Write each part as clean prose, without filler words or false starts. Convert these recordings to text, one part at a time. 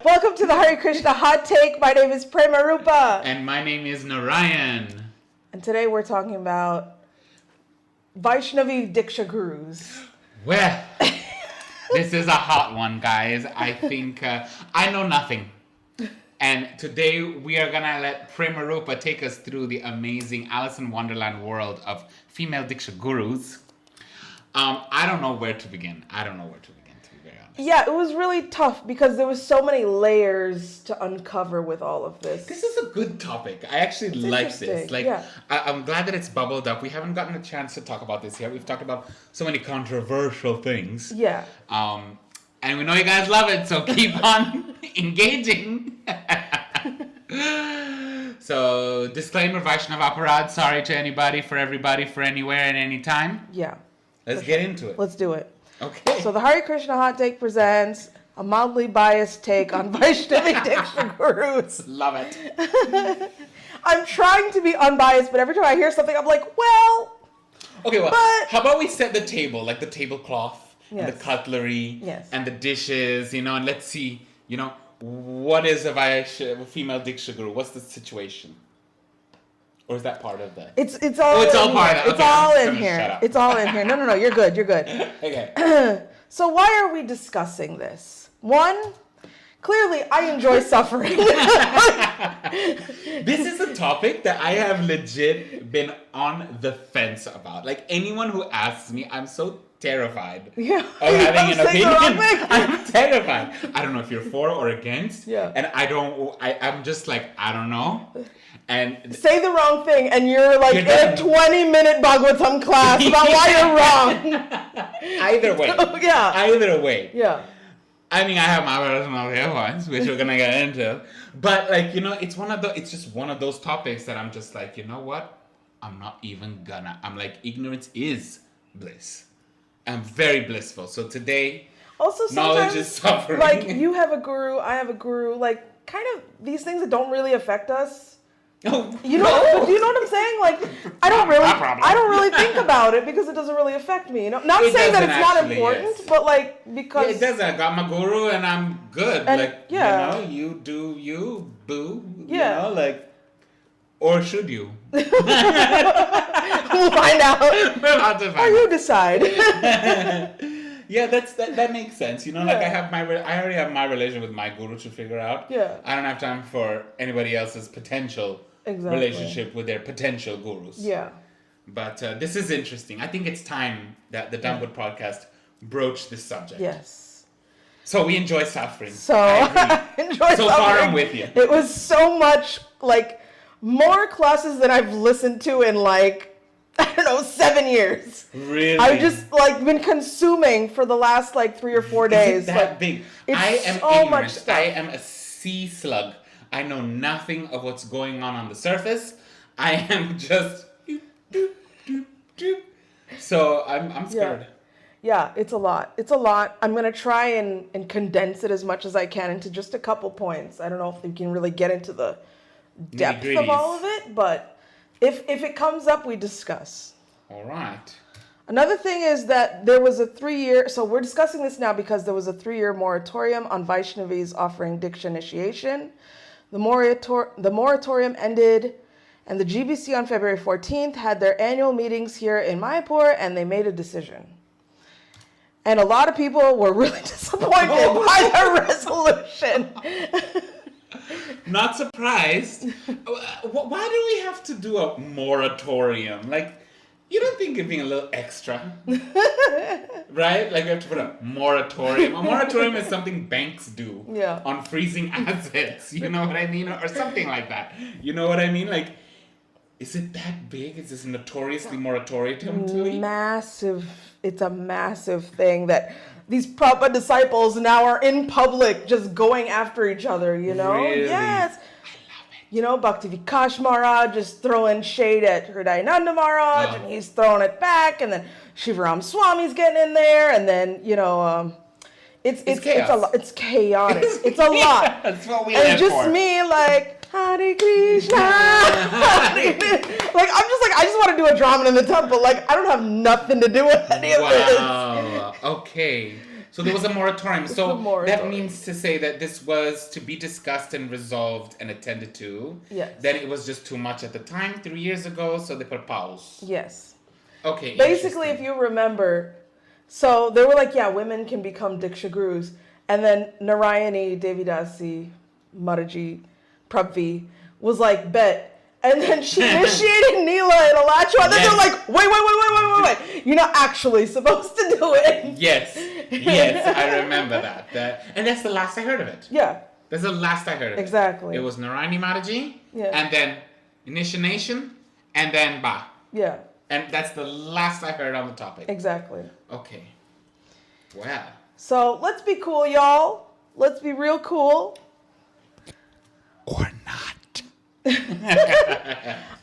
Welcome to the Hare Krishna Hot Take. My name is Prema Rupa. And my name is Narayan. And today we're talking about VAISHNAVI Diksha Gurus. Well, this is a hot one, guys. I think I know nothing. And today we are going to let Prema Rupa take us through the amazing Alice in Wonderland world of female Diksha Gurus. I don't know where to begin. To be very honest. Yeah, it was really tough because there was so many layers to uncover with all of this. This is a good topic. I actually like this. I'm glad that it's bubbled up. We haven't gotten a chance to talk about this yet. We've talked about so many controversial things. Yeah. And we know you guys love it, so keep on engaging. So, disclaimer, Vaishnava Aparad, sorry to anybody, for everybody, for anywhere, and any time. Yeah. Let's get into it. Let's do it. Okay. So the Hare Krishna Hot Take presents a mildly biased take on Vaishnavi Diksha Gurus. Love it. I'm trying to be unbiased, but every time I hear something, I'm like, well... Okay, well, how about we set the table, like the tablecloth, and the cutlery, and the dishes, and let's see, what is a female Diksha Guru? What's the situation? Or is that part of that? It's all part of that. It's all in here. Shut up. It's all in here. No, you're good. Okay. So why are we discussing this? One, clearly I enjoy suffering. This is a topic that I have legit been on the fence about. Like, anyone who asks me, I'm so terrified of having an opinion. I'm terrified. I don't know if you're for or against. Yeah. And I'm just like, I don't know. And say the wrong thing and you're like in a 20-minute Bhagavatam class about why you're wrong. Either way. Yeah. Either way. Yeah. I mean, I have my personal viewpoints, which we're gonna get into. But it's just one of those topics that I'm just like, you know what? I'm not even gonna. I'm like, ignorance is bliss. I'm very blissful. So today, also knowledge is suffering. Like, you have a guru, I have a guru. Like, kind of these things that don't really affect us. Oh, you know what I'm saying? Like, I don't really think about it because it doesn't really affect me. Not saying that it's not important, but like, because it doesn't. I got my guru and I'm good. And, you do you, boo. Or should you? We'll find out. We're about to find or you decide. Yeah, that makes sense. I already have my relation with my guru to figure out. Yeah. I don't have time for anybody else's potential relationship with their potential gurus. Yeah. But this is interesting. I think it's time that the Dumbwood podcast broach this subject. Yes. So we enjoy suffering. So I enjoy suffering. So far I'm with you. It was so much, more classes than I've listened to in 7 years. Really? I've just been consuming for the last 3 or 4 days. Is it that big? I am so ignorant. much stuff. I am a sea slug. I know nothing of what's going on the surface. I am just So I'm scared. Yeah, it's a lot. I'm gonna try and condense it as much as I can into just a couple points. I don't know if we can really get into the depth of all of it, but if it comes up, we discuss. All right. Another thing is that there was a 3-year, so we're discussing this now because there was a 3-year moratorium on Vaishnavis offering Diksha initiation. The moratorium ended, and the GBC on February 14th had their annual meetings here in Mayapur, and they made a decision. And a lot of people were really disappointed by the resolution. Not surprised. Why do we have to do a moratorium? You don't think it'd be a little extra? Right? We have to put a moratorium. A moratorium is something banks do on freezing assets. You know what I mean? Or something like that. You know what I mean? Is it that big? Is this notoriously moratorium to it? Massive. It's a massive thing that these Prabhupada disciples now are in public just going after each other, Really? Yes. Bhakti Vikash Maharaj is throwing shade at Hridayananda Maharaj, and he's throwing it back, and then Shivaram Swami's getting in there, and then, it's chaos. It's chaotic. It's a lot. That's what we and live just for. me, Hare Krishna. I just want to do a drama in the temple. I don't have nothing to do with any of this. Wow. Okay. So there was a moratorium. It's So a moratorium. that means to say that this was to be discussed and resolved and attended to. Yes. Then it was just too much at the time, 3 years ago, so they put a pause. Yes. Okay. Basically, if you remember, so they were like, yeah, women can become Diksha Gurus. And then Narayani Devidasi Mataji Prabvi was like, bet. And then she initiated Neela and Alachua. And then they're like, wait. You're not actually supposed to do it. Yes, I remember that. And that's the last I heard of it. Yeah. That's the last I heard of it. Exactly. It was Narayani Mataji, Yeah. and then initiation, and then Ba. Yeah. And that's the last I heard on the topic. Exactly. Okay. Wow. So let's be cool, y'all. Let's be real cool. Or not.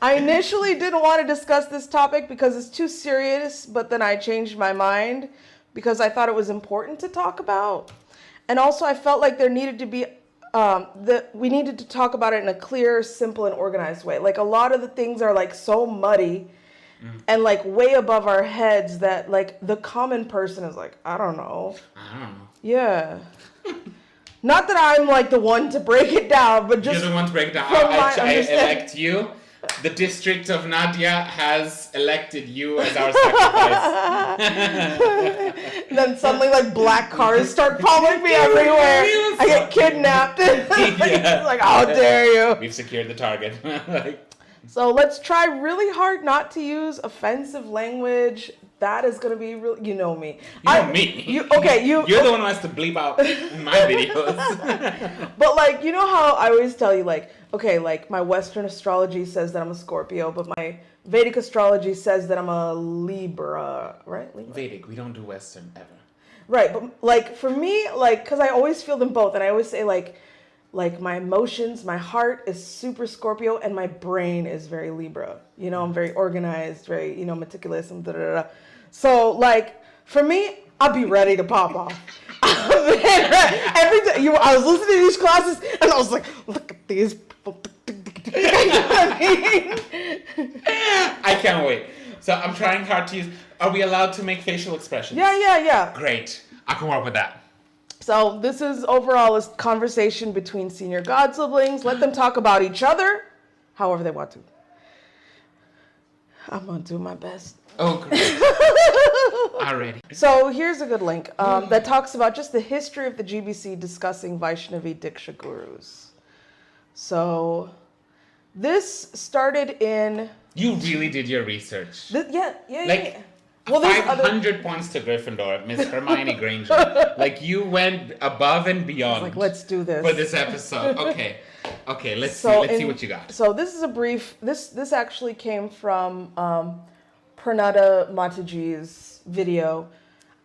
I initially didn't want to discuss this topic because it's too serious, but then I changed my mind because I thought it was important to talk about. And also I felt like there needed to be, we needed to talk about it in a clear, simple, and organized way. Like a lot of the things are like so muddy and like way above our heads that like the common person is like, I don't know. Yeah. Not that I'm like the one to break it down, but just you're the one to break it down. from my I understanding. elect you. The district of Nadia has elected you as our sacrifice. Then suddenly like black cars start following me everywhere. I get kidnapped. Like, how dare you? We've secured the target. So let's try really hard not to use offensive language. That is gonna be real. You know me. Me. You're the one who has to bleep out my videos. But like, you know how I always tell you like, okay, like my Western astrology says that I'm a Scorpio, but my Vedic astrology says that I'm a Libra, right? Libra? Vedic, we don't do Western ever. Right, but like for me, like, cause I always feel them both, and I always say like my emotions, my heart is super Scorpio, and my brain is very Libra. You know, I'm very organized, very, meticulous, and da-da-da. So, like, for me, I'll be ready to pop off. Every day, I was listening to these classes, and I was like, look at these people. You know what I mean? I can't wait. So I'm trying hard to use, are we allowed to make facial expressions? Yeah. Great. I can work with that. So this is overall a conversation between senior god siblings. Let them talk about each other however they want to. I'm going to do my best. Oh, great. Already. So here's a good link that talks about just the history of the GBC discussing Vaishnavi Diksha Gurus. So this started in... You really did your research. Yeah. Well, 500 points to Gryffindor, Miss Hermione Granger. Like, you went above and beyond. Like, let's do this. For this episode. Okay, let's see what you got. So this is a brief, this actually came from Pranada Mataji's video.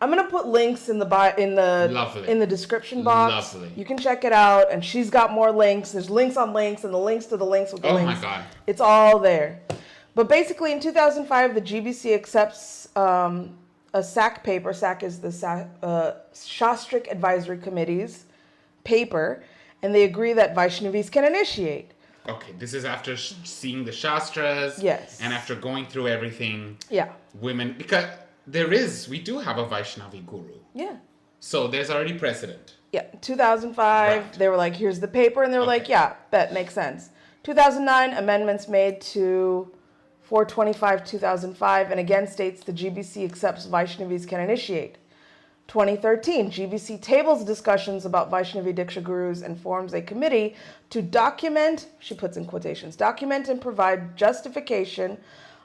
I'm gonna put links in the description box. Lovely. You can check it out, and she's got more links. There's links on links, and the links to the links with the links. Oh my God. It's all there. But basically, in 2005, the GBC accepts a SAC paper. SAC is the Shastric Advisory Committee's paper, and they agree that Vaishnavis can initiate. Okay, this is after seeing the Shastras. Yes. And after going through everything. Yeah. Women, because we do have a Vaishnavi guru. Yeah. So there's already precedent. Yeah, 2005, Right. They were like, here's the paper, and they were like, yeah, bet, makes sense. 2009, amendments made to 425, 2005, and again states the GBC accepts Vaishnavis can initiate. 2013, GBC tables discussions about Vaishnavi Diksha Gurus and forms a committee to document, she puts in quotations, document and provide justification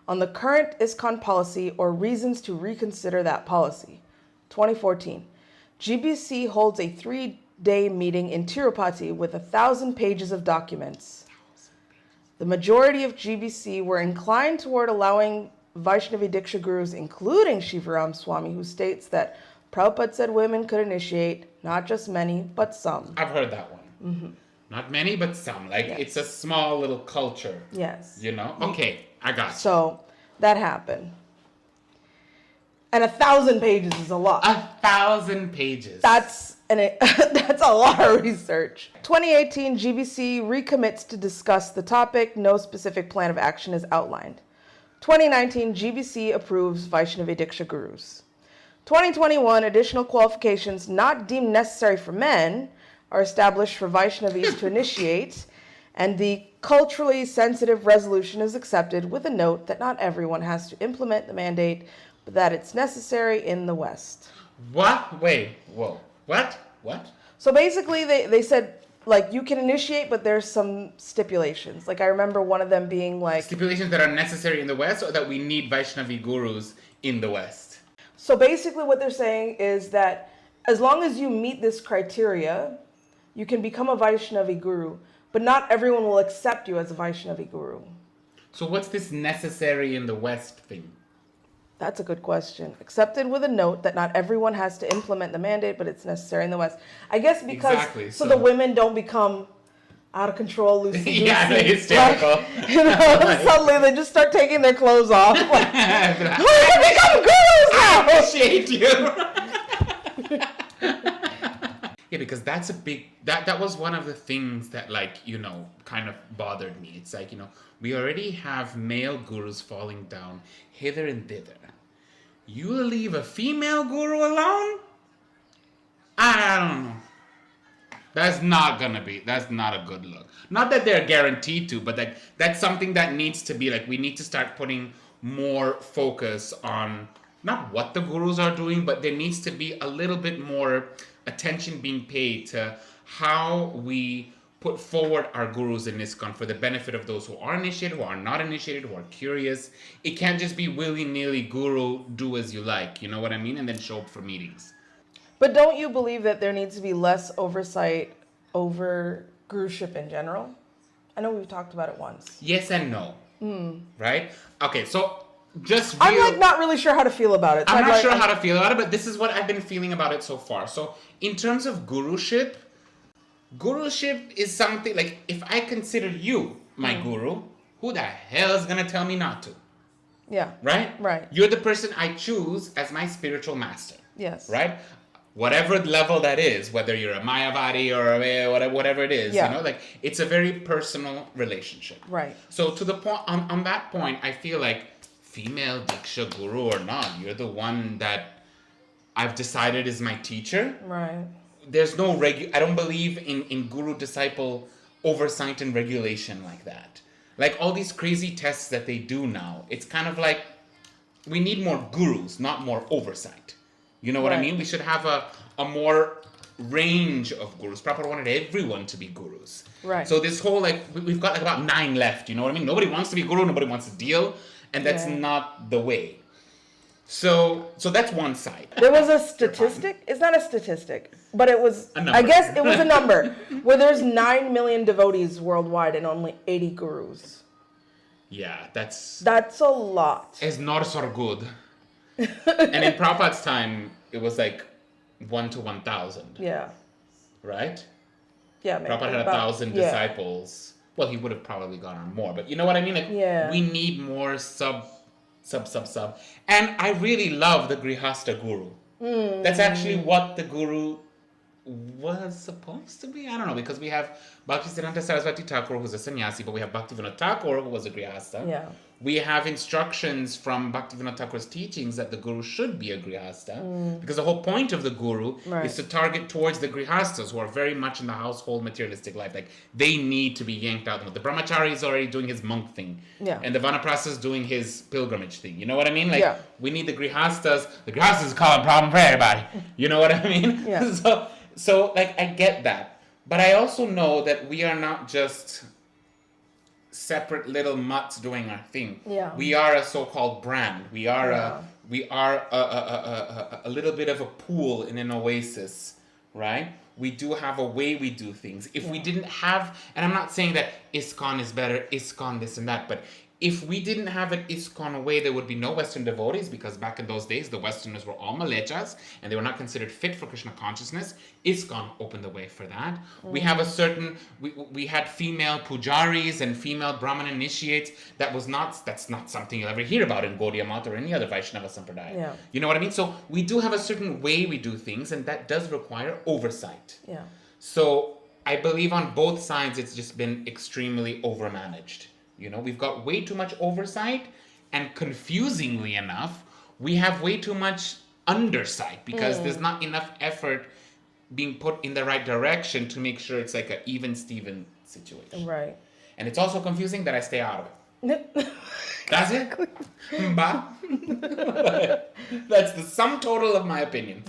on the current ISKCON policy or reasons to reconsider that policy. 2014, GBC holds a 3-day meeting in Tirupati with 1,000 pages of documents. The majority of GBC were inclined toward allowing Vaishnavi Diksha Gurus, including Shivaram Swami, who states that Prabhupada said women could initiate, not just many, but some. I've heard that one. Mm-hmm. Not many, but some. Like, yes. It's a small little culture. Yes. You know? Okay, I got you. So, that happened. And 1,000 pages is a lot. 1,000 pages. That's a lot of research. 2018, GBC recommits to discuss the topic. No specific plan of action is outlined. 2019, GBC approves Vaishnavi Diksha Gurus. 2021, additional qualifications not deemed necessary for men are established for Vaishnavis to initiate, and the culturally sensitive resolution is accepted with a note that not everyone has to implement the mandate, but that it's necessary in the West. What? Wait, whoa. What? So basically, they said, like, you can initiate, but there's some stipulations. Like, I remember one of them being like... Stipulations that are necessary in the West, or that we need Vaishnavi gurus in the West? So basically what they're saying is that as long as you meet this criteria, you can become a Vaishnavi guru, but not everyone will accept you as a Vaishnavi guru. So what's this necessary in the West thing? That's a good question. Accepted with a note that not everyone has to implement the mandate, but it's necessary in the West. I guess because Exactly, so the women don't become out of control, loosey-goosey. Yeah, they're hysterical. Like, you know, suddenly they just start taking their clothes off. Like, we become gurus now! I appreciate you. Yeah, because that's a big, that was one of the things that, like, you know, kind of bothered me. It's like, you know, we already have male gurus falling down hither and thither. You leave a female guru alone? I don't know. That's not a good look. Not that they're guaranteed to, but like, that's something that needs to be, like, we need to start putting more focus on not what the gurus are doing, but there needs to be a little bit more attention being paid to how we put forward our gurus in ISKCON for the benefit of those who are initiated, who are not initiated, who are curious. It can't just be willy-nilly guru, do as you like, you know what I mean? And then show up for meetings. But don't you believe that there needs to be less oversight over guruship in general? I know we've talked about it once. Yes and no. Right? Okay, so just I'm like not really sure how to feel about it. So I'm not like, sure how to feel about it, but this is what I've been feeling about it so far. So in terms of guruship is something, like, if I consider you my guru, who the hell is going to tell me not to? Yeah. Right? Right. You're the person I choose as my spiritual master. Yes. Right? Whatever level that is, whether you're a Mayavadi or a whatever it is, Yeah. you know, like, it's a very personal relationship. Right. So to the point, on that point, I feel like female Diksha guru or not, you're the one that I've decided is my teacher. Right. There's no I don't believe in guru-disciple oversight and regulation like that. Like all these crazy tests that they do now, it's kind of like, we need more gurus, not more oversight. You know what I Right. mean? We should have a more range of gurus. Prabhupada wanted everyone to be gurus. Right. So this whole, like, we've got like about 9 left, you know what I mean? Nobody wants to be guru, nobody wants to deal, and that's Yeah. not the way. So that's one side. There was a statistic. It's not a statistic, but it was. A number. I guess it was a number where there's 9 million devotees worldwide and only 80 gurus. Yeah, that's a lot. it's not so good. And in Prabhupada's time, it was like 1 to 1,000, Yeah. right? Yeah. Maybe Prabhupada had about- 1,000 yeah. disciples. Well, he would have probably gone on more, but you know what I mean? Like, Yeah. we need more sub. And I really love the Grihastha guru. That's actually what the guru was supposed to be. I don't know, because we have Bhaktisiddhanta Saraswati Thakur, who's a sannyasi, but we have Bhaktivinoda Thakur, who was a Grihastha. Yeah. We have instructions from Bhaktivinoda Thakur's teachings that the guru should be a Grihastha, because the whole point of the guru Right. is to target towards the Grihasthas, who are very much in the household materialistic life. Like, they need to be yanked out. The Brahmachari is already doing his monk thing, Yeah. and the Vanaprastha is doing his pilgrimage thing. You know what I mean? Like, Yeah. we need the Grihasthas. The Grihasthas cause a problem for everybody. You know what I mean? Yeah. So, like, I get that. But I also know that we are not just separate little mutts doing our thing. Yeah. We are a so-called brand. We are Yeah. a little bit of a pool in an oasis, right? We do have a way we do things. If we didn't have, and I'm not saying that ISKCON is better, ISKCON this and that, but if we didn't have an ISKCON way, there would be no Western devotees, because back in those days, the Westerners were all malechas, and they were not considered fit for Krishna consciousness. ISKCON opened the way for that. We have a certain, we had female pujaris and female Brahman initiates. That's not something you'll ever hear about in Gaudiya Math or any other Vaishnava Sampradaya. Yeah. You know what I mean? So we do have a certain way we do things, and that does require oversight. Yeah. So I believe on both sides, it's just been extremely overmanaged. You know, we've got way too much oversight, and confusingly enough, we have way too much underside because there's not enough effort being put in the right direction to make sure it's like an even-steven situation. Right. And it's also confusing that I stay out of it. That's it. That's the sum total of my opinion.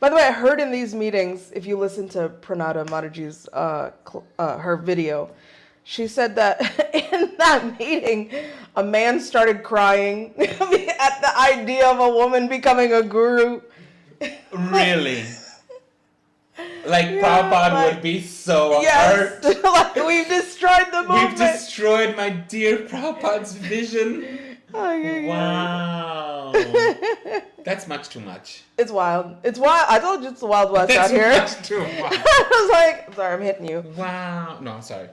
By the way, I heard in these meetings, if you listen to Pranada Mataji's her video, she said that in that meeting, a man started crying at the idea of a woman becoming a guru. Really? Like Prabhupada would be so hurt. Like we've destroyed the movement. We've destroyed my dear Prabhupada's vision. Wow. That's much too much. It's wild. It's wild. I told you it's the Wild West out here. That's much too much. I was like, sorry, I'm hitting you. Wow. No, I'm sorry.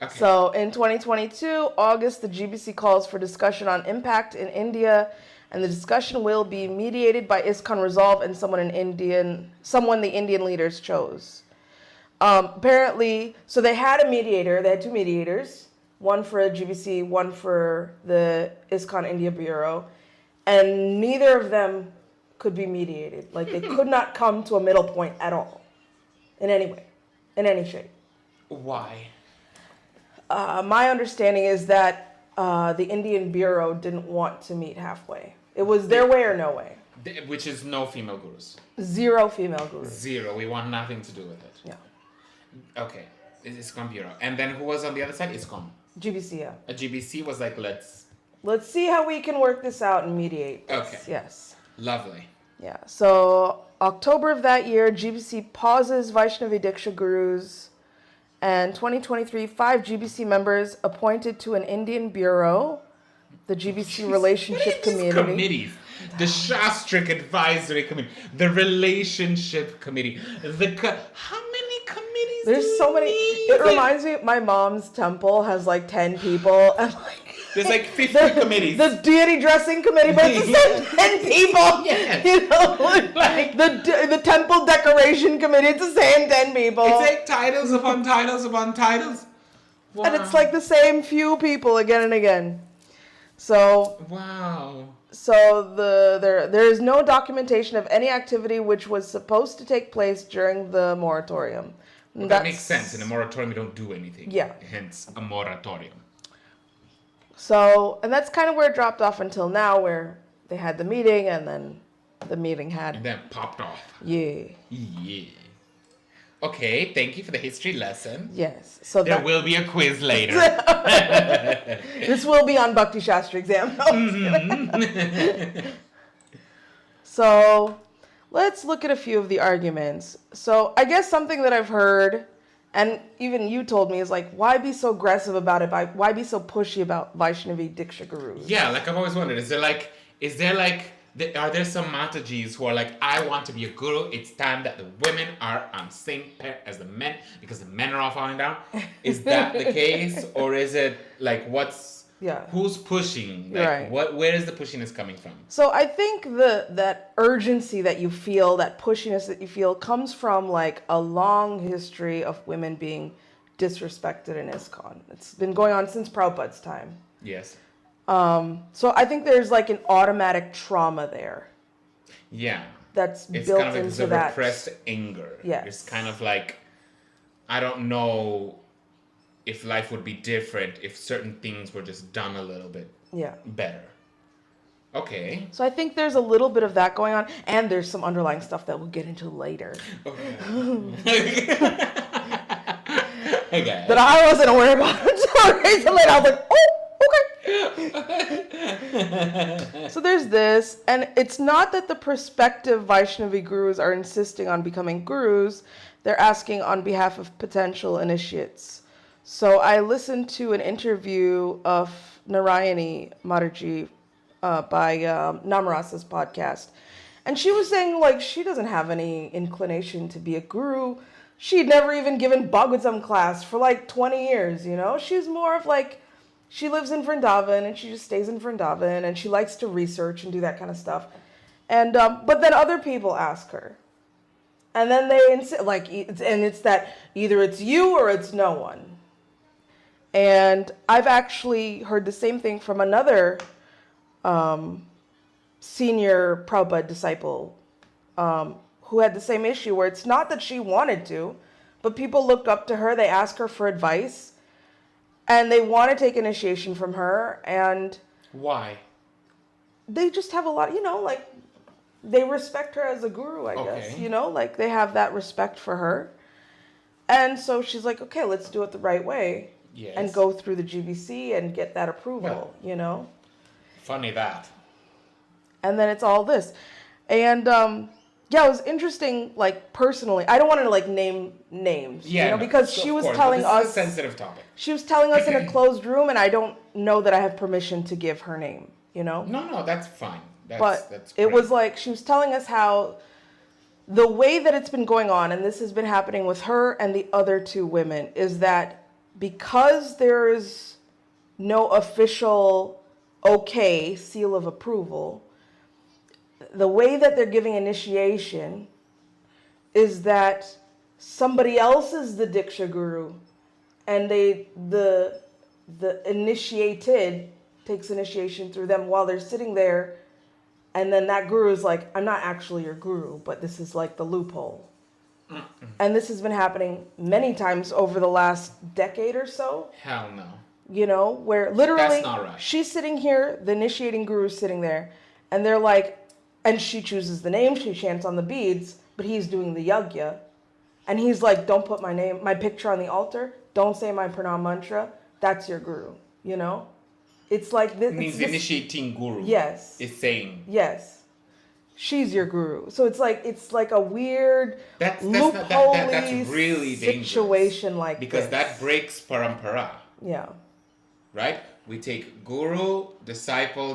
Okay. So in 2022, August, the GBC calls for discussion on impact in India, and the discussion will be mediated by ISKCON Resolve and someone the Indian leaders chose. Apparently, so they had a mediator. They had two mediators, one for GBC, one for the ISKCON India Bureau, and neither of them could be mediated. Like they could not come to a middle point at all, in any way, in any shape. Why? My understanding is that the Indian Bureau didn't want to meet halfway. It was their way or no way. Which is no female gurus. Zero female gurus. Zero. We want nothing to do with it. Yeah. Okay. ISKCON Bureau. And then who was on the other side? ISKCON. GBC, yeah. A GBC was like, Let's see how we can work this out and mediate this. Okay. Yes. Lovely. Yeah. So October of that year, GBC pauses Vaishnavi Diksha Gurus. And 2023, 5 GBC members appointed to an Indian Bureau, the GBC Relationship Committee. Committees? The Shastric Advisory Committee, the Relationship Committee, how many committees? There's so many. It reminds me, my mom's temple has like 10 people, and like there's like 50 committees. The deity dressing committee, but it's the same 10 people. Yes. You know, like the temple decoration committee, it's the same 10 people. It's like titles upon titles upon titles. Wow. And it's like the same few people again and again. So wow. So there is no documentation of any activity which was supposed to take place during the moratorium. Well, that makes sense. In a moratorium, you don't do anything. Yeah. Hence, a moratorium. So, and that's kind of where it dropped off until now, where they had the meeting, and then the meeting had... And then popped off. Yeah. Yeah. Okay, thank you for the history lesson. Yes. So there will be a quiz later. This will be on Bhakti Shastra exam. No, So, let's look at a few of the arguments. So, I guess something that I've heard, and even you told me, is like, why be so aggressive about it? Why be so pushy about Vaishnavi Diksha Gurus? Yeah, like I've always wondered, are there some Matajis who are like, I want to be a guru, it's time that the women are on same pair as the men because the men are all falling down? Is that the case? Or is it like, who's pushing? Like, right. Where is the pushiness coming from? So I think that urgency that you feel, that pushiness that you feel, comes from like a long history of women being disrespected in ISKCON. It's been going on since Prabhupada's time. Yes. So I think there's like an automatic trauma there. Yeah. That's it's built kind of like into that. Repressed anger. Yes. It's kind of like, I don't know if life would be different if certain things were just done a little bit better. Okay. So I think there's a little bit of that going on, and there's some underlying stuff that we'll get into later. Okay. Okay. That I wasn't aware about until recently. I was like, oh, okay. So there's this, and it's not that the prospective Vaishnavi gurus are insisting on becoming gurus. They're asking on behalf of potential initiates. So I listened to an interview of Narayani Mataji by Namarasa's podcast. And she was saying, like, she doesn't have any inclination to be a guru. She'd never even given Bhagavatam class for like 20 years, you know? She's more of like, she lives in Vrindavan and she just stays in Vrindavan and she likes to research and do that kind of stuff. And, but then other people ask her. And then they insist, like, and it's that either it's you or it's no one. And I've actually heard the same thing from another senior Prabhupada disciple who had the same issue where it's not that she wanted to, but people looked up to her, they asked her for advice, and they want to take initiation from her, and why? they just have a lot, like, they respect her as a guru, I guess, like, they have that respect for her. And so she's like, okay, let's do it the right way. Yes. And go through the GBC and get that approval, Funny that. And then it's all this. And, it was interesting, like, personally. I don't want to, like, name names, because she was telling us... This is a sensitive topic. She was telling us in a closed room, and I don't know that I have permission to give her name, No, that's fine. That's great. It was like, she was telling us how the way that it's been going on, and this has been happening with her and the other two women, is that because there is no official seal of approval, the way that they're giving initiation is that somebody else is the Diksha Guru, and the initiated takes initiation through them while they're sitting there, and then that guru is like, I'm not actually your guru, but this is like the loophole. And this has been happening many times over the last decade or so. Hell no. Where literally That's not right. She's sitting here, the initiating guru is sitting there, and they're like, and she chooses the name, she chants on the beads, but he's doing the yagya. And he's like, don't put my picture on the altar, don't say my pranam mantra, that's your guru, It's like this. It means the initiating guru. Yes. Is saying. Yes. She's your guru. So it's like a weird that's really situation like because this. that breaks parampara. Yeah. Right? We take guru, disciple,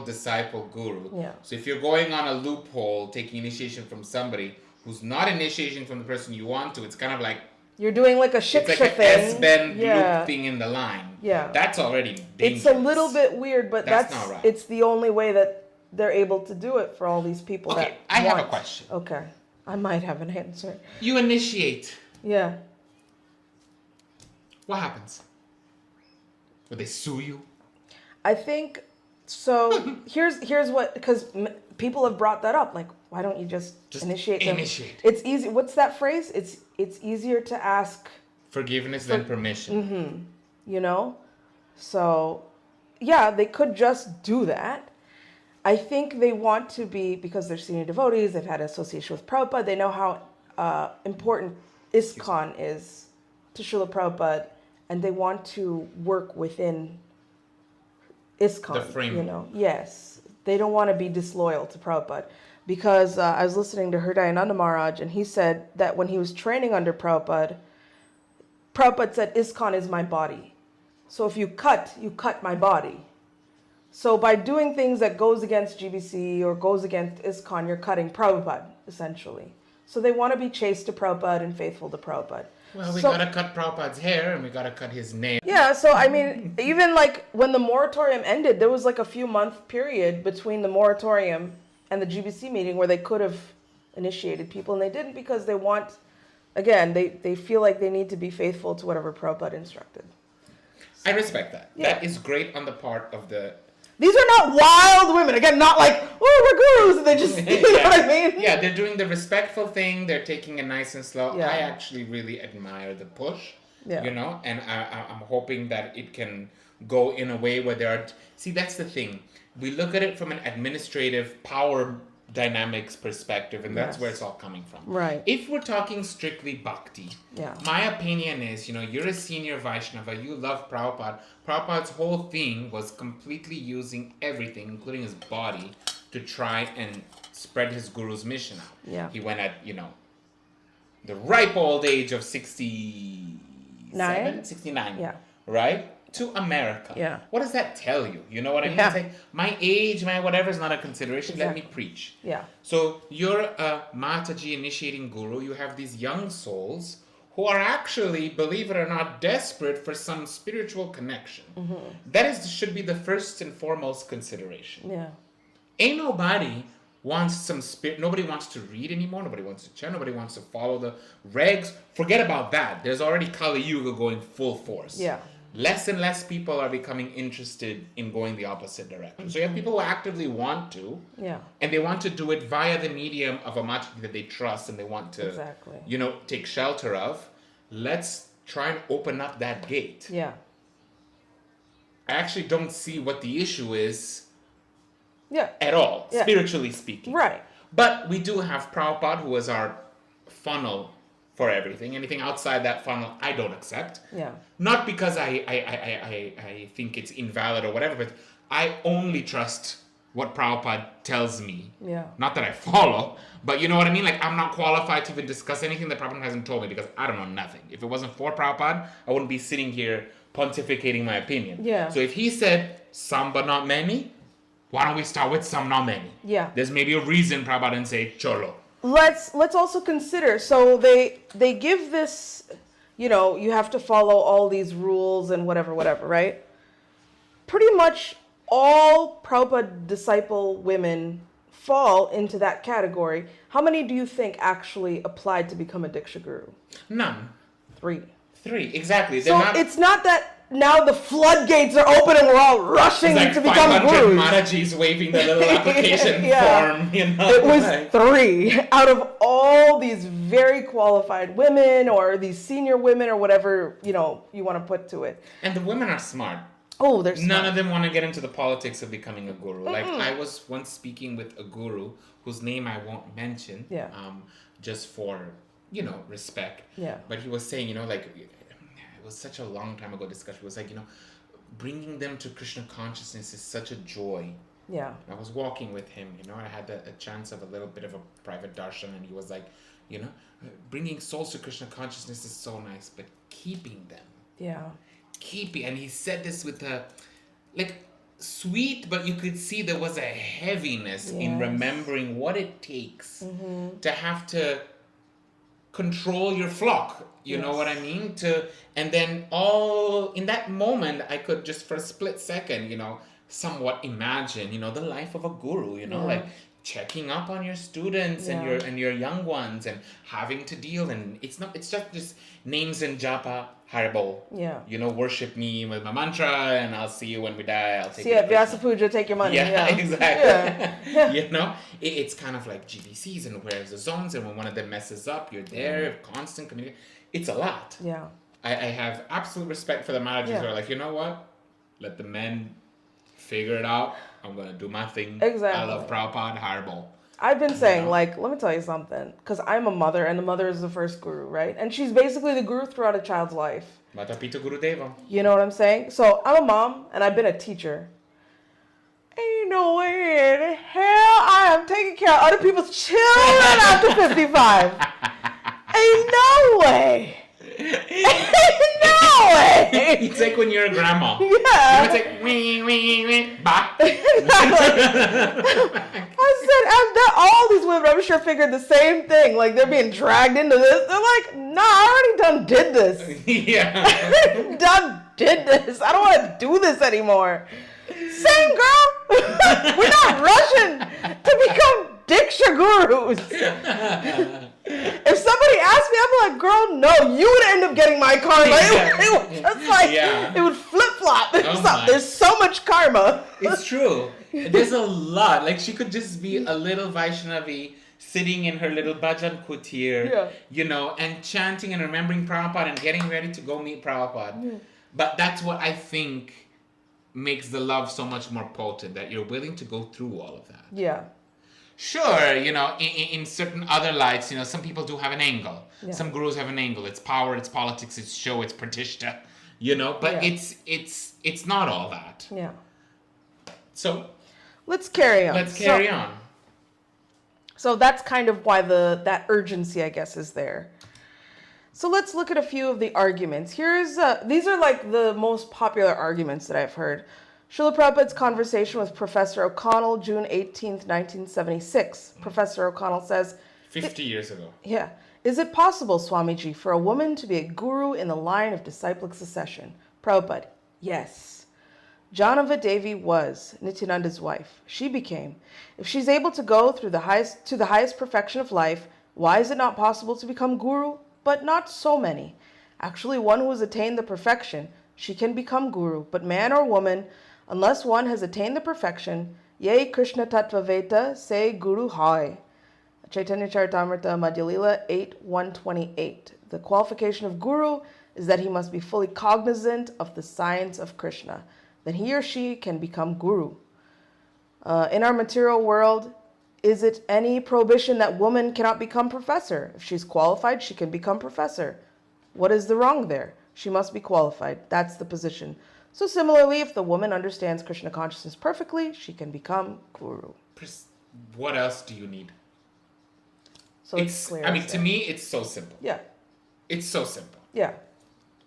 guru. Yeah. So if you're going on a loophole, taking initiation from somebody who's not initiation from the person you want to, it's kind of like you're doing like a shiksha it's like thing. an S-bend loop thing in the line. Yeah. That's already dangerous. It's a little bit weird, but that's not right. It's the only way that they're able to do it for all these people Okay, that I have want. a question. Okay. I might have an answer. You initiate. Yeah. What happens? Will they sue you? I think so. Here's what, because people have brought that up. Like, why don't you just initiate them? Initiate. It's easy. What's that phrase? It's easier to ask forgiveness than permission. So, yeah, they could just do that. I think they want to be, because they're senior devotees, they've had association with Prabhupada, they know how important ISKCON is to Srila Prabhupada, and they want to work within ISKCON. The frame. Yes. They don't want to be disloyal to Prabhupada. Because I was listening to Hridayananda Maharaj, and he said that when he was training under Prabhupada, Prabhupada said, ISKCON is my body. So if you cut my body. So by doing things that goes against GBC or goes against ISKCON, you're cutting Prabhupada, essentially. So they want to be chaste to Prabhupada and faithful to Prabhupada. Well, we gotta cut Prabhupada's hair and we gotta cut his name. Yeah, so I mean, even like when the moratorium ended, there was like a few month period between the moratorium and the GBC meeting where they could have initiated people, and they didn't because they want, again, they feel like they need to be faithful to whatever Prabhupada instructed. I respect that. Yeah. That is great on the part of the... These are not wild women. Again, not like, oh, we're gurus. They just, you know what I mean? Yeah, they're doing the respectful thing. They're taking it nice and slow. Yeah. I actually really admire the push, Yeah. And I'm hoping that it can go in a way where there are... See, that's the thing. We look at it from an administrative power dynamics perspective, and that's Yes. where it's all coming from. Right. If we're talking strictly bhakti, Yeah. my opinion is, you're a senior Vaishnava, you love Prabhupada. Prabhupada's whole thing was completely using everything, including his body, to try and spread his guru's mission out. Yeah. He went at, the ripe old age of 69, Yeah. right? To America. Yeah. What does that tell you? You know what I mean? Yeah. It's like, my age, my whatever is not a consideration. Exactly. Let me preach. Yeah. So you're a Mataji initiating guru. You have these young souls who are actually, believe it or not, desperate for some spiritual connection. Mm-hmm. That should be the first and foremost consideration. Yeah. Ain't nobody wants some spirit. Nobody wants to read anymore. Nobody wants to chant. Nobody wants to follow the regs. Forget about that. There's already Kali Yuga going full force. Yeah. less and less people are becoming interested in going the opposite direction. So you have people who actively want to, and they want to do it via the medium of a mataji that they trust and they want to, take shelter of. Let's try and open up that gate. Yeah. I actually don't see what the issue is at all, spiritually speaking. Right. But we do have Prabhupada, who is our funnel for everything. Anything outside that funnel, I don't accept. Yeah. Not because I think it's invalid or whatever, but I only trust what Prabhupada tells me. Yeah. Not that I follow, but you know what I mean? Like, I'm not qualified to even discuss anything that Prabhupada hasn't told me because I don't know nothing. If it wasn't for Prabhupada, I wouldn't be sitting here pontificating my opinion. Yeah. So if he said some but not many, why don't we start with some not many? Yeah. There's maybe a reason Prabhupada didn't say cholo. Let's also consider, so they give this, you have to follow all these rules and whatever, right? Pretty much all Prabhupada disciple women fall into that category. How many do you think actually applied to become a Diksha Guru? None. 3. 3, exactly. So it's not that now the floodgates are open and we're all rushing to become gurus. Maharaji's waving the little application form, It was 3 out of all these very qualified women or these senior women or whatever, you want to put to it. And the women are smart. Oh, they're smart. None of them want to get into the politics of becoming a guru. Like, I was once speaking with a guru whose name I won't mention, just for, respect. Yeah. But he was saying, it was such a long time ago discussion. It was like, bringing them to Krishna consciousness is such a joy. Yeah. I was walking with him, I had a chance of a little bit of a private darshan, and he was like, bringing souls to Krishna consciousness is so nice, but keeping them. Yeah. And he said this with a, sweet, but you could see there was a heaviness in remembering what it takes to have to control your flock. You know what I mean? And then all in that moment, I could just for a split second, somewhat imagine, the life of a guru, like checking up on your students and your young ones and having to deal. And it's just names and japa, Haribol. Yeah. Worship me with my mantra and I'll see you when we die. I'll take Vyasa Puja, take your money. Yeah, exactly. Yeah. It's kind of like GBCs and where's the zones, and when one of them messes up, you're there, constant communication. It's a lot. Yeah. I have absolute respect for the managers who are like, you know what? Let the men figure it out. I'm going to do my thing. Exactly. I love Prabhupada, Harbol. I've been saying, let me tell you something. Because I'm a mother, and the mother is the first guru, right? And she's basically the guru throughout a child's life. Matapita Gurudeva. You know what I'm saying? So I'm a mom, and I've been a teacher. Ain't no way in hell I am taking care of other people's children after 55. Ain't no way. Ain't no way. It's like when you're a grandma. Yeah. It's like, wee, bye. I said, all these women, I'm sure, figured the same thing. Like, they're being dragged into this. They're like, nah, I already done did this. Yeah. Done did this. I don't want to do this anymore. Same girl. We're not rushing to become Diksha Gurus. If somebody asked me, I'd be like, girl, no, you would end up getting my karma. It would just like, it would flip-flop. There's so much karma. It's true. There's a lot. Like, she could just be a little Vaishnavi sitting in her little bhajan kutir, and chanting and remembering Prabhupada and getting ready to go meet Prabhupada. Yeah. But that's what I think makes the love so much more potent, that you're willing to go through all of that. Yeah. Sure, in certain other lights, some people do have an angle. Yeah. Some gurus have an angle. It's power, it's politics, it's show, it's pratishta, but it's not all that. Yeah. So let's carry on. So that's kind of why that urgency, I guess, is there. So let's look at a few of the arguments. These are like the most popular arguments that I've heard. Srila Prabhupada's conversation with Professor O'Connell, June 18th, 1976. Professor O'Connell says, 50 years ago. Yeah. Is it possible, Swamiji, for a woman to be a guru in the line of disciplic succession? Prabhupada, yes. Janava Devi was Nityananda's wife. She became. If she's able to go through the highest perfection of life, why is it not possible to become guru? But not so many. Actually, one who has attained the perfection she can become guru. But man or woman, unless one has attained the perfection, ye Krishna Tattva Veta, say guru hai. Chaitanya Charitamrita Madhya Lila 8:128. The qualification of guru is that he must be fully cognizant of the science of Krishna. Then he or she can become guru. In our material world, is it any prohibition that woman cannot become professor? If she's qualified, she can become professor. What is the wrong there? She must be qualified. That's the position. So similarly, if the woman understands Krishna consciousness perfectly, she can become guru. What else do you need? So it's clear. I mean, to me, it's so simple. Yeah. It's so simple. Yeah.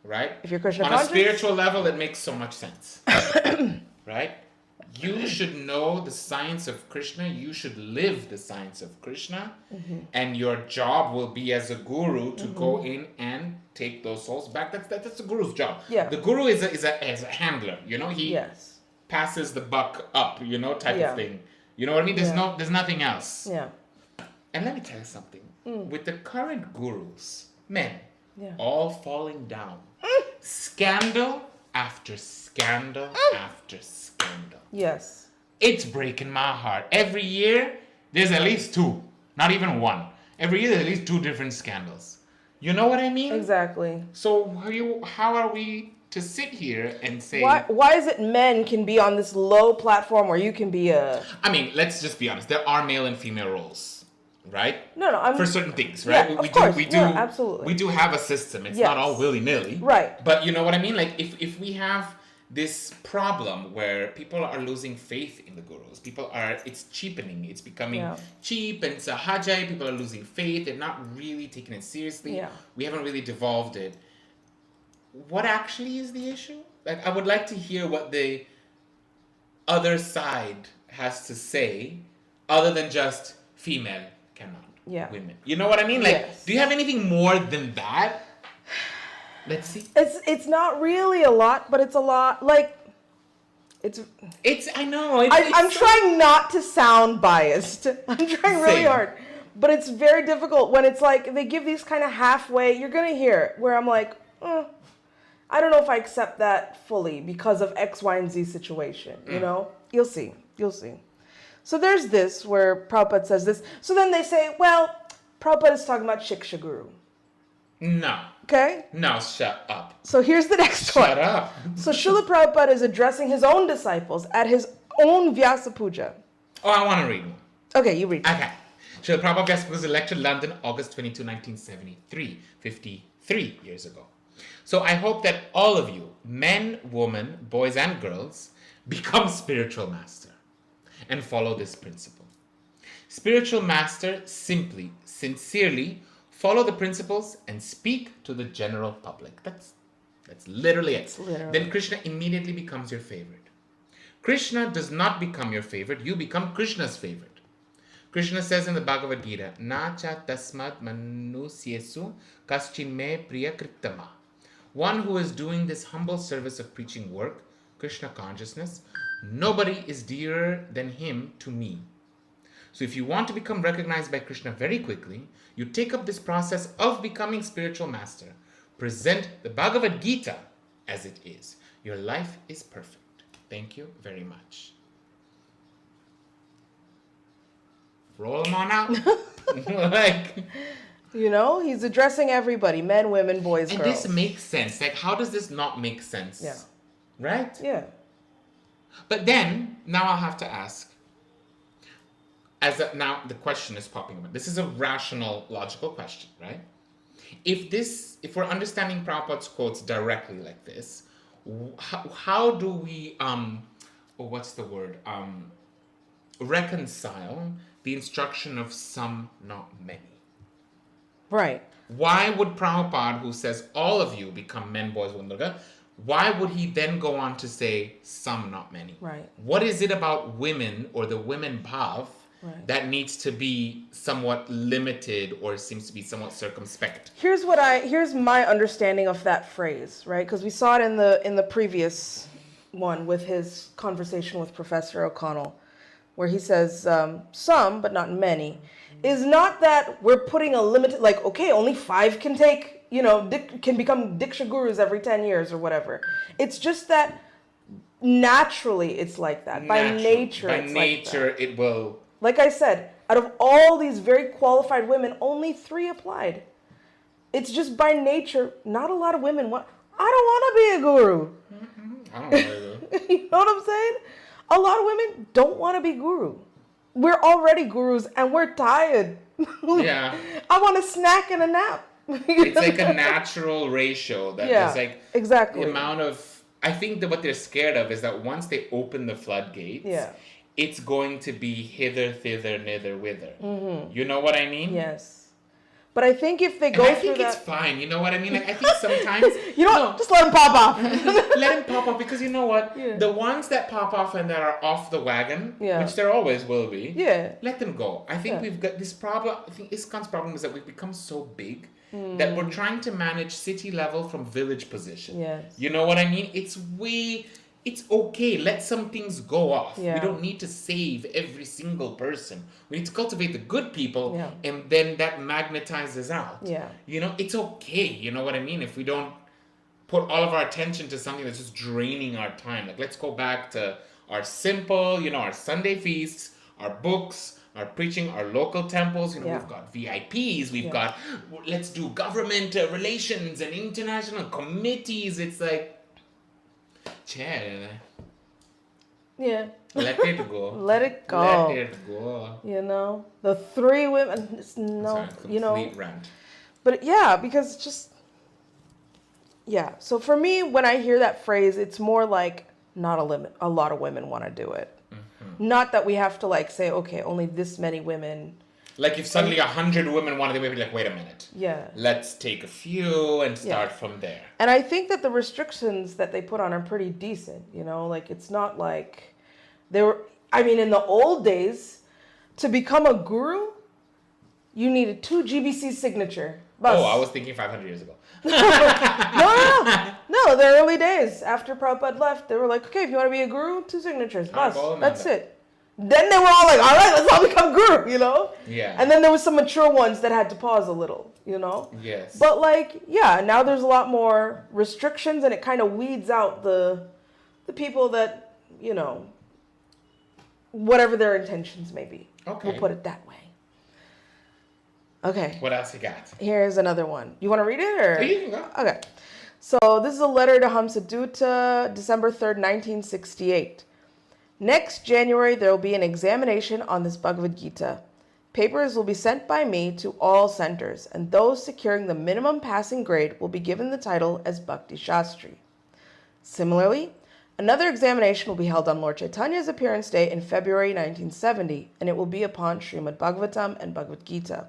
Right? If you're Krishna On conscious, a spiritual level, it makes so much sense. Right? You should know the science of Krishna. You should live the science of Krishna. And your job will be as a guru to go in and take those souls back. That's the guru's job. Yeah. The guru is a handler. You know, he yes. passes the buck up, you know, type Yeah. of thing. You know what I mean? There's nothing else. Yeah. And let me tell you something. With the current gurus, men, Yeah. all falling down. Scandal after scandal after scandal. Yes. It's breaking my heart. Every year, there's at least two. Not even one. Every year, there's at least two different scandals. You know what I mean? Exactly. So how are we to sit here and say... Why is it men can be on this low platform where you can be a... I mean, let's just be honest. There are male and female roles, right? No, I'm... For certain things, right? Yeah, we of course. do Yeah, absolutely. We do have a system. It's Yes. not all willy-nilly. Right. But you know what I mean? Like, if we have this problem where people are losing faith in the gurus, it's cheapening. It's becoming cheap and sahajai. People are losing faith. They're not really taking it seriously. Yeah. We haven't really devolved it. What actually is the issue? Like, I would like to hear what the other side has to say, other than just female cannot, women. You know what I mean? Like, Yes. do you have anything more than that? Let's see. It's not really a lot, but it's a lot. Like, it's I know. I'm trying not to sound biased. I'm trying really Same. hard. But it's very difficult when it's like they give these kind of halfway. You're going to hear it where I'm like, I don't know if I accept that fully because of X, Y, and Z situation. You know? You'll see. You'll see. So there's this where Prabhupada says this. So then they say, well, Prabhupada is talking about Shiksha Guru. No. Okay? No, shut up. So here's the next one. Shut up. So Srila Prabhupada is addressing his own disciples at his own Vyasa Puja. Oh, I want to read one. Okay, you read. Okay. Srila Prabhupada Vyasa was elected London, August 22, 1973, 53 years ago. So I hope that all of you, men, women, boys, and girls, become spiritual master and follow this principle. Spiritual master simply, sincerely follow the principles and speak to the general public. That's literally it. Literally. Then Krishna immediately becomes your favorite. Krishna does not become your favorite. You become Krishna's favorite. Krishna says in the Bhagavad Gita, Na cha tasmad manusyesu kaschin me priya krittama. One who is doing this humble service of preaching work, Krishna consciousness, nobody is dearer than him to me. So if you want to become recognized by Krishna very quickly, you take up this process of becoming spiritual master. Present the Bhagavad Gita as it is. Your life is perfect. Thank you very much. Roll them on out. Like, You know, he's addressing everybody, men, women, boys, and girls. this makes sense. Like, how does this not make sense? Yeah. Right? Yeah. But then, now I'll have to ask, now the question is popping up. This is a rational, logical question, right? If we're understanding Prabhupada's quotes directly like this, how do we, reconcile the instruction of some, not many? Right. Why would Prabhupada, who says all of you become men, boys, women, why would he then go on to say some, not many? Right. What is it about women or the women bhav that needs to be somewhat limited or seems to be somewhat circumspect? Here's my understanding of that phrase, right? Because we saw it in the previous one with his conversation with Professor O'Connell, where he says some, but not many, is not that we're putting a limit, like, okay, only 5 can take, can become Diksha gurus every 10 years or whatever. It's just that naturally it's like that. By nature, By it's nature, like that. it will. Like I said, out of all these very qualified women, only 3 applied. It's just by nature, not a lot of women want. I don't want to be a guru. I don't know. You know what I'm saying? A lot of women don't want to be guru. We're already gurus and we're tired. Yeah. I want a snack and a nap. It's like a natural ratio that there's like exactly the amount of. I think that what they're scared of is that once they open the floodgates, it's going to be hither, thither, nither, whither. Mm-hmm. You know what I mean? Yes. But I think if they go I through think it's fine. You know what I mean? Like I think sometimes just let them pop off. let them pop off because you know what? Yeah. The ones that pop off and that are off the wagon, which there always will be, let them go. I think we've got this problem. I think ISKCON's problem is that we've become so big that we're trying to manage city level from village position. Yes. You know what I mean? It's okay. Let some things go off. Yeah. We don't need to save every single person. We need to cultivate the good people, and then that magnetizes out. Yeah. It's okay. You know what I mean? If we don't put all of our attention to something that's just draining our time. Like, let's go back to our simple, our Sunday feasts, our books, our preaching, our local temples. We've got VIPs. We've got, let's do government relations and international committees. It's like, chill. Yeah. Let it go. Let it go. Let it go. The 3 women. No, complete rant. But because it's just. Yeah. So for me, when I hear that phrase, it's more like not a limit. A lot of women want to do it. Mm-hmm. Not that we have to say, okay, only this many women. Like if suddenly 100 women wanted to, maybe like, wait a minute. Yeah. Let's take a few and start from there. And I think that the restrictions that they put on are pretty decent. It's not like they were. I mean, in the old days, to become a guru, you needed 2 GBC signature. Bus. Oh, I was thinking 500 years ago. No, the early days after Prabhupada left, they were like, okay, if you want to be a guru, 2 signatures, bus. That's it. Then they were all like, all right, let's all become guru, Yeah. And then there was some mature ones that had to pause a little, Yes. But now there's a lot more restrictions and it kind of weeds out the people that, whatever their intentions may be. Okay. We'll put it that way. Okay. What else you got? Here's another one. You want to read it or? You can go. Okay. So this is a letter to Hamsadutta, December 3rd, 1968. Next January, there will be an examination on this Bhagavad Gita. Papers will be sent by me to all centers, and those securing the minimum passing grade will be given the title as Bhakti Shastri. Similarly, another examination will be held on Lord Chaitanya's appearance day in February 1970, and it will be upon Srimad Bhagavatam and Bhagavad Gita.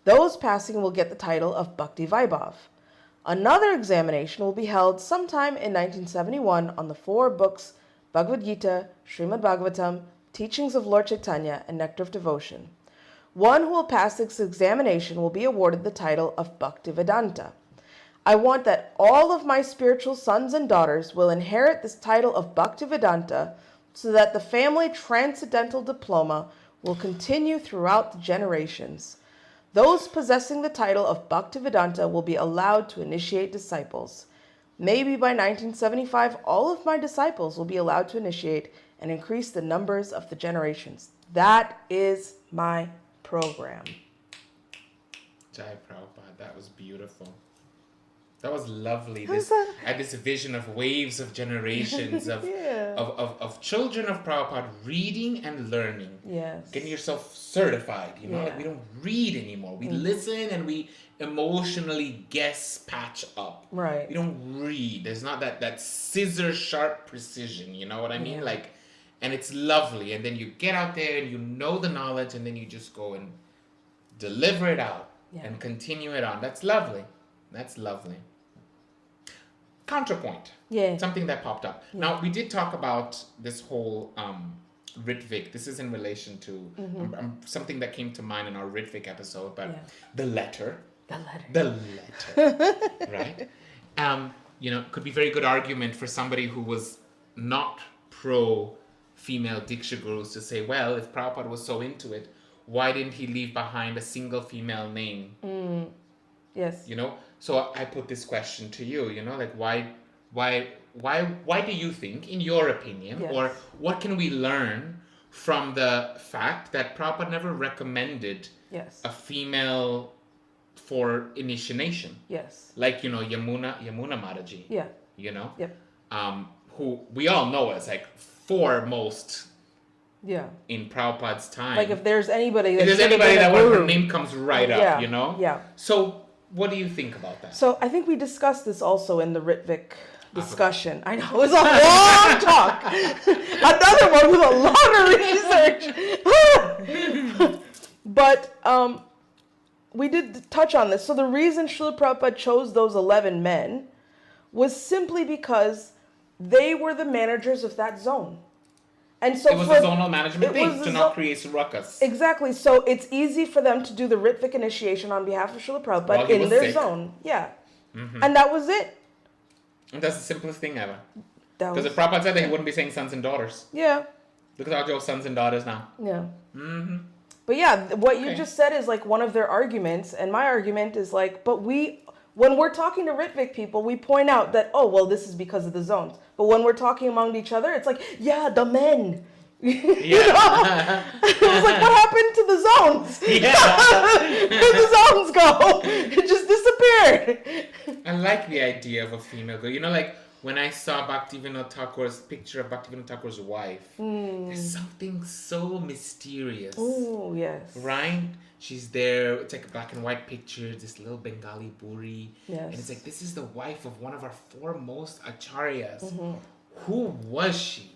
Those passing will get the title of Bhakti Vaibhav. Another examination will be held sometime in 1971 on the 4 books Bhagavad Gita, Srimad Bhagavatam, Teachings of Lord Chaitanya, and Nectar of Devotion. One who will pass this examination will be awarded the title of Bhaktivedanta. I want that all of my spiritual sons and daughters will inherit this title of Bhaktivedanta so that the family transcendental diploma will continue throughout the generations. Those possessing the title of Bhaktivedanta will be allowed to initiate disciples. Maybe by 1975, all of my disciples will be allowed to initiate and increase the numbers of the generations. That is my program. Jai Prabhupada, that was beautiful. That was lovely. I had this vision of waves of generations of children of Prabhupada reading and learning. Yes. Getting yourself certified. Like we don't read anymore. We listen and we emotionally guess, patch up. Right. We don't read. There's not that scissor sharp precision. You know what I mean? And it's lovely. And then you get out there and you know the knowledge and then you just go and deliver it out and continue it on. That's lovely. That's lovely. Counterpoint. Yeah. Something that popped up. Yeah. Now, we did talk about this whole Ritvik. This is in relation to something that came to mind in our Ritvik episode, but the letter. The letter. Right? Could be very good argument for somebody who was not pro-female Diksha gurus to say, well, if Prabhupada was so into it, why didn't he leave behind a single female name? Yes. You know, so I put this question to you, you know, like why do you think, in your opinion, Yes. or what can we learn from the fact that Prabhupada never recommended Yes. a female for initiation? Yes. Like, you know, Yamuna Mataji, Yeah. you know, Yep. who we all know as like foremost Yeah. in Prabhupada's time. Like if there's anybody If there's anybody that her name comes right up, you know? Yeah. So what do you think about that? So I think we discussed this also in the Ritvik discussion. I know, it was a long talk. Another one with a lot of research. But we did touch on this. So the reason Srila Prabhupada chose those 11 men was simply because they were the managers of that zone. And so it was a zonal management thing to not create some ruckus. Exactly. So it's easy for them to do the Ritvik initiation on behalf of Srila Prabhupada in their zone. Yeah. Mm-hmm. And that was it. And that's the simplest thing ever. Because if Prabhupada said that, he wouldn't be saying sons and daughters. Yeah. Look at all your sons and daughters now. Yeah. Mm-hmm. But yeah, what you just said is like one of their arguments. And my argument is like, but when we're talking to Ritvik people, we point out that, oh, well, this is because of the zones. But when we're talking among each other, it's like, yeah, the men. Yeah. It was like, what happened to the zones? Yeah. Where'd the zones go? It just disappeared. I like the idea of a female girl. You know, like when I saw Bhaktivinoda Thakur's picture of Bhaktivinoda Thakur's wife, there's something so mysterious. Oh, yes. Right? She's there. It's like a black and white picture, this little Bengali Puri. Yes. And it's like, this is the wife of one of our foremost acharyas. Mm-hmm. Who was she?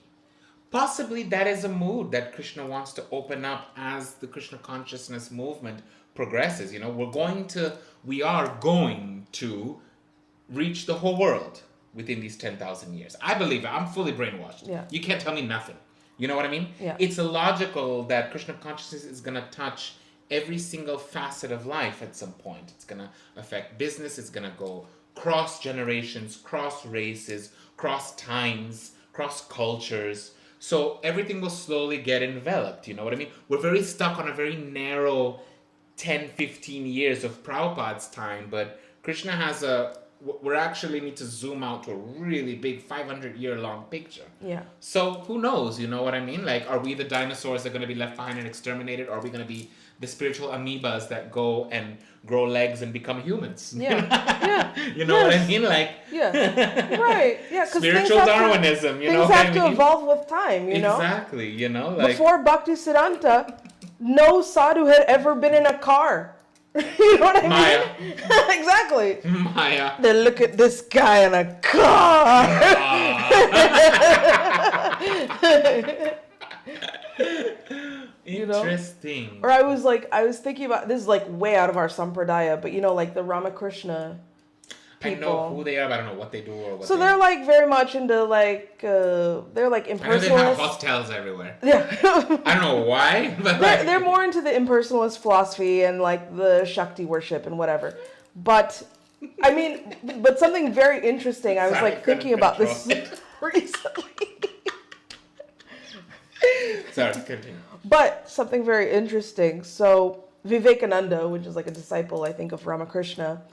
Possibly that is a mood that Krishna wants to open up as the Krishna consciousness movement progresses. You know, we are going to reach the whole world within these 10,000 years. I believe it. I'm fully brainwashed. Yeah. You can't tell me nothing. You know what I mean? Yeah. It's illogical that Krishna consciousness is going to touch every single facet of life at some point. It's going to affect business. It's going to go cross generations, cross races, cross times, cross cultures. So everything will slowly get enveloped. You know what I mean? We're very stuck on a very narrow 10, 15 years of Prabhupada's time, but Krishna has we actually need to zoom out to a really big 500-year-long picture. Yeah. So who knows? You know what I mean? Like, are we the dinosaurs that are going to be left behind and exterminated? Or are we going to be the spiritual amoebas that go and grow legs and become humans? Yeah. Yeah. You know what I mean? Like, yeah. Right. Yeah. Spiritual Darwinism, you know what I mean? Things have to evolve with time, you know? Exactly, you know? Like, before Bhakti Siddhanta, no sadhu had ever been in a car. You know what I Maya. mean? Exactly. Maya. Then look at this guy in a car. Interesting. Or I was thinking about, this is like way out of our sampradaya, but you know, like the Ramakrishna people. I know who they are, but I don't know what they do or what. So they're like very much into like they're like impersonalists. I know they have hostels everywhere. Yeah. I don't know why, but they're more into the impersonalist philosophy and like the Shakti worship and whatever. But I mean, but something very interesting. I was like thinking about this recently. Sorry, continue. But something very interesting. So Vivekananda, which is like a disciple, I think, of Ramakrishna,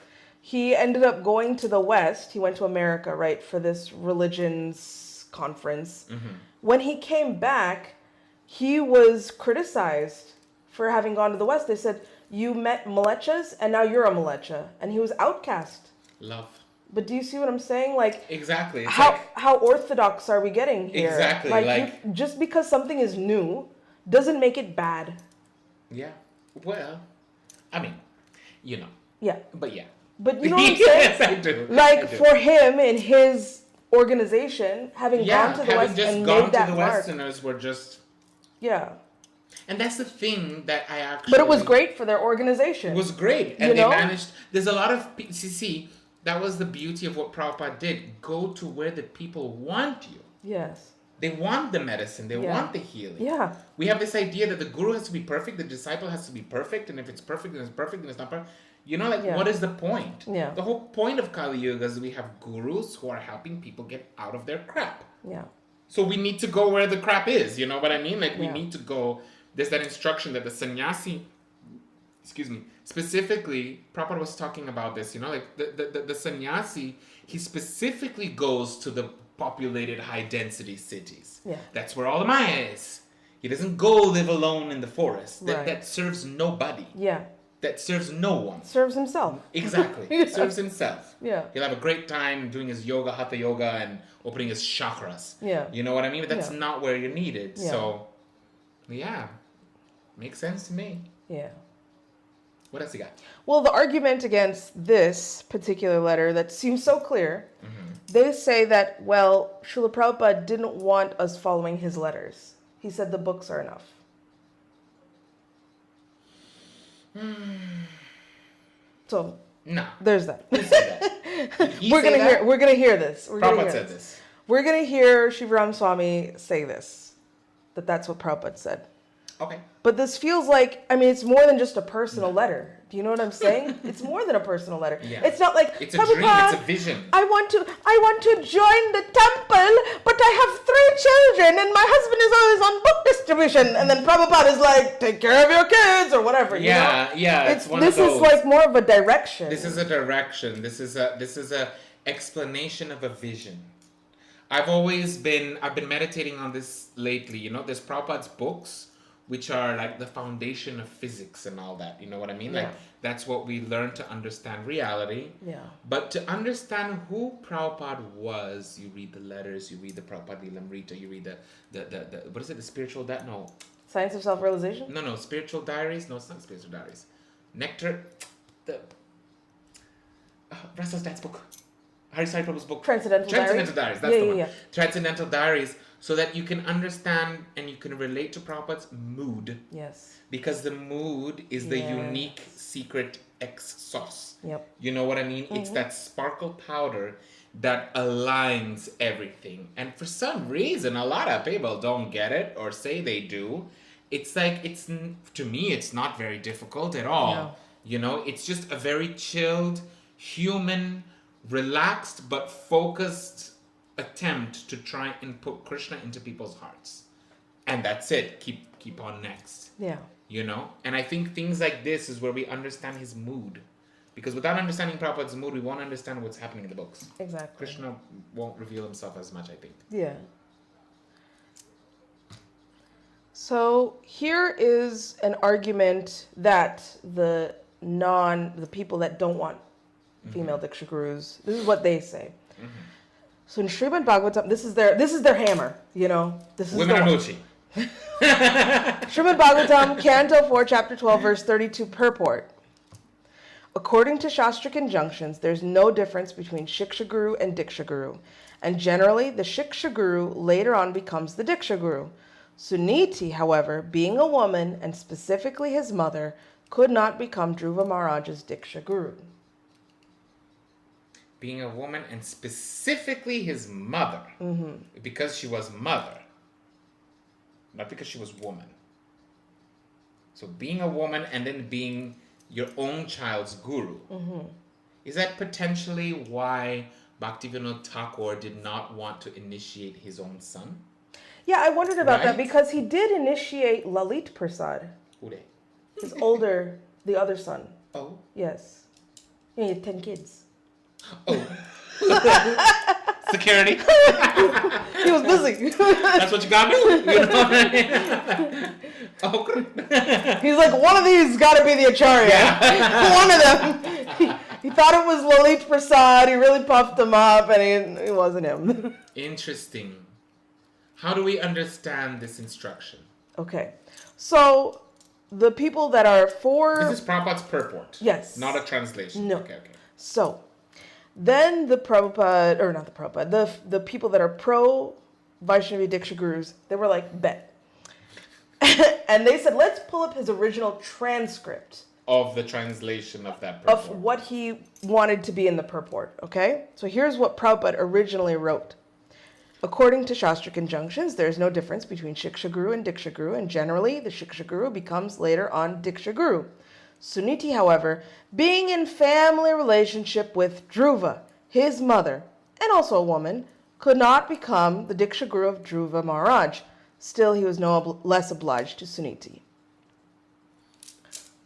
he ended up going to the West. He went to America, right, for this religions conference. Mm-hmm. When he came back, he was criticized for having gone to the West. They said, you met Mlechas and now you're a Mlecha. And he was outcast. Love. But do you see what I'm saying? Like, exactly. It's how orthodox are we getting here? Exactly. Like just because something is new doesn't make it bad. Yeah. Well, I mean, you know. Yeah. But yeah. But you know what I'm saying? Yes, I do. Like, for him in his organization, having gone to the West and made that mark. Westerners were just... Yeah. And that's the thing that I actually... But it was great for their organization. It was great. And they managed... There's a lot of... See, that was the beauty of what Prabhupada did. Go to where the people want you. Yes. They want the medicine. They want the healing. Yeah. We have this idea that the guru has to be perfect, the disciple has to be perfect, and if it's perfect, then it's perfect, and it's not perfect. You know, like, what is the point? Yeah. The whole point of Kali Yuga is we have gurus who are helping people get out of their crap. Yeah. So we need to go where the crap is. You know what I mean? Like, we need to go... There's that instruction that the sannyasi specifically, Prabhupada was talking about this, like the sannyasi, he specifically goes to the populated high-density cities. Yeah. That's where all the Maya is. He doesn't go live alone in the forest. Right. That serves nobody. Yeah. That serves no one. Serves himself. Exactly. Yeah. Serves himself. Yeah. He'll have a great time doing his yoga, hatha yoga, and opening his chakras. Yeah. You know what I mean? But that's not where you're needed. Yeah. So, yeah. Makes sense to me. Yeah. What else you got? Well, the argument against this particular letter that seems so clear, they say that, well, Srila Prabhupada didn't want us following his letters. He said the books are enough. So No. there's that. Who said that? We're gonna hear this. Prabhupada said this. We're gonna hear Shivaram Swami say this. That's what Prabhupada said. Okay. But this feels like, it's more than just a personal letter. Do you know what I'm saying? It's more than a personal letter. Yeah. It's not like, It's a dream, it's a vision. I want to join the temple, but I have 3 children and my husband is always on book distribution. And then Prabhupada is like, take care of your kids or whatever. Yeah, you know? yeah. It's one this of those. is like more of a direction. This is a direction. This is a explanation of a vision. I've been meditating on this lately. There's Prabhupada's books, which are like the foundation of physics and all that. You know what I mean? Yeah. Like, that's what we learn to understand reality. Yeah. But to understand who Prabhupada was, you read the letters, you read the Prabhupada Lilamrita, you read the what is it, the spiritual, no. Science of Self-Realization? No, spiritual diaries? No, it's not spiritual diaries. Nectar, Russell's dad's book. Hari Sai Prabhu's book. Transcendental Diaries. That's the one. Yeah. Transcendental Diaries, so that you can understand and you can relate to Prabhupada's mood. Yes. Because the mood is the unique secret X sauce. Yep. You know what I mean? It's that sparkle powder that aligns everything. And for some reason, a lot of people don't get it or say they do. It's like, to me, it's not very difficult at all. No. It's just a very chilled, human, relaxed but focused attempt to try and put Krishna into people's hearts. And that's it. Keep on next. Yeah. And I think things like this is where we understand his mood. Because without understanding Prabhupada's mood, we won't understand what's happening in the books. Exactly. Krishna won't reveal himself as much, I think. Yeah. So here is an argument that the people that don't want female Diksha Gurus, this is what they say. So in Srimad Bhagavatam, this is their hammer, This is Women are Muchi. Srimad Bhagavatam, Canto 4, Chapter 12, Verse 32, purport. According to Shastric injunctions, there's no difference between Shiksha Guru and Diksha Guru. And generally, the Shiksha Guru later on becomes the Diksha Guru. Suniti, however, being a woman, and specifically his mother, could not become Dhruva Maharaj's Diksha Guru. Being a woman and specifically his mother. Because she was mother. Not because she was woman. So being a woman and then being your own child's guru. Is that potentially why Bhaktivinoda Thakur did not want to initiate his own son? Yeah, I wondered about that because he did initiate Lalit Prasad. Who they? His older, the other son. Oh. Yes. He had 10 kids. Oh. Security. He was busy. That's what you got me? Oh, he's like, one of these got to be the Acharya. Yeah. One of them. He thought it was Lalit Prasad. He really puffed him up, and it wasn't him. Interesting. How do we understand this instruction? Okay. So, the people that are for... This is Prabhupada's purport. Yes. Not a translation. No. Okay. So, then the Prabhupada, or not the Prabhupada, the people that are pro Vaishnavi Diksha Gurus, they were like, bet. And they said, let's pull up his original transcript. Of the translation of that purport. Of what he wanted to be in the purport, okay? So here's what Prabhupada originally wrote. According to Shastric injunctions, there is no difference between Shiksha Guru and Diksha Guru, and generally the Shiksha Guru becomes later on Diksha Guru. Suniti, however, being in family relationship with Dhruva, his mother, and also a woman, could not become the Diksha Guru of Dhruva Maharaj. Still, he was no less obliged to Suniti.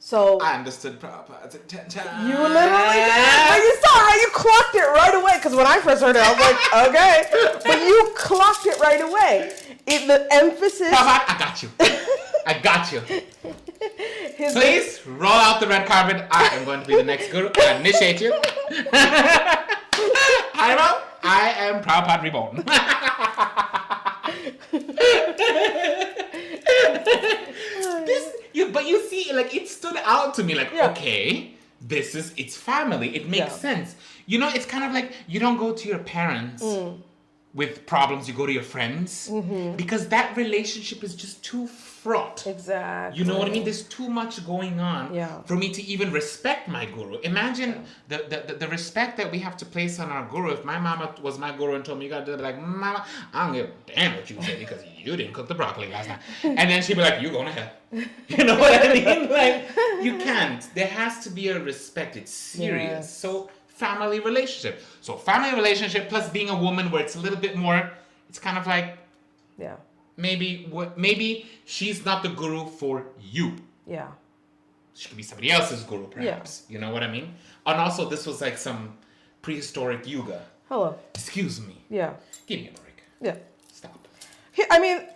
So I understood Prabhupada's intention. you literally did. But you saw how you clocked it right away. Because when I first heard it, I was like, okay. But you clocked it right away. The emphasis. Prabhupada, I got you. I got you. Please roll out the red carpet. I am going to be the next guru. I initiate you. Haribo, I am Prabhupada reborn. But you see, like, it stood out to me, like, okay, it's family. It makes sense. You know, it's kind of like you don't go to your parents with problems, you go to your friends because that relationship is just too fraught. Exactly. You know what I mean? There's too much going on for me to even respect my guru. Imagine the respect that we have to place on our guru. If my mama was my guru and told me, you got to be like, Mama, I don't give a damn what you say because you didn't cook the broccoli last night. And then she'd be like, you going to hell. You know what I mean? Like, you can't. There has to be a respect. It's serious. Yes. So, family relationship. So, family relationship plus being a woman where it's a little bit more, it's kind of like, maybe she's not the guru for you. Yeah. She could be somebody else's guru, perhaps. You know what I mean? And also, this was like some prehistoric yuga. Hello. Excuse me. Yeah. Give me a break. Yeah. Stop.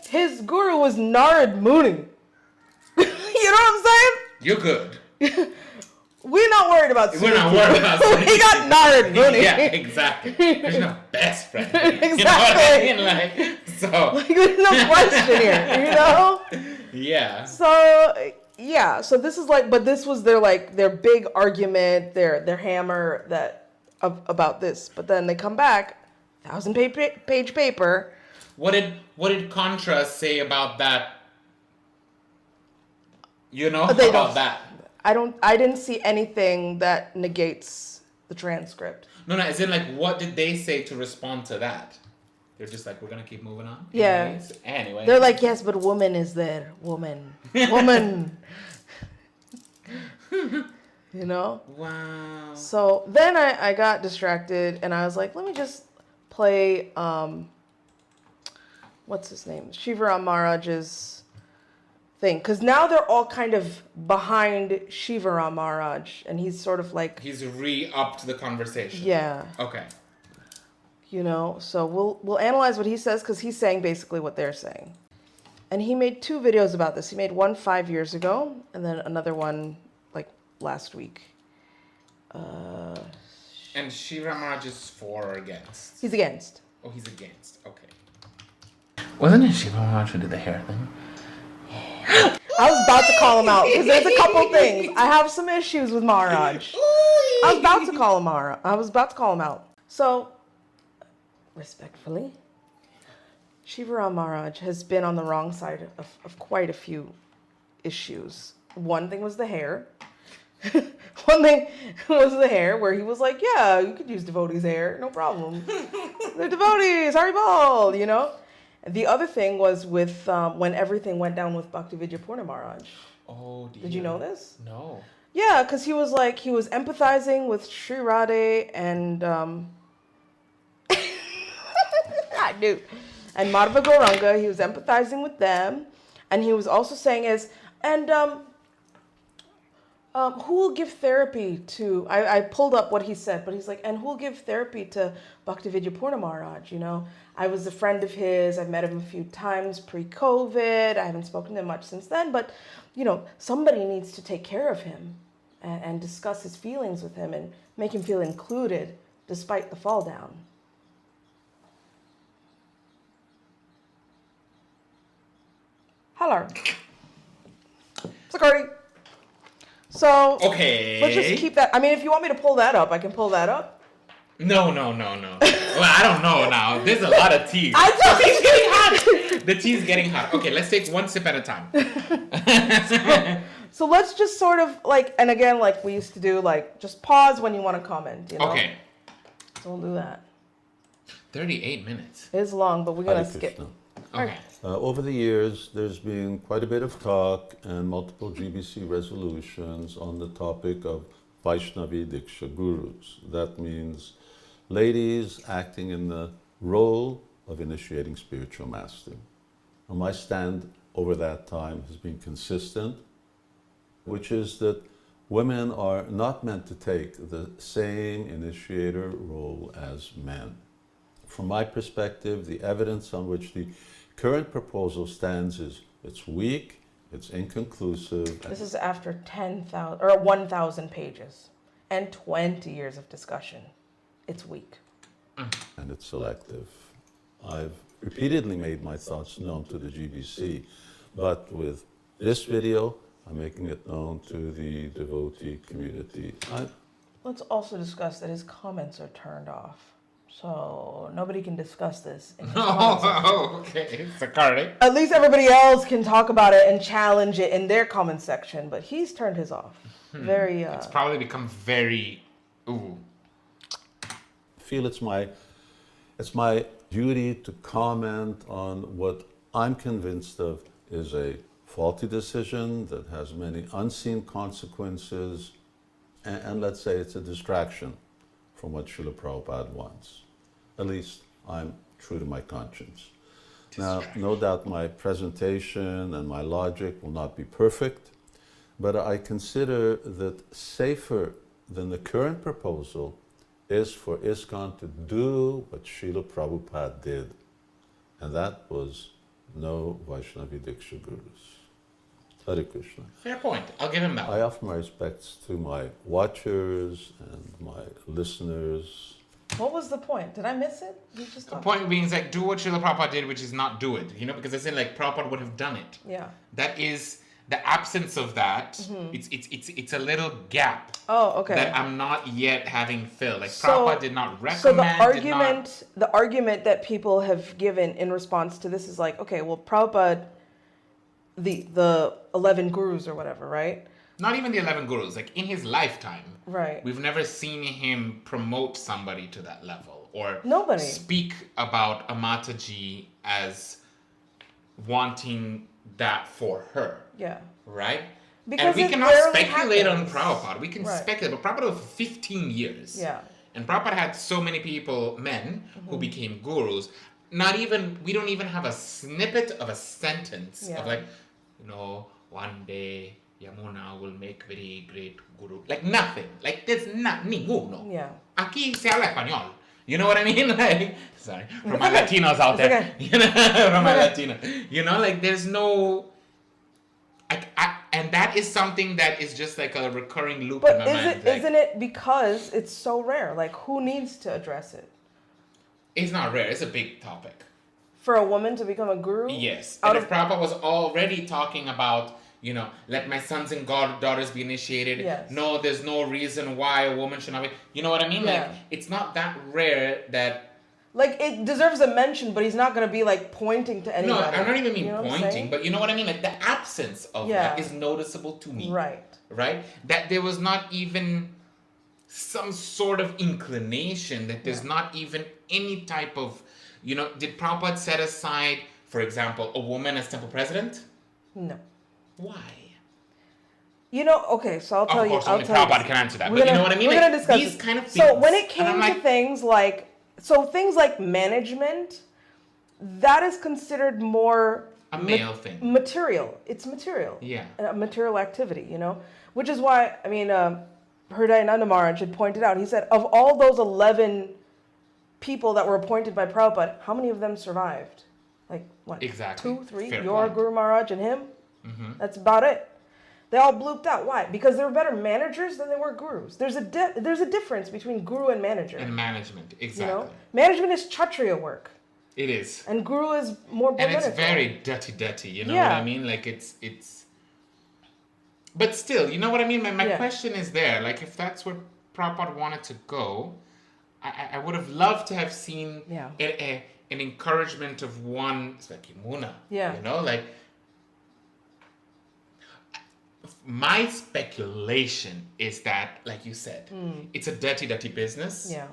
His guru was Narad Muni. You know what I'm saying? You're good. We're not worried about We're not worried about We got Narad Muni. Yeah, exactly. Krishna's best friend. Exactly. You know what I mean? Like, so. Like, there's no question here, you know? Yeah. So, yeah. So this is like, but this was their big argument, their hammer about this. But then they come back, 1,000-page paper. What did Contra say about that? You know about that? I didn't see anything that negates the transcript. No, as in, like, what did they say to respond to that? They're just like, we're gonna keep moving on? Yeah. Anyway. They're like, yes, but woman is there. Woman. Woman. You know? Wow. So then I got distracted and I was like, let me just play, what's his name? Shivaram Maharaj's thing. Because now they're all kind of behind Shivaram Maharaj. And he's sort of like... He's re-upped the conversation. Yeah. Okay. You know, so we'll analyze what he says because he's saying basically what they're saying. And he made 2 videos about this. He made one 5 years ago and then another one like last week. And Shiva Maharaj is for or against? He's against. Oh, he's against. Okay. Wasn't it Shiva Maharaj who did the hair thing? I was about to call him out because there's a couple things. I have some issues with Maharaj. I was about to call him out. So, respectfully, Shivaram Maharaj has been on the wrong side of quite a few issues. One thing was the hair. One thing was the hair where he was like, yeah, you could use devotees' hair, no problem. They're devotees, Haribol, you know? The other thing was with when everything went down with Bhaktivedanta Maharaj. Oh, dear. Did you know this? No. Yeah, because he was empathizing with Sri Radhe and I knew. And Madhava Gauranga, he was empathizing with them. And he was also saying who will give therapy to, I pulled up what he said, but he's like, and who will give therapy to Bhaktivedanta Maharaj, you know? I was a friend of his, I've met him a few times pre-COVID, I haven't spoken to him much since then, but, you know, somebody needs to take care of him and discuss his feelings with him and make him feel included despite the fall down. Hello. Security. So, okay. Let's just keep that. I mean, if you want me to pull that up, I can pull that up. No. Well, I don't know now. There's a lot of tea. I The tea's getting hot. The tea's getting hot. Okay, let's take one sip at a time. So let's just sort of and again, like we used to do, just pause when you want to comment, you know? Okay. So we'll do that. 38 minutes. It's long, but we're going to Hare skip. Krishna. Okay. Over the years, there's been quite a bit of talk and multiple GBC resolutions on the topic of VAISHNAVI DIKSHA GURUS. That means ladies acting in the role of initiating spiritual mastery. And my stand over that time has been consistent which is that women are not meant to take the same initiator role as men. From my perspective, the evidence on which the current proposal stands is it's weak, it's inconclusive. This is after 10,000 or 1,000 pages and 20 years of discussion. It's weak. And it's selective. I've repeatedly made my thoughts known to the GBC, but with this video, I'm making it known to the devotee community. Let's also discuss that his comments are turned off. So nobody can discuss this. In his comment section. Oh, okay. Sakari. At least everybody else can talk about it and challenge it in their comment section, but he's turned his off. Very. It's probably become very. Ooh. I feel it's my duty to comment on what I'm convinced of is a faulty decision that has many unseen consequences, and let's say it's a distraction from what Srila Prabhupada wants. At least I'm true to my conscience. Now, no doubt my presentation and my logic will not be perfect, but I consider that safer than the current proposal is for ISKCON to do what Srila Prabhupada did, and that was no Vaishnavi Diksha Gurus. Hare Krishna. Fair point. I'll give him that. I offer my respects to my watchers and my listeners. What was the point? Did I miss it? You just The point being is like, do what Srila Prabhupada did, which is not do it. You know, because it's in like Prabhupada would have done it. Yeah. That is the absence of that. It's a little gap. Oh, okay. That I'm not yet having filled. Like So- Prabhupada did not recommend. So the argument that people have given in response to this is like, okay, well, Prabhupada, the 11 gurus or whatever, right? Not even the 11 gurus. Like in his lifetime, Right. we've never seen him promote somebody to that level or Nobody. speak about a Mataji as wanting that for her, Yeah. right? Because and we it cannot rarely speculate on happens. Prabhupada. We can Right. speculate, but Prabhupada for 15 years. Yeah. And Prabhupada had so many people, men, who became gurus. We don't even have a snippet of a sentence Yeah. of like, one day Yamuna will make very great guru. Like nothing. Like there's not ninguno. Yeah. Aquí se habla español. You know what I mean? Like, sorry, from my Latinos out It's there. okay. You know, from my Latino. You know, like there's no. And that is something that is just like a recurring loop in But my mind. Like, isn't it because it's so rare? Like, who needs to address it? it's not rare. It's a big topic. For a woman to become a guru? Yes. Out And of if Prabhupada was already talking about, let my sons and daughters be initiated. Yes. No, there's no reason why a woman should not be. You know what I mean? Yeah. Like, it's not that rare that. Like, it deserves a mention, but he's not going to be, like, pointing to anybody. No, I'm not even You know what I'm pointing, saying? but you know what I mean? Like, the absence of Yeah. that is noticeable to me. Right. Right? That there was not even some sort of inclination, that there's not even any type of, did Prabhupada set aside, for example, a woman as temple president? No. Why? Okay, so I'll tell Of course, you. only Prabhupada can answer that. We're But you gonna- know what I mean? We're Like, going to discuss these this. kind of So things. when it And came I'm to like, things like management, that is considered more a male thing. material. It's material. Yeah. A material activity, which is why, Hridayananda Maharaj had pointed out, he said, of all those 11 people that were appointed by Prabhupada, how many of them survived? Like, what? Exactly. 2, 3? Fair Your point. Guru Maharaj and him? That's about it. They all blooped out. Why? Because they were better managers than they were gurus. There's a difference between guru and manager. And management, exactly. Management is kshatriya work, It is. and guru is more And political. it's very dirty, you know Yeah. what I mean? Like, it's... But still, you know what I mean? My Yeah. question is there. Like, if that's where Prabhupada wanted to go, I would have loved to have seen Yeah. an encouragement of one... It's like Imuna. Yeah. Like... My speculation is that, like you said, it's a dirty business. Yeah.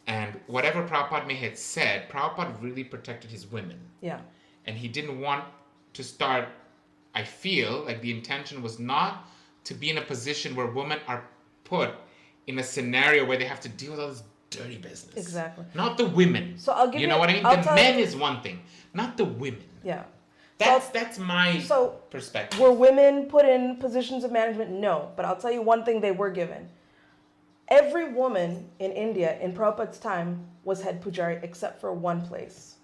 And whatever Prabhupada may have said, Prabhupada really protected his women. Yeah. And he didn't want to start, I feel like the intention was not to be in a position where women are put in a scenario where they have to deal with all this dirty business. Exactly. Not the women. So I'll give you know what I mean? I'll The tell men you- is one thing, not the women. Yeah. That's my So, perspective. were women put in positions of management? No. But I'll tell you one thing they were given. Every woman in India in Prabhupada's time was head pujari except for one place,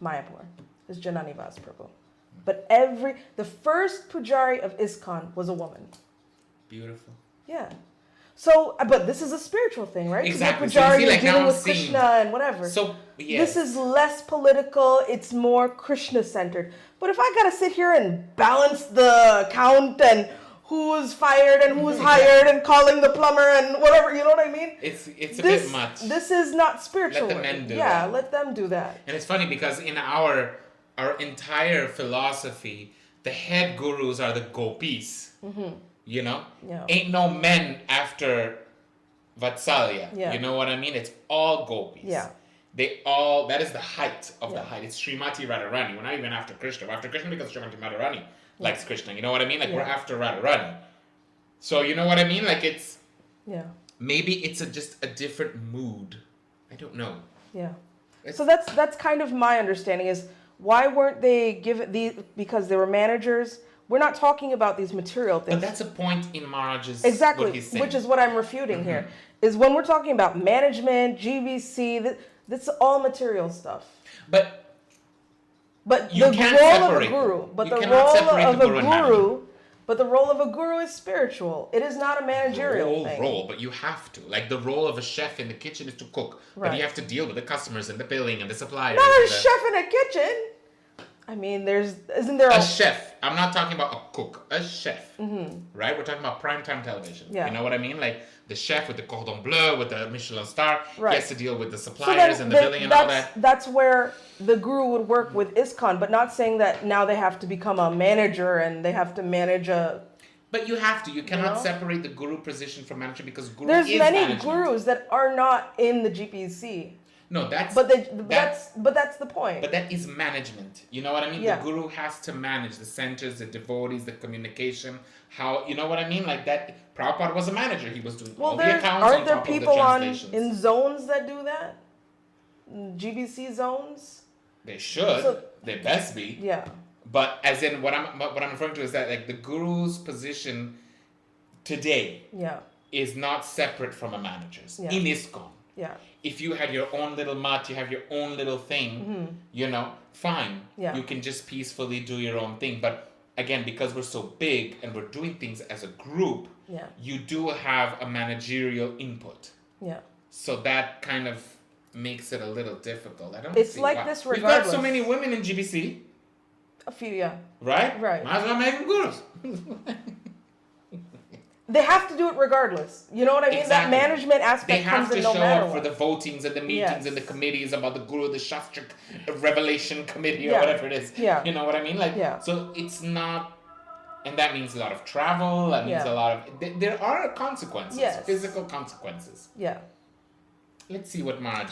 Mayapur, is Janani Vas Prabhu. But the first pujari of ISKCON was a woman. Beautiful. Yeah. So, but this is a spiritual thing, right? Exactly. To be a pujari, So you see, you're like, now dealing I'm with seeing- Krishna and whatever. So, yes. This is less political. It's more Krishna-centered. But if I gotta sit here and balance the count and who's fired and who's hired and calling the plumber and whatever, you know what I mean? It's a bit much. This is not spiritual. Let the work. men do Yeah, that. let them do that. And it's funny because in our entire philosophy, the head gurus are the gopis. You know? Yeah. Ain't no men after Vatsalya. Yeah. You know what I mean? It's all gopis. Yeah. That is the height of the Yeah. height. It's Srimati Radharani. We're not even after Krishna. We're after Krishna because Srimati Radharani likes Krishna. You know what I mean? Like, we're Yeah. after Radharani. So, you know what I mean? Like, it's, Yeah. maybe it's just a different mood. I don't know. Yeah. It's- So that's kind of my understanding is why weren't they given these because they were managers? We're not talking about these material things. But that's a point in Maharaj's, Exactly, what he's saying. which is what I'm refuting here. Is when we're talking about management, GVC, that's all material stuff. But But You the can't role of a separate guru, them. but You the cannot role separate of the a guru and Maharaj. guru, but the role of a guru is spiritual. It is not a managerial thing. role, but you have to. Like, the role of a chef in the kitchen is to cook. But Right. you have to deal with the customers and the billing and the suppliers. Not a and the- chef in a kitchen. I mean, isn't there A chef. I'm not talking about a cook. A chef. Right? We're talking about primetime television. Yeah. You know what I mean? Like, the chef with the cordon bleu, with the Michelin star, Right. he has to deal with the So suppliers then, and the billing and all that. that's where the guru would work with ISKCON, but not saying that now they have to become a manager and they have to manage a. But you have to. You cannot know? separate the guru position from manager because guru There's is many management. gurus that are not in the GPC, No, that's but that's that's the point. But that is management. You know what I mean? Yeah. The guru has to manage the centers, the devotees, the communication. How, you know what I mean? Like that. Prabhupada was a manager. He was doing all the accounts aren't on there top people of the on translations. in zones that do that? GBC zones. They should. So- They best be. Yeah. But as in what I'm referring to is that like the guru's position today Yeah. is not separate from a manager's Yeah. in ISKCON. Yeah. If you had your own little mat, you have your own little thing, you know, fine. Yeah. You can just peacefully do your own thing. But again, because we're so big and we're doing things as a group, Yeah. you do have a managerial input. Yeah. So that kind of makes it a little difficult. I don't It's see like why. this We've got so regardless. many women in GBC, A few. Yeah. right? Right. Might as well make them gurus. They have to do it regardless. You know what I mean? Exactly. That management They aspect have comes to in no show matter up for what. the votings and the meetings Yes. and the committees about the guru, the Shastric revelation committee or Yeah. whatever it is. Yeah. You know what I mean? Like, Yeah. so it's not, and that means a lot of travel. That means Yeah. a lot of. There are consequences, Yes. physical consequences. Yeah. Let's see what Maharaj.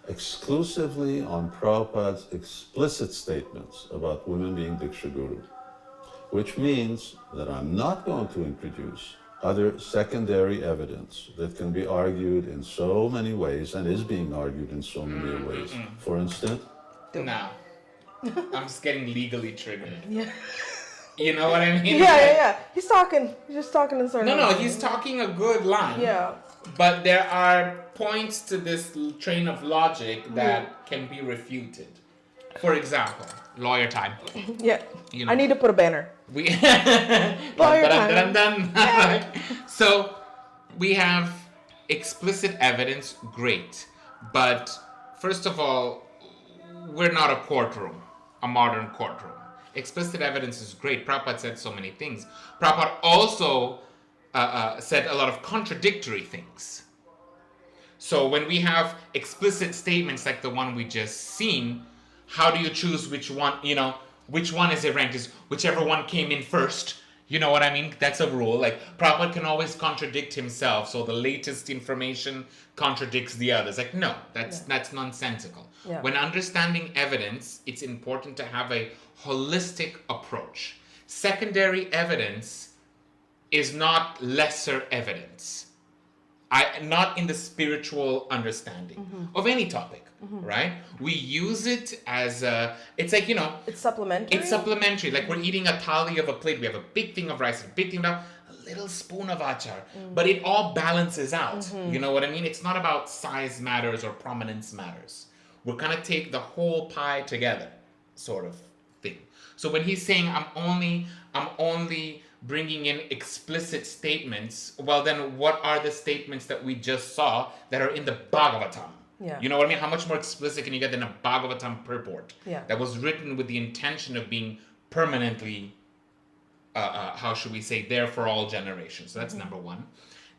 Exclusively on Prabhupada's explicit statements about women being Diksha Guru, which means that I'm not going to introduce other secondary evidence that can be argued in so many ways and is being argued in so many ways. For instance, Now, I'm just getting legally triggered. Yeah. You know what I mean? Yeah. He's talking. He's just talking in certain. No, he's talking a good line. Yeah. But there are points to this train of logic that can be refuted. For example, lawyer time. Yeah. You know. I need to put a banner. We Lawyer Dun, dun, time. dun, dun. So we have explicit evidence, great. But first of all, we're not a courtroom, a modern courtroom. Explicit evidence is great. Prabhupada said so many things. Prabhupada also said a lot of contradictory things. So when we have explicit statements like the one we just seen, how do you choose which one, which one is it ranked? Is whichever one came in first, You know what I mean? That's a rule. Like, Prabhupada can always contradict himself, so the latest information contradicts the others. Like, no, that's nonsensical. Yeah. When understanding evidence, it's important to have a holistic approach. Secondary evidence is not lesser evidence. Not in the spiritual understanding of any topic, right? We use it as it's like, It's supplementary. it's supplementary. Like, we're eating a thali of a plate. We have a big thing of rice, a big thing of a little spoon of achar. But it all balances out. You know what I mean? It's not about size matters or prominence matters. We're going to take the whole pie together, sort of thing. So when he's saying, I'm only bringing in explicit statements, well, then what are the statements that we just saw that are in the Bhagavatam? Yeah. You know what I mean? How much more explicit can you get than a Bhagavatam purport? Yeah. That was written with the intention of being permanently, how should we say, there for all generations. So that's number one.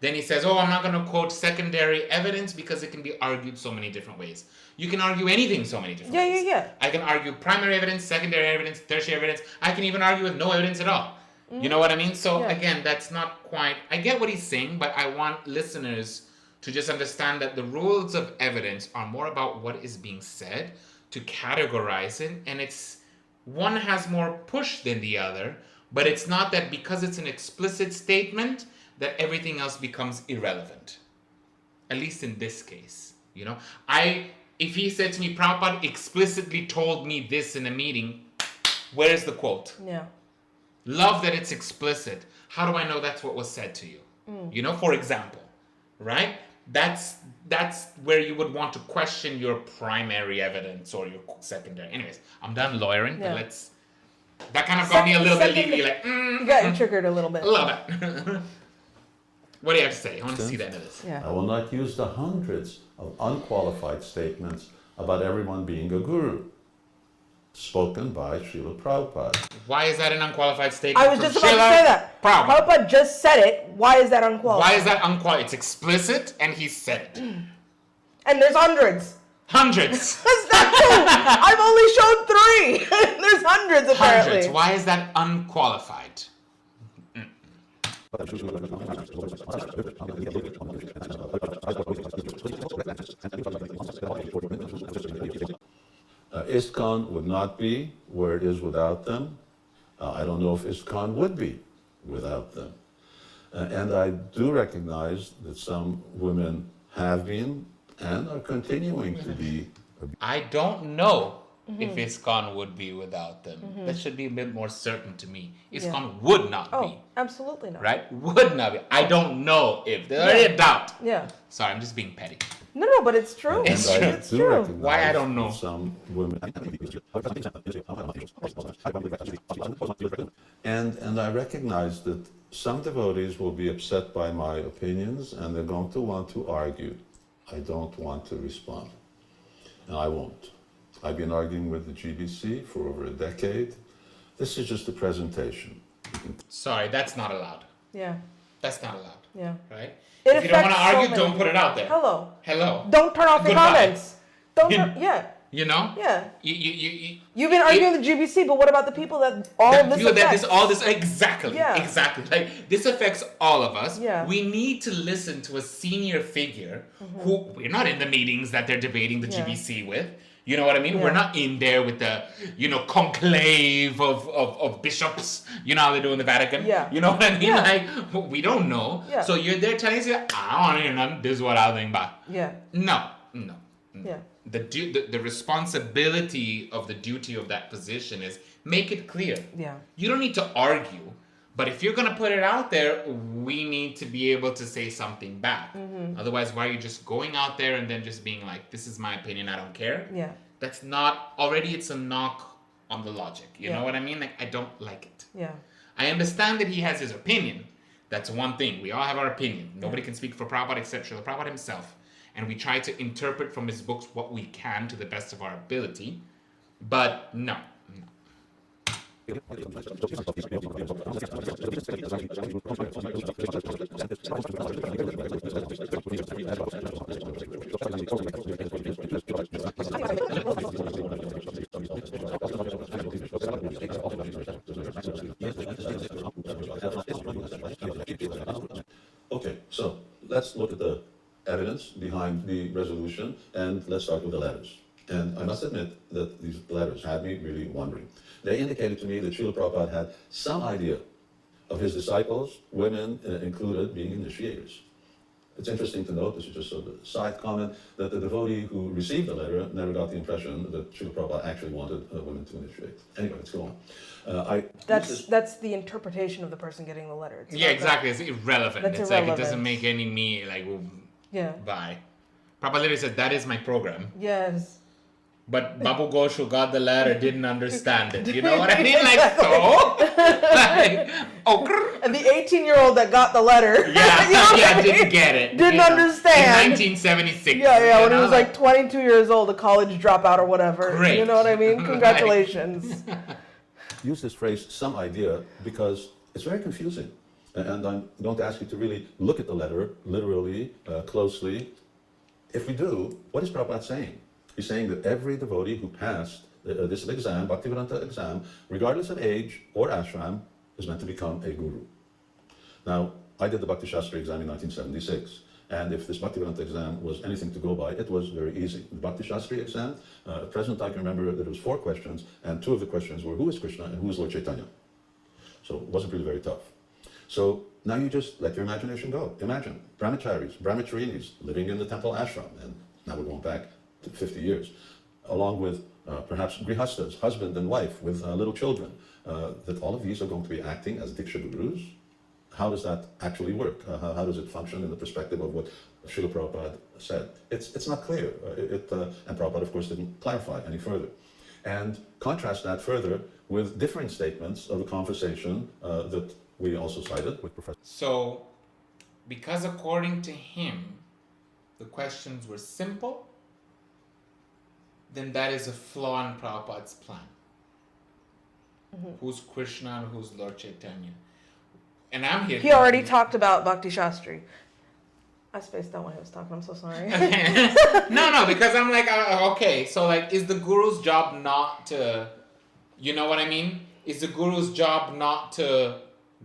Then he says, I'm not going to quote secondary evidence because it can be argued so many different ways. You can argue anything so many different ways. Yeah. I can argue primary evidence, secondary evidence, tertiary evidence. I can even argue with no evidence at all. You know what I mean? So again, that's not quite, I get what he's saying, but I want listeners to just understand that the rules of evidence are more about what is being said, to categorize it, and one has more push than the other, but it's not that because it's an explicit statement that everything else becomes irrelevant. At least in this case, you know? If he said to me, Prabhupada explicitly told me this in a meeting, where's the quote? Yeah. Love that it's explicit. How do I know that's what was said to you? You know, for example, right? That's where you would want to question your primary evidence or your secondary. Anyways, I'm done lawyering, but that kind of got me a little bit legally like, You got you triggered a little bit. a little bit. What do you have to say? I want to see the end of this. Yeah. I will not use the hundreds of unqualified statements about everyone being a guru, spoken by Srila Prabhupada. Why is that an unqualified statement? I was from just about to Srila say that. Prabhupada? Prabhupada just said it. Why is that unqualified? Why is that unqualified? It's explicit, and he said it. And there's hundreds. Hundreds. That's not true. I've only shown 3. There's hundreds apparently. Hundreds. Why is that unqualified? ISKCON would not be where it is without them. I don't know if ISKCON would be without them. And I do recognize that some women have been and are continuing to be. I don't know if ISKCON would be without them. That should be a bit more certain to me. ISKCON would not be. Oh, absolutely not. Right? Would not be. I don't know if. There's already a doubt. Yeah. Sorry, I'm just being petty. No, but it's true. It's And true. I It's do true. recognize Why I don't know. that some women. And I recognize that some devotees will be upset by my opinions and they're going to want to argue. I don't want to respond. And I won't. I've been arguing with the GBC for over a decade. This is just a presentation. Sorry, that's not allowed. Yeah. That's not allowed. Yeah. Right? It If you don't want to affects so argue, many don't put it out there. Hello. Hello. Don't turn off your Goodbye. comments. Don't You- turn, yeah. You know? Yeah. You You've been arguing with the GBC, but what about the people that all that this view that affects? this all this exactly Yeah. exactly like this affects all of us. Yeah. We need to listen to a senior figure who we're not in the meetings that they're debating the Yeah. GBC with. You know what I mean? Yeah. We're not in there with the conclave of bishops. You know how they do in the Vatican. Yeah. You know what I mean? Yeah. Like we don't know. Yeah. So you're there telling us, I don't want to hear nothing. This is what I think about. Yeah. No. Yeah. The responsibility of the duty of that position is make it clear. Yeah. You don't need to argue, but if you're gonna put it out there, we need to be able to say something back. Otherwise, why are you just going out there and then just being like, "This is my opinion, I don't care"? Yeah. That's not already. It's a knock on the logic. You Yeah. know what I mean? Like I don't like it. Yeah. I understand that he has his opinion. That's one thing. We all have our opinion. Nobody can speak for Prabhupada except Srila Prabhupada himself. And we try to interpret from his books what we can to the best of our ability. But no. resolution, and let's start with the letters. And I must admit that these letters had me really wondering. They indicated to me that Srila Prabhupada had some idea of his disciples, women included, being initiators. It's interesting to note, this is just a side comment, that the devotee who received the letter never got the impression that Srila Prabhupada actually wanted women to initiate. Anyway, let's go on. That's the interpretation of the person getting the letter. It's Yeah, not exactly. It's irrelevant. That's It's like, it irrelevant. doesn't make any me, like, Yeah. bye. Prabhupada literally said, that is my program. Yes. But Babu Ghosh, who got the letter, didn't understand it. You know what I mean? Like, so? Like, oh, And the 18-year-old that got the letter, yeah, you know what I didn't mean? get it. Didn't you know, understand. In 1976. Yeah, you when he know, was like 22 years old, a college dropout or whatever. Great. You know what I mean? Congratulations. Use this phrase, some idea, because it's very confusing. And I'm going to ask you to really look at the letter, literally, closely. If we do, what is Prabhupada saying? He's saying that every devotee who passed this exam, Bhaktivedanta exam, regardless of age or ashram, is meant to become a guru. Now, I did the Bhakti Shastri exam in 1976, and if this Bhaktivedanta exam was anything to go by, it was very easy. The Bhakti Shastri exam, at present I can remember that it was 4 questions, and 2 of the questions were who is Krishna and who is Lord Chaitanya. So it wasn't really very tough. So now you just let your imagination go. Imagine brahmacharis, brahmacharinis living in the temple ashram, and now we're going back to 50 years, along with perhaps grihastas, husband and wife with little children, that all of these are going to be acting as Diksha Gurus. How does that actually work? How does it function in the perspective of what Srila Prabhupada said? It's not clear, and Prabhupada, of course, didn't clarify any further. And contrast that further with different statements of a conversation that we also cited with Professor. So, because according to him, the questions were simple, then that is a flaw in Prabhupada's plan. Mm-hmm. Who's Krishna and who's Lord Chaitanya? And I'm here. He already talked about Bhakti Shastri. I spaced out when he was talking. I'm so sorry. No, because I'm like, okay, so like, is the guru's job not to, you know what I mean? Is the guru's job not to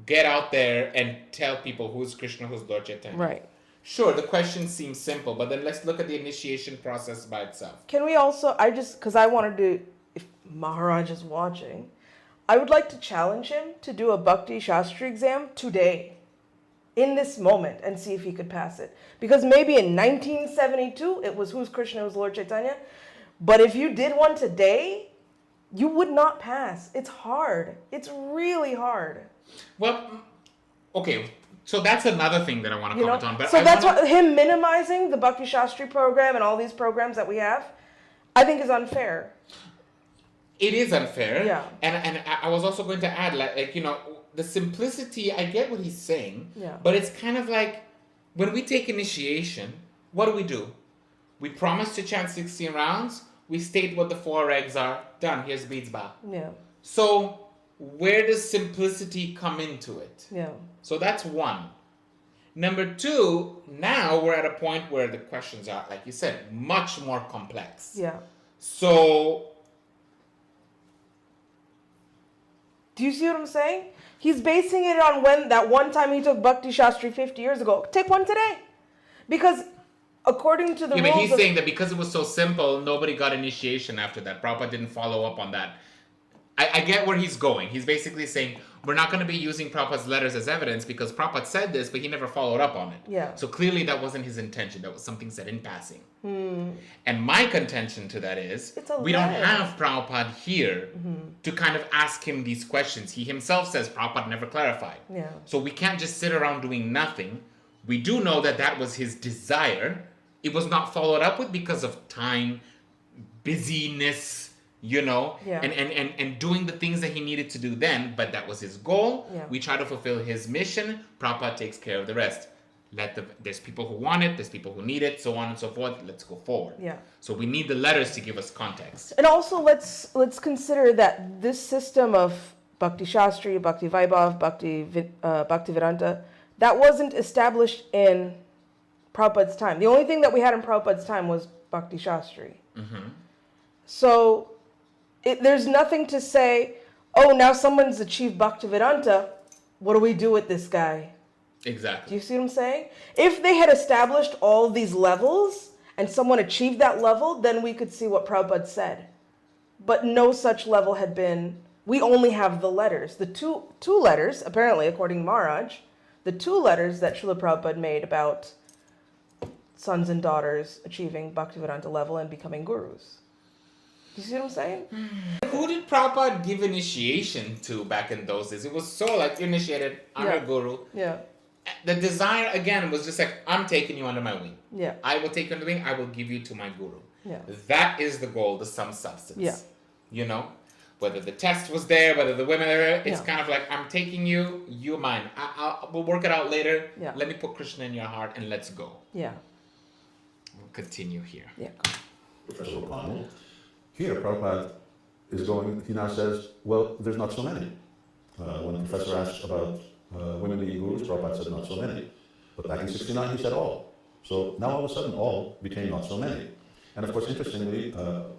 get out there and tell people who's Krishna, who's Lord Chaitanya? Right. Sure, the question seems simple, but then let's look at the initiation process by itself. Can we also, because I wanted to, if Maharaj is watching, I would like to challenge him to do a Bhakti Shastri exam today, in this moment, and see if he could pass it. Because maybe in 1972, it was who's Krishna, who's Lord Chaitanya. But if you did one today, you would not pass. It's hard. It's really hard. Well, okay, so that's another thing that I want to comment on. But so that's what him minimizing the Bhakti Shastri program and all these programs that we have, I think is unfair. It is unfair. Yeah. And I was also going to add, like you know, the simplicity, I get what he's saying. Yeah. But it's kind of like, when we take initiation, what do? We promise to chant 16 rounds, we state what the 4 regs are, done, here's beads ba. Yeah. So, where does simplicity come into it? Yeah. So that's one. Number 2, now we're at a point where the questions are, like you said, much more complex. Yeah. So, do you see what I'm saying? He's basing it on when that one time he took Bhakti Shastri 50 years ago. Take one today. Because according to the rules... Yeah, but he's saying that because it was so simple, nobody got initiation after that. Prabhupada didn't follow up on that. I get where he's going. He's basically saying, we're not going to be using Prabhupada's letters as evidence because Prabhupada said this, but he never followed up on it. Yeah. So clearly that wasn't his intention. That was something said in passing. And my contention to that is, we don't have Prabhupada here to kind of ask him these questions. He himself says Prabhupada never clarified. Yeah. So we can't just sit around doing nothing. We do know that that was his desire. It was not followed up with because of time, busyness, you know, Yeah. and doing the things that he needed to do then, but that was his goal. Yeah. We try to fulfill his mission. Prabhupada takes care of the rest. There's people who want it, there's people who need it, so on and so forth. Let's go forward. Yeah. So we need the letters to give us context. And also let's consider that this system of Bhakti Shastri, Bhakti Vaibhav, Bhakti Vedanta, that wasn't established in Prabhupada's time. The only thing that we had in Prabhupada's time was Bhakti Shastri. Mm-hmm. So there's nothing to say, oh, now someone's achieved Bhakti Vedanta, what do we do with this guy? Exactly. Do you see what I'm saying? If they had established all these levels and someone achieved that level, then we could see what Prabhupada said. But no such level had been. We only have the letters. The two letters, apparently, according to Maharaj, the 2 letters that Srila Prabhupada made about sons and daughters achieving Bhaktivedanta level and becoming gurus. You see what I'm saying? Who did Prabhupada give initiation to back in those days? It was so like initiated, I'm a guru. Yeah. The desire again was just like, I'm taking you under my wing. Yeah. I will take you under my wing, I will give you to my guru. Yeah. That is the goal, the sum substance. Yeah. You know? Whether the test was there, whether the women are there, it's Yeah. kind of like, I'm taking you, you're mine. We'll work it out later. Yeah. Let me put Krishna in your heart and let's go. Yeah. We'll continue here. Yeah. Professor O'Connell. Here, Prabhupada is going, he now says, well, there's not so many. When the professor asked about women being gurus, Prabhupada said not so many. But back in 69, he said all. So now all of a sudden, all became not so many. And of course, interestingly,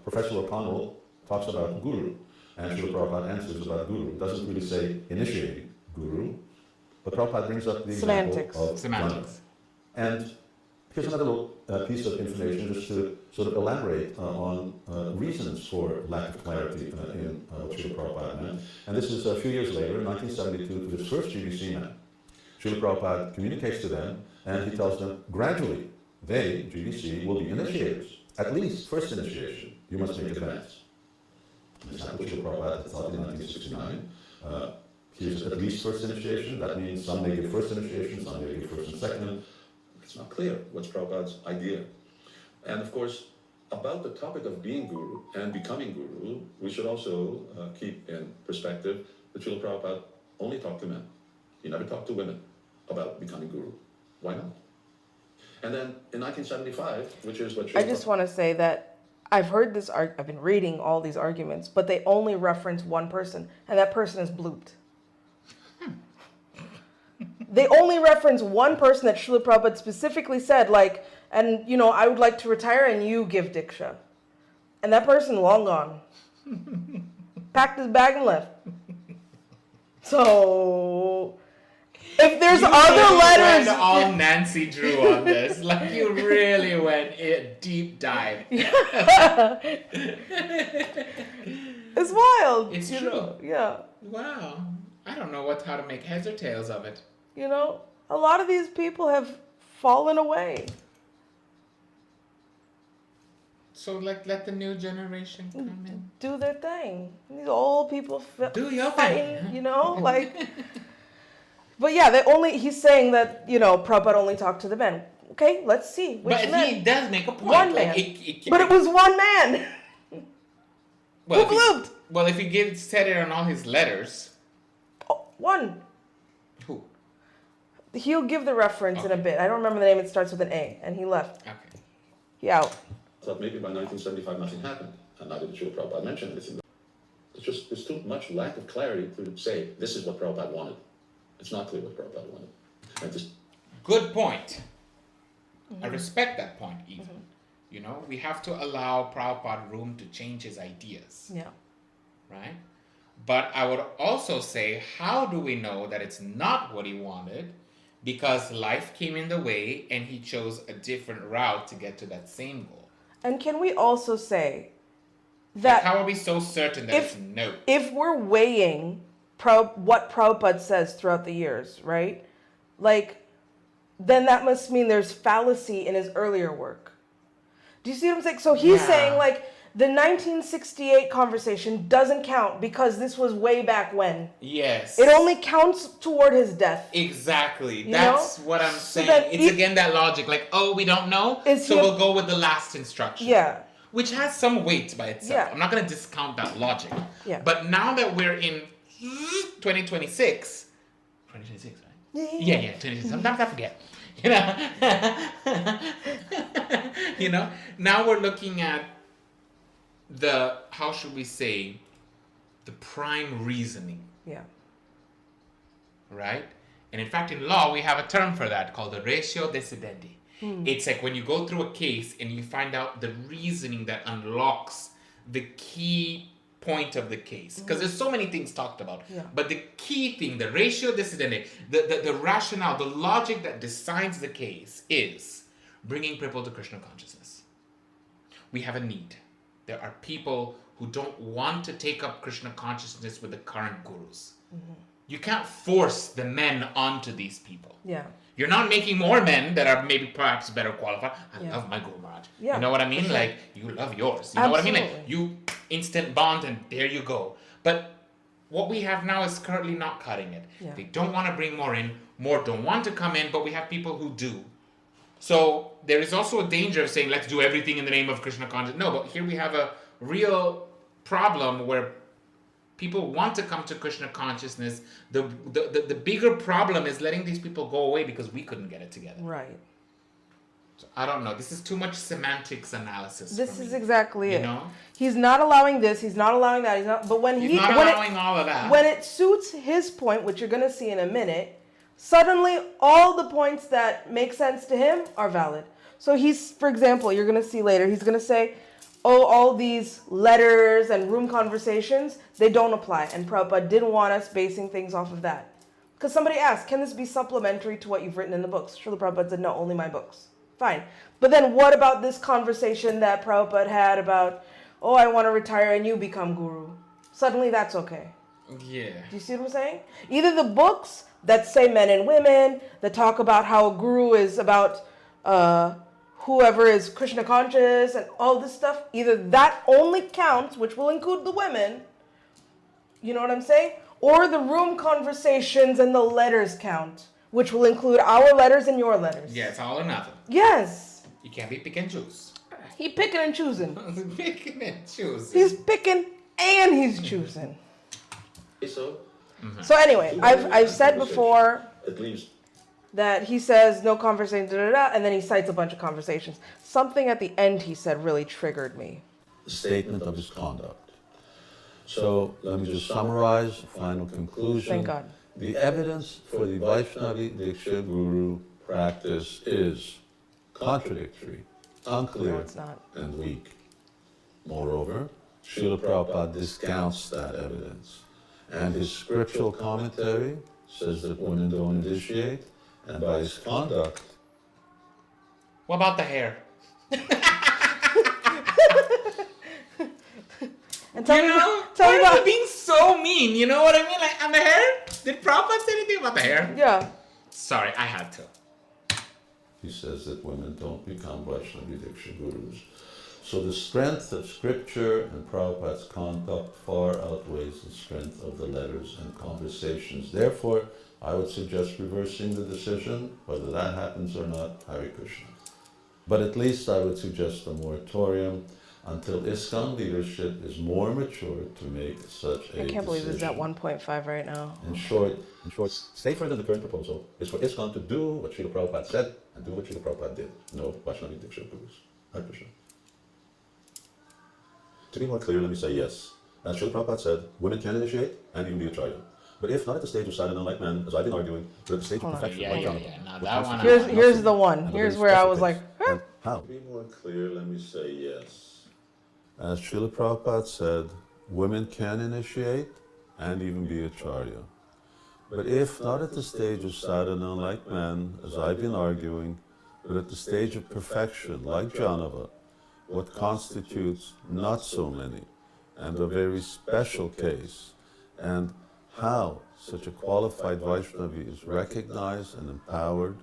Professor O'Connell talks about guru, and Srila Prabhupada answers about guru. It doesn't really say initiating guru, but Prabhupada brings up the Semantics. example of Semantics. and here's another little piece of information just to sort of elaborate on reasons for lack of clarity in what Srila Prabhupada meant. And this is a few years later, in 1972, to his first GBC men. Srila Prabhupada communicates to them, and he tells them, gradually, they, GBC, will be initiators. At least first initiation, you must make advance. That's not what Srila Prabhupada thought in 1969. Here's at least first initiation. That means some may give first initiation, some may give first and second. It's not clear what's Prabhupada's idea. And of course, about the topic of being guru and becoming guru, we should also keep in perspective that Srila Prabhupada only talked to men. He never talked to women about becoming guru. Why not? And then in 1975, which is what Srila I just want to say that I've heard this, I've been reading all these arguments, but they only reference one person, and that person is blooped. They only reference one person that Srila Prabhupada specifically said, like, and, you know, I would like to retire and you give Diksha. And that person long gone. Packed his bag and left. So, if there's You other really letters... went all Nancy Drew on this. Like, you really went a deep dive. It's wild. It's you true. know? Yeah. Wow. I don't know how to make heads or tails of it. You know, a lot of these people have fallen away. So, like, let the new generation come in. Do their thing. These old people Do your fighting, thing. you know, like. But yeah, he's saying that, you know, Prabhupada only talked to the men. Okay, let's see. Which But men? he does make a point. One like, man. But it was one man. well, Who blooped? Well, if he said it on all his letters. Oh, one. Who? He'll give the reference in a bit. I don't remember the name. It starts with an A. And he left. Okay. He out. thought maybe by 1975 nothing happened. And neither did Srila Prabhupada mention this. It's just, there's too much lack of clarity to say this is what Prabhupada wanted. It's not clear what Prabhupada wanted. And just Good point. I respect that point even. You know, we have to allow Prabhupada room to change his ideas. Yeah. Right? But I would also say, how do we know that it's not what he wanted? Because life came in the way and he chose a different route to get to that same goal. And can we also say Like, that how are we so certain that it's no? if we're weighing what Prabhupada says throughout the years, right? Like, then that must mean there's fallacy in his earlier work. Do you see what I'm saying? So he's saying, like, the 1968 conversation doesn't count because this was way back when. Yes. It only counts toward his death. Exactly. You That's know? what I'm So saying. that It's again that logic. Like, oh, we don't know, Is so he a- we'll go with the last instruction. Yeah. Which has some weight by itself. Yeah. I'm not going to discount that logic. Yeah. But now that we're in 2026, 2026, right? Yeah, 2026. Sometimes I forget. You know? You know? Now we're looking at how should we say, the prime reasoning, Yeah. right? And in fact, in law, we have a term for that called the ratio decidendi. It's like when you go through a case and you find out the reasoning that unlocks the key point of the case. Because there's so many things talked about. Yeah. But the key thing, the ratio decidendi, the rationale, the logic that decides the case is bringing people to Krishna consciousness. we have a need. There are people who don't want to take up Krishna consciousness with the current gurus. You can't force the men onto these people. Yeah. You're not making more men that are maybe perhaps better qualified. I love my Guru Maharaj. Yeah, you know what I mean? sure. Like, you love yours. You know what I mean? Like, Absolutely. you instant bond and there you go. But what we have now is currently not cutting it. Yeah. They don't want to bring more in. More don't want to come in, but we have people who do. So there is also a danger of saying, let's do everything in the name of Krishna consciousness. No, but here we have a real problem where people want to come to Krishna consciousness. The bigger problem is letting these people go away because we couldn't get it together. Right. So I don't know. This is too much semantics analysis. This for is me, exactly you it. know? He's not allowing this. He's not allowing that. He's not. But when He's he not when allowing all of that. when it suits his point, which you're going to see in a minute, suddenly all the points that make sense to him are valid. So he's, for example, you're going to see later, he's going to say, oh, all these letters and room conversations, they don't apply. And Prabhupada didn't want us basing things off of that. Because somebody asked, can this be supplementary to what you've written in the books? Srila Prabhupada said, no, only my books. Fine. But then what about this conversation that Prabhupada had about, oh, I want to retire and you become guru? Suddenly that's okay. Yeah. Do you see what I'm saying? Either the books that say men and women, that talk about how a guru is about whoever is Krishna conscious and all this stuff, either that only counts, which will include the women, you know what I'm saying? Or the room conversations and the letters count, which will include our letters and your letters. Yeah, it's all or nothing. Yes. You can't be pick and choose. He picking and choosing. Picking and choosing. He's picking and he's choosing. So, So anyway, I've said before at least that he says no conversation, and then he cites a bunch of conversations. Something at the end he said really triggered me. The statement of his conduct. So let me just summarize, final conclusion. Thank God. The evidence for the Vaishnavi Diksha Guru practice is contradictory, unclear, No, it's not. and weak. Moreover, Srila Prabhupada discounts that evidence, and his scriptural commentary says that women don't initiate, and by his conduct, What about the hair? And tell me, tell why me are you about being so mean? You know what I mean? Like, on the hair? Did Prabhupada say anything about the hair? yeah. Sorry, I had to. he says that women don't become Vaishnavi Diksha Gurus. So the strength of scripture and Prabhupada's conduct far outweighs the strength of the letters and conversations. Therefore, I would suggest reversing the decision. Whether that happens or not, Hare Krishna. But at least I would suggest a moratorium until ISKCON leadership is more mature to make such a I can't believe it's decision. at 1.5 right now. In short, safer than the current proposal is for ISKCON to do what Srila Prabhupada said and do what Srila Prabhupada did. No Vaishnava Diksha Gurus. Hare Krishna. To be more clear, let me say yes. As Srila Prabhupada said, women can initiate and even be acharya. But if not at the stage of sadhana like men, as I've been arguing, but at the stage Hold of on. perfection Yeah, like yeah, Jagannath, yeah. No, which that constitutes one I- Here's nothing here's the one. and a Here's very where I special was like, case. huh? And how? to be more clear, let me say yes. As Srila Prabhupada said, women can initiate and even be acharya. But if not at the stage of sadhana like men, as I've been arguing, but at the stage of perfection like Janava, what constitutes not so many, and a very special case, and how such a qualified Vaishnavi is recognized and empowered.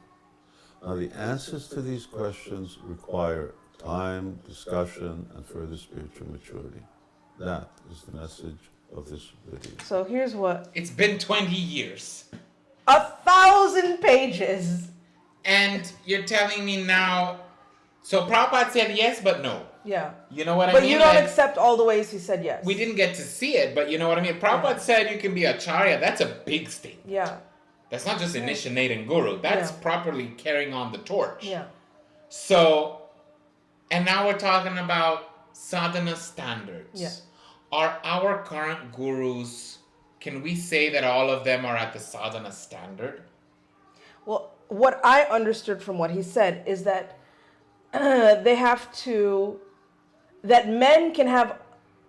Now the answers to these questions require time, discussion, and further spiritual maturity. That is the message of this video. So here's what. It's been 20 years. 1,000 pages. And you're telling me now... So Prabhupada said yes, but no. Yeah. You know what I But mean? you don't Like, accept all the ways he said yes. we didn't get to see it, but you know what I mean? Prabhupada said you can be acharya. That's a big statement. Yeah. That's not just initiating guru. That's Yeah. properly carrying on the torch. Yeah. So, and now we're talking about sadhana standards. Yeah. Are our current gurus, can we say that all of them are at the sadhana standard? Well, what I understood from what he said is that they have to, that men can have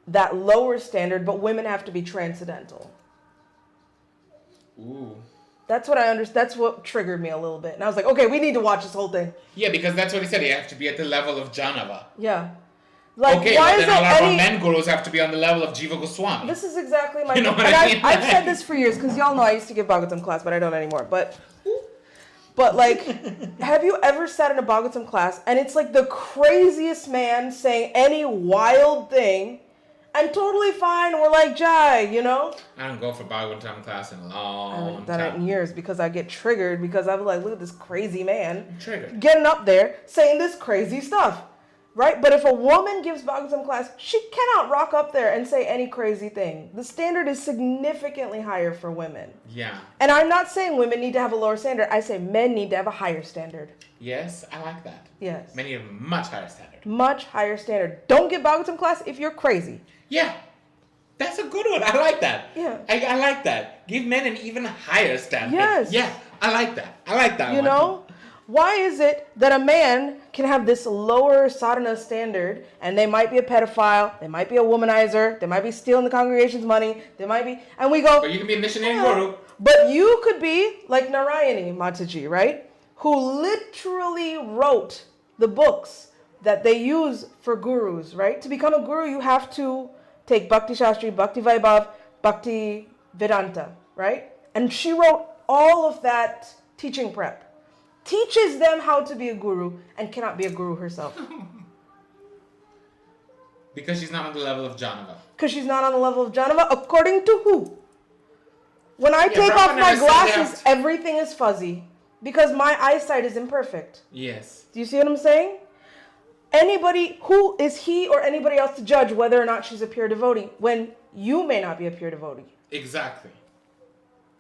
that lower standard, but women have to be transcendental. Ooh. That's what I understood. That's what triggered me a little bit. And I was like, okay, we need to watch this whole thing. Yeah, because that's what he said. You have to be at the level of Janava. Yeah. Like, okay, why but is then all it our any? men gurus have to be on the level of Jiva Goswami. This is exactly my You know point. what I And mean? I've said this for years because y'all know I used to give Bhagavatam class, but I don't anymore. But like, have you ever sat in a Bhagavatam class and it's like the craziest man saying any wild thing and totally fine, we're like, Jai, you know? I don't go for Bhagavatam class in a I long haven't done it in time. years because I get triggered because I'm like, look at this crazy man Triggered. getting up there saying this crazy stuff, right? But if a woman gives Bhagavatam class, she cannot rock up there and say any crazy thing. The standard is significantly higher for women. Yeah. And I'm not saying women need to have a lower standard. I say men need to have a higher standard. Yes, I like that. Yes. Many of them much higher standard. Much higher standard. Don't give Bhagavatam class if you're crazy. Yeah. That's a good one. I like that. Yeah. I like that. Give men an even higher standard. Yes. Yeah, I like that. I like that You one. know? Why is it that a man can have this lower sadhana standard and they might be a pedophile, they might be a womanizer, they might be stealing the congregation's money, they might be, and we go, Or you can be a missionary yeah, guru. but you could be like Narayani Mataji, right? Who literally wrote the books that they use for gurus, right? To become a guru, you have to take Bhakti Shastri, Bhakti Vaibhav, Bhakti Vedanta, right? And she wrote all of that teaching prep. Teaches them how to be a guru and cannot be a guru herself. Because she's not on the level of Janava. Because she's not on the level of Janava, according to who? When I take Prabhupada off my never said glasses, that. everything is fuzzy. Because my eyesight is imperfect. Yes. Do you see what I'm saying? Anybody, who is he or anybody else to judge whether or not she's a pure devotee when you may not be a pure devotee? Exactly.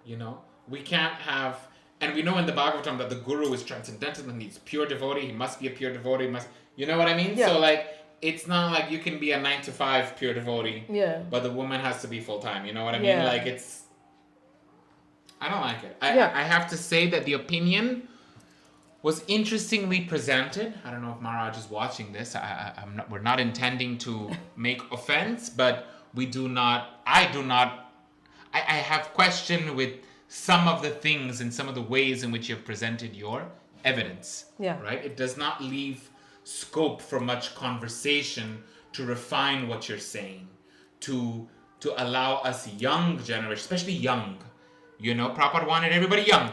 You know, we can't have, and we know in the Bhagavatam that the guru is transcendental and he's pure devotee. He must be a pure devotee. You know what I mean? Yeah. So like, it's not like you can be a 9 to 5 pure devotee. Yeah. But the woman has to be full time. You know what I mean? Yeah. Like it's, I don't like it. Yeah. I have to say that the opinion was interestingly presented. I don't know if Maharaj is watching this. We're not intending to make offense, but I have question with some of the things and some of the ways in which you have presented your evidence. Yeah. Right? It does not leave scope for much conversation to refine what you're saying, to allow us young generation, especially young. You know, Prabhupada wanted everybody young.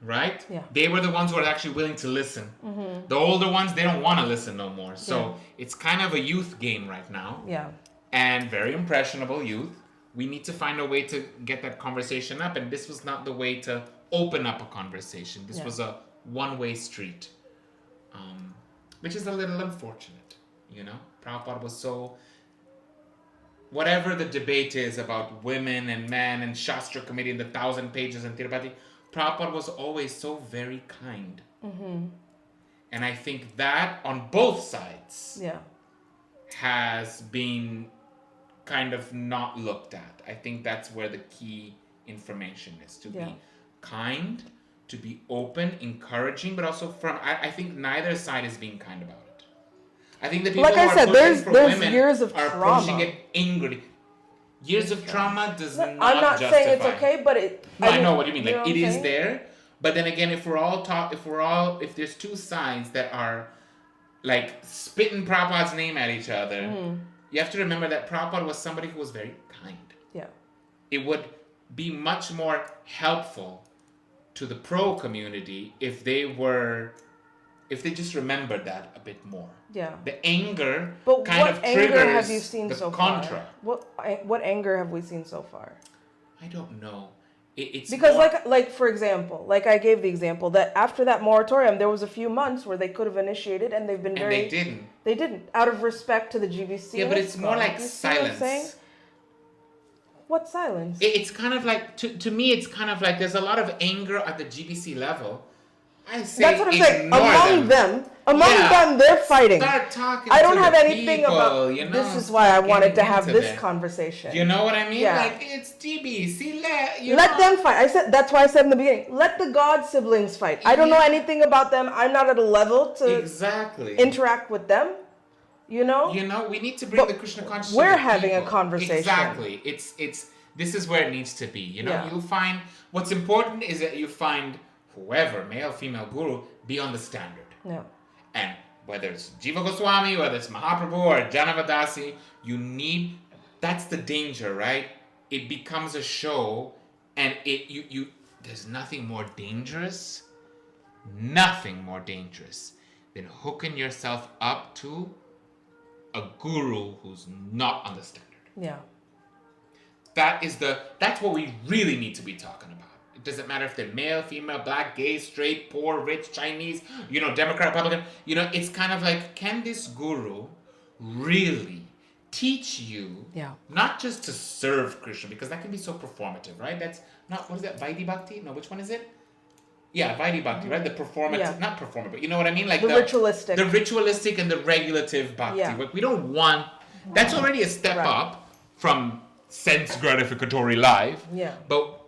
Right? Yeah. They were the ones who are actually willing to listen. Mm-hmm. The older ones, they don't want to listen no more. So it's kind of a youth game right now. Yeah. And very impressionable youth. We need to find a way to get that conversation up. And this was not the way to open up a conversation. This was a one-way street. Which is a little unfortunate. You know? Prabhupada was so... Whatever the debate is about women and men and Shastra Committee and the 1,000 pages and Tirupati, Prabhupada was always so very kind. Mm-hmm. And I think that on both sides has been kind of not looked at. I think that's where the key information is. To be kind, to be open, encouraging, but also I think neither side is being kind about it. I think the people Like I who are said, pushing for there's women years of are trauma. pushing it angrily. Years of trauma does not I'm not justify. saying it's okay, but it... No, I know what you mean. know Like what it I'm is saying? there, but then again, if there's two sides that are like spitting Prabhupada's name at each other, you have to remember that Prabhupada was somebody who was very kind. Yeah. It would be much more helpful to the pro community if they just remembered that a bit more. Yeah. The anger But kind what of anger triggers have you seen the so contra. far? What anger have we seen so far? I don't know. It's Because more, like for example, like I gave the example that after that moratorium, there was a few months where they could have initiated, and they've been and they didn't. They didn't, out of respect to the GBC. Yeah, but it's more like You see what I'm saying? silence. What silence? It's kind of like to me. It's kind of like there's a lot of anger at the GBC level. I say That's what I'm saying. ignore Among them, Yeah. they're fighting. Start talking. I don't to have the anything people, about. You know, This is why I wanted to getting have into this that. conversation. You know what I mean? Yeah. Like it's GBC. Let them fight. I said that's why I said in the beginning. Let the God siblings fight. I don't know anything about them. I'm not at a level to exactly interact with them. You know. You know, we need to bring But the Krishna consciousness. we're to the having a people. conversation. Exactly. It's this is where it needs to be. You know, Yeah. you'll find what's important is that you find whoever, male, female guru, be on the standard. Yeah. And whether it's Jiva Goswami, whether it's Mahaprabhu or Janavadasi, that's the danger, right? It becomes a show, and there's nothing more dangerous than hooking yourself up to a guru who's not on the standard. Yeah. That's what we really need to be talking about. It doesn't matter if they're male, female, black, gay, straight, poor, rich, Chinese, Democrat, Republican. It's kind of like, can this guru really teach you not just to serve Krishna, because that can be so performative, right? That's not, what is that, Vaidhi Bhakti? No, which one is it? Yeah, Vaidhi Bhakti, right? The performative, not performative, but you know what I mean? Like the ritualistic. The ritualistic and the regulative Bhakti. Yeah. We don't want, that's already a step up from sense gratificatory life. Yeah. But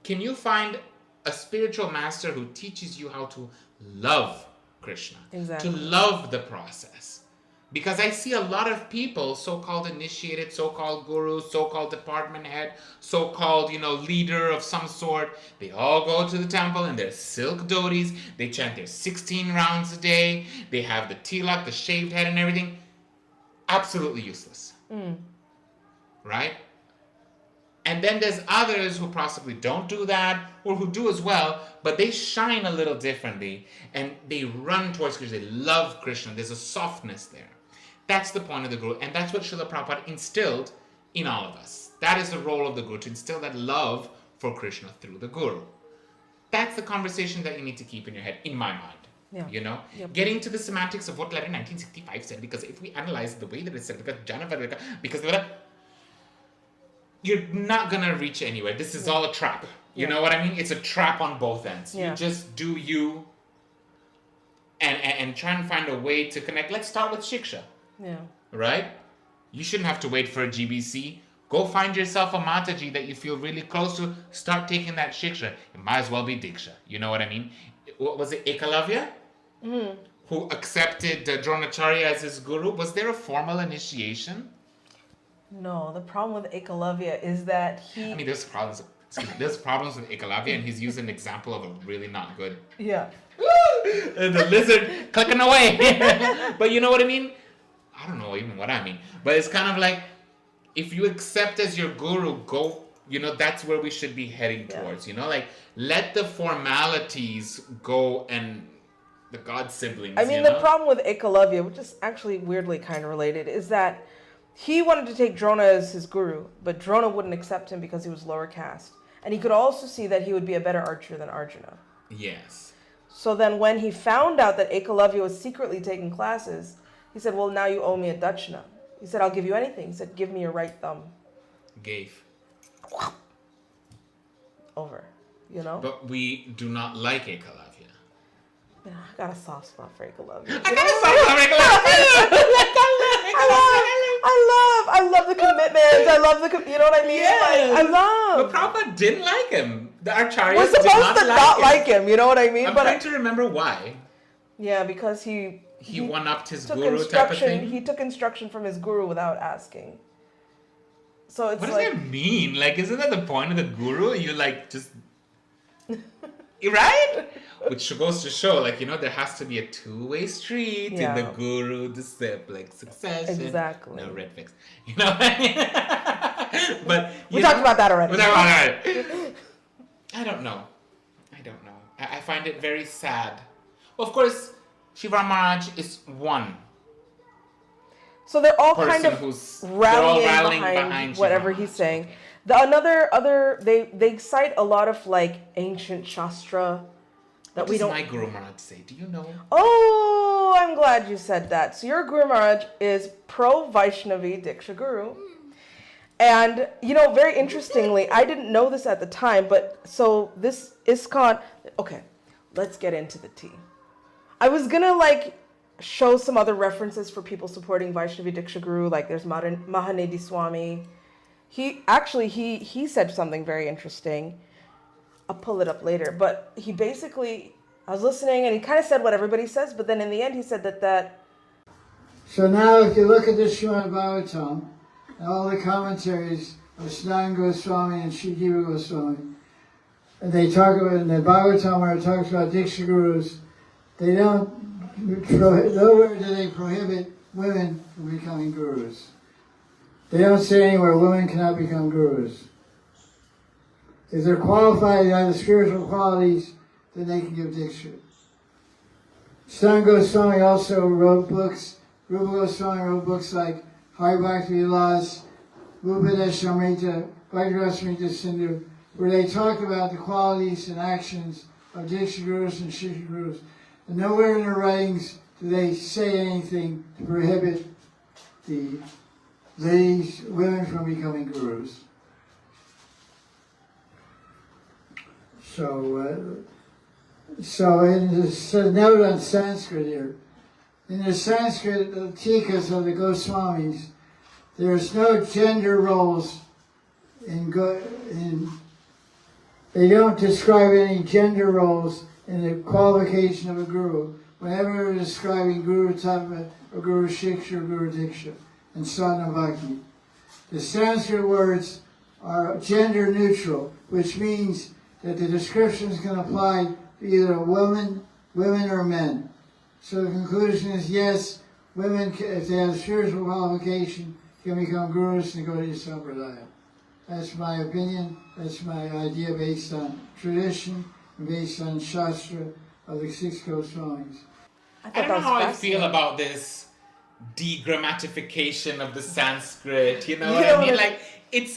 can you find a spiritual master who teaches you how to love Krishna? Exactly. To love the process. Because I see a lot of people, so-called initiated, so-called gurus, so-called department head, so-called, leader of some sort. They all go to the temple in their silk dhotis. They chant their 16 rounds a day. They have the tilak, the shaved head and everything. Absolutely useless. Right? And then there's others who possibly don't do that, or who do as well, but they shine a little differently, and they run towards Krishna. They love Krishna. There's a softness there. That's the point of the guru, and that's what Srila Prabhupada instilled in all of us. That is the role of the guru, to instill that love for Krishna through the guru. That's the conversation that you need to keep in your head, in my mind. Yeah. Yep. Getting to the semantics of what letter 1965 said, because if we analyze the way that it said, because you're not gonna reach anywhere. This is all a trap. You know what I mean? It's a trap on both ends. You just do you, and try and find a way to connect. Let's start with Shiksha. Yeah. Right? You shouldn't have to wait for a GBC. Go find yourself a Mataji that you feel really close to. Start taking that Shiksha. It might as well be Diksha. You know what I mean? What was it, Ekalavya? Who accepted Dronacharya as his guru? Was there a formal initiation? No, the problem with Ekalavya is that he... I mean, there's problems with Ekalavya, and he's used an example of a really not good... Yeah. The lizard clicking away. But you know what I mean? I don't know even what I mean. But it's kind of like, if you accept as your guru, go, that's where we should be heading towards, Like, let the formalities go, and the god siblings, I mean, the problem with Ekalavya, which is actually weirdly kind of related, is that he wanted to take Drona as his guru, but Drona wouldn't accept him because he was lower caste. And he could also see that he would be a better archer than Arjuna. Yes. So then when he found out that Ekalavya was secretly taking classes, he said, well, now you owe me a Dachina. He said, I'll give you anything. He said, give me your right thumb. Gave. Over, But we do not like Ekalavya. Yeah, I got a soft spot for Ekalavya. I love the commitment. I love you know what I mean? Yes. I love. But Prabhupada didn't like him. The Acharyas We're supposed to not like him. You know what I mean? I'm trying to remember why. Yeah, because he one-upped his took guru type of thing. He took instruction from his guru without asking. So it's what does that mean? Like, isn't that the point of the guru? You just... Right? Which goes to show, there has to be a two-way street in the guru-disciple succession. Exactly. No red fix. You know what I mean? But we talked about that already. I don't know. I find it very sad. Well, of course, Shiva Maharaj is one. So they're all kind of rallying behind whatever he's saying. They cite a lot of ancient Shastra that we don't. What does my Guru Maharaj say? Do you know? Oh, I'm glad you said that. So your Guru Maharaj is pro Vaishnavi Diksha Guru. And, very interestingly, I didn't know this at the time, but so this ISKCON, okay, let's get into the tea. I was going to show some other references for people supporting Vaishnavi Diksha Guru, there's Mahanedi Swami. He said something very interesting. I'll pull it up later, but he basically, I was listening and he kind of said what everybody says, but then in the end he said that. So now if you look at this Srimad Bhagavatam, and all the commentaries of Sanatana Goswami and Sri Jiva Goswami, and they talk about, in the Bhagavatam where it talks about Diksha Gurus, they don't nowhere do they prohibit women from becoming gurus. They don't say anywhere women cannot become gurus. If they're qualified by the spiritual qualities, then they can give Diksha. Sanatana Goswami also wrote books. Rupa Goswami wrote books like Hare Bhakti Vilas, Upadeshamrita, Vajrasamrita Sindhu, where they talk about the qualities and actions of Diksha Gurus and Shiksha Gurus. And nowhere in their writings do they say anything to prohibit the ladies, women from becoming gurus. So in this note on Sanskrit here, in the Sanskrit tikas of the Goswamis, there's no gender roles they don't describe any gender roles in the qualification of a guru. Whenever they're describing Guru Tattva or Guru Shiksha or Guru Diksha and Sadhana Bhakti, the Sanskrit words are gender neutral, which means that the descriptions can apply to either women or men. So the conclusion is yes, women, if they have spiritual qualification, can become gurus and go to Sampradaya. That's my opinion, that's my idea based on tradition and based on Shastra of the 6 Goswamis. I don't know how I feel about this degrammatification of the Sanskrit, you know what I mean? Like, it's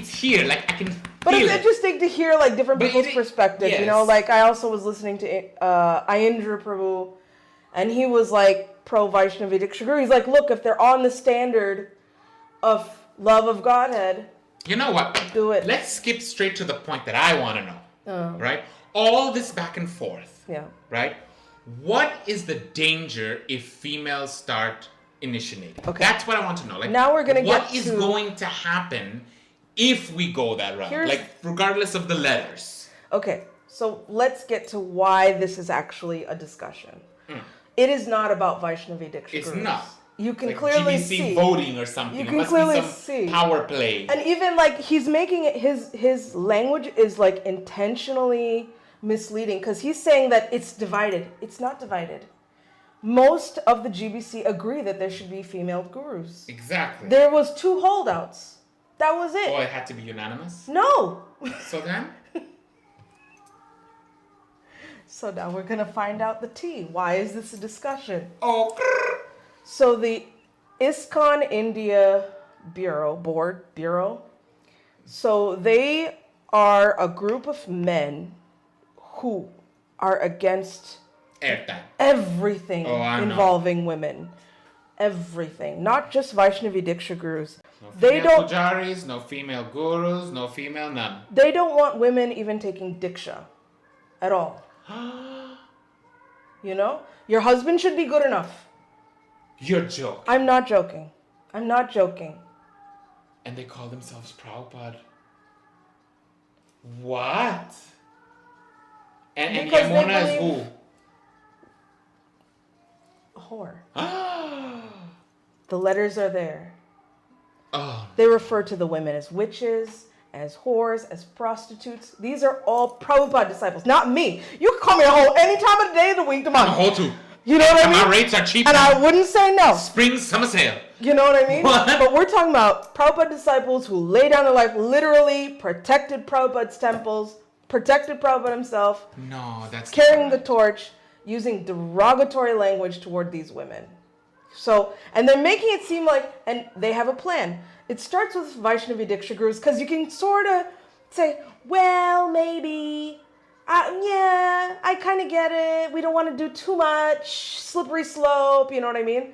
here, like I can feel But it's it. interesting to hear like different people's perspectives, you know? yes. Like I also was listening to Ayendra Prabhu, and he was like pro Vaishnavi Diksha Guru. He's like, look, if they're on the standard of love of Godhead, You know what? do it. Let's skip straight to the point that I want to know, right? All this back and forth, Yeah. right? What is the danger if females start initiating? Okay. That's what I want to know. Like, Now we're gonna what get is to- going to happen if we go that route? Here's- Like, regardless of the letters. Okay, so let's get to why this is actually a discussion. It is not about Vaishnavi Diksha It's Gurus. not. You can Like clearly GBC see. voting or something. You It can must clearly be some see. power play. And even like he's making it his language is like intentionally misleading because he's saying that it's divided. It's not divided. Most of the GBC agree that there should be female gurus. Exactly. There was 2 holdouts. That was it. Oh, it had to be unanimous? No. So then? So now we're gonna find out the tea. Why is this a discussion? Oh, So the ISKCON India Bureau, so they are a group of men who are against airtime. everything Oh, I know. involving women. Everything. Not just Vaishnavi Diksha Gurus. No They female don't pujaris, no female gurus, no female none. they don't want women even taking Diksha at all. You know? Your husband should be good enough. You're joking. I'm not joking. I'm not joking. And they call themselves Prabhupada. What? And Because they Yamuna is believe- who? Whore. Oh, The letters are there. They refer to the women as witches, as whores, as prostitutes. These are all Prabhupada disciples, not me. You can call me a hoe any time of the day of the week, I'm a tomorrow. whole too. You know what I mean? My rates are cheap And now. I wouldn't say no. Spring summer sale. You know what I mean? What? But we're talking about Prabhupada disciples who lay down their life, literally protected Prabhupada's temples, protected Prabhupada himself, No, that's carrying the not torch, using derogatory language toward these women. So, and they're making it seem like, and they have a plan. It starts with Vaishnavi Diksha Gurus, because you can sort of say, well, maybe, yeah, I kind of get it. We don't want to do too much, slippery slope, you know what I mean?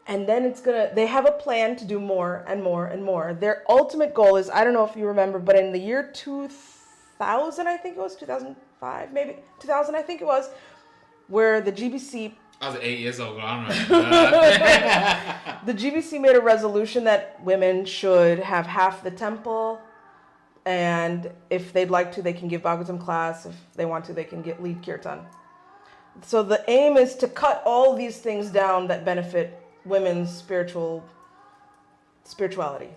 And then they have a plan to do more and more and more. Their ultimate goal is, I don't know if you remember, but in the year 2000, I think it was, 2005, maybe, 2000, I think it was, where the GBC I was 8 years old. I don't know. the GBC made a resolution that women should have half the temple, and if they'd like to, they can give Bhagavatam class. If they want to, they can lead kirtan. So the aim is to cut all these things down that benefit women's spirituality,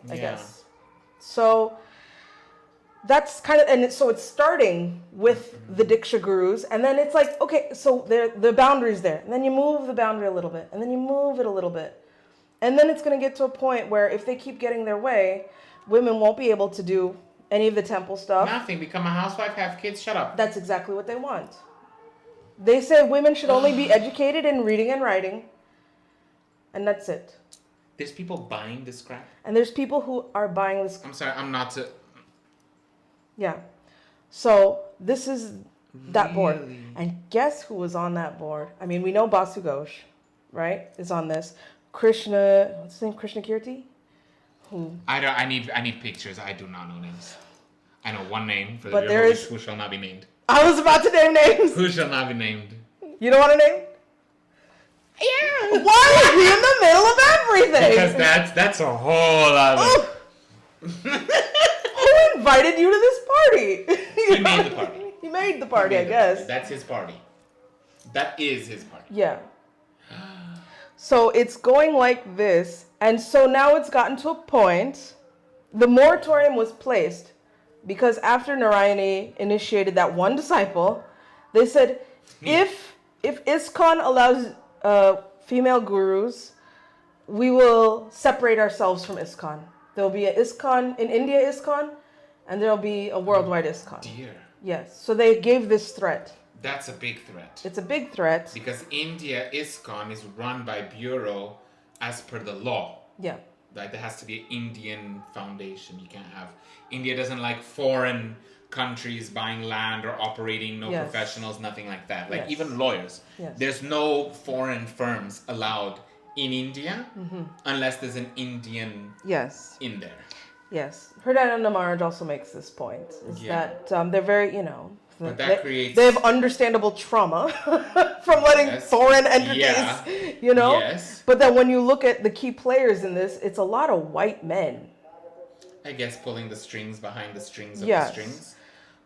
I Yeah. guess. So that's kind of, and so it's starting with the Diksha gurus, and then it's like, okay, so the boundary's there, and then you move the boundary a little bit, and then you move it a little bit, and then it's going to get to a point where if they keep getting their way, women won't be able to do any of the temple stuff. Nothing. Become a housewife, have kids, shut up. That's exactly what they want. They say women should only be educated in reading and writing, and that's it. There's people buying this crap. And there's people who are buying this. I'm sorry, I'm not to... Yeah. So this is that board. Really? And guess who was on that board? I mean, we know Basu Ghosh, right, is on this. Krishna, what's his name? Krishna Kirti? Who? I need pictures. I do not know names. I know one name for But the there is- who shall not be named. I was about to name names. Who shall not be named? You don't want to name? Yeah. Why is he in the middle of everything? Because that's a whole other... Who invited you to this party? He made the party. He made the party, I guess. That's his party. That is his party. Yeah. So it's going like this. And so now it's gotten to a point. The moratorium was placed because after Narayani initiated that one disciple, they said, if ISKCON allows female gurus, we will separate ourselves from ISKCON. There will be an ISKCON, in India ISKCON, and there will be a worldwide ISKCON. Dear. Yes. So they gave this threat. That's a big threat. It's a big threat. Because India ISKCON is run by bureau as per the law. Yeah. Like there has to be an Indian foundation. You can't have... India doesn't like foreign countries buying land or operating, no Yes. professionals, nothing like that. Like Yes. even lawyers. Yes. There's no foreign firms allowed in India unless there's an Indian Yes. in there. Yes. Hridayananda Maharaj also makes this point. Is Yeah. that they're very, But that creates... they have understandable trauma from letting Yes. foreign entities, Yeah. Yes. But then when you look at the key players in this, it's a lot of white men. I guess pulling the strings behind the strings of Yes. the strings.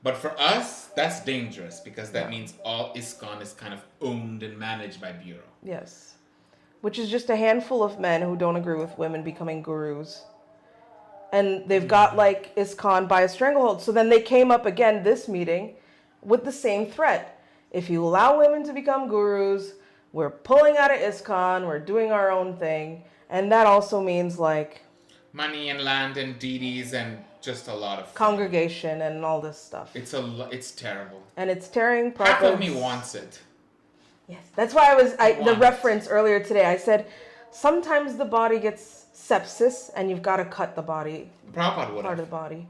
But for us, that's dangerous because that Yeah. means all ISKCON is kind of owned and managed by bureau. Yes. Which is just a handful of men who don't agree with women becoming gurus. And they've got like ISKCON by a stranglehold. So then they came up again this meeting with the same threat. If you allow women to become gurus, we're pulling out of ISKCON, we're doing our own thing. And that also means like Money and land and deities and just a lot of... congregation and all this stuff. It's terrible. And it's tearing Half of Prabhupada's... me wants it. Yes. That's why the Want. reference earlier today, I said, sometimes the body gets sepsis and you've got to cut the body, Prabhupada would part have. of the body.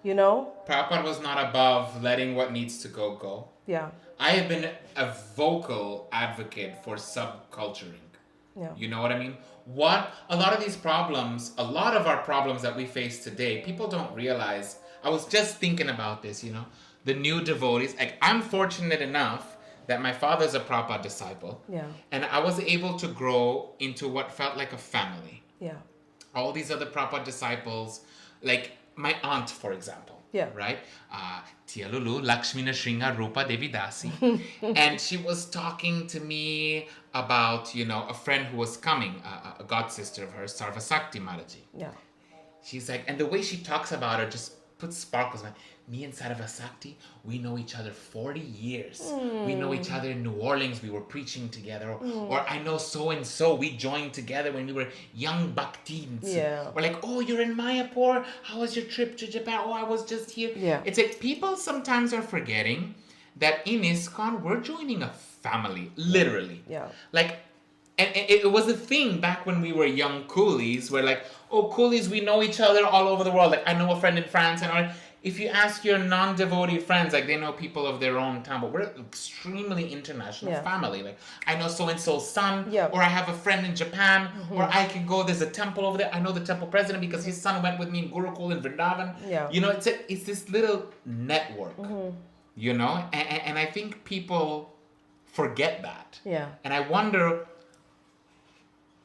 You know? Prabhupada was not above letting what needs to go. Yeah. I have been a vocal advocate for subculturing. Yeah. You know what I mean? A lot of our problems that we face today, people don't realize. I was just thinking about this, the new devotees. Like, I'm fortunate enough that my father's a Prabhupada disciple. Yeah. And I was able to grow into what felt like a family. Yeah. All these other Prabhupada disciples, like my aunt, for example. Yeah. Right? Tia Lulu, Lakshmi Nrsimha Rupa Devi Dasi. And she was talking to me about, a friend who was coming, a god sister of hers, Sarvasakti Mataji. Yeah. She's like, and the way she talks about her just puts sparkles. Man, me and Sarvasakti, we know each other 40 years. We know each other in New Orleans. We were preaching together. Or I know so-and-so. We joined together when we were young bhaktins. Yeah. Or like, oh, you're in Mayapur. How was your trip to Japan? Oh, I was just here. Yeah. It's like people sometimes are forgetting that in ISKCON, we're joining a family, literally. Yeah. Like, and it was a thing back when we were young coolies, where like, oh, coolies, we know each other all over the world. Like, I know a friend in France, and if you ask your non-devotee friends, like, they know people of their own town, but we're an extremely international Yeah. family. Like, I know so-and-so's son, Yeah. or I have a friend in Japan, or I can go, there's a temple over there. I know the temple president because his son went with me in Gurukul in Vrindavan. Yeah. It's this little network, and I think people forget that. Yeah. And I wonder,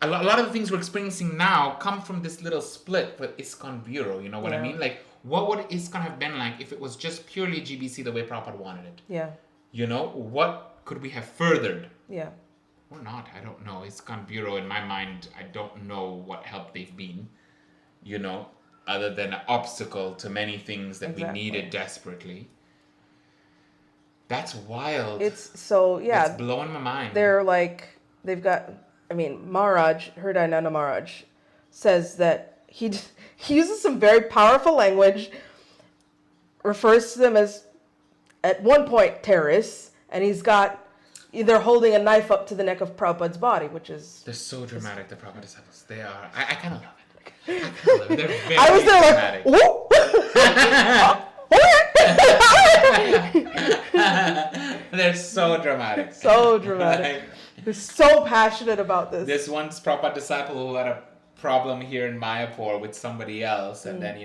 a lot of the things we're experiencing now come from this little split with ISKCON Bureau, you know what I Yeah. mean? Like, what would ISKCON have been like if it was just purely GBC the way Prabhupada wanted it? Yeah. What could we have furthered? Yeah. Or not, I don't know. ISKCON Bureau, in my mind, I don't know what help they've been, other than an obstacle to many things that Exactly. we needed desperately. That's wild. It's so, yeah. It's blowing my mind. They're like, they've got, I mean, Maharaj, Hridayananda Maharaj, says that he uses some very powerful language, refers to them as, at one point, terrorists, and they're holding a knife up to the neck of Prabhupada's body, which is... They're so dramatic, the Prabhupada disciples. They are. I kind of love it. I kind of love it. They're very I was there dramatic. like, They're so dramatic. so dramatic. They're so passionate about this. This one Prabhupada disciple who had a problem here in Mayapur with somebody else, and then,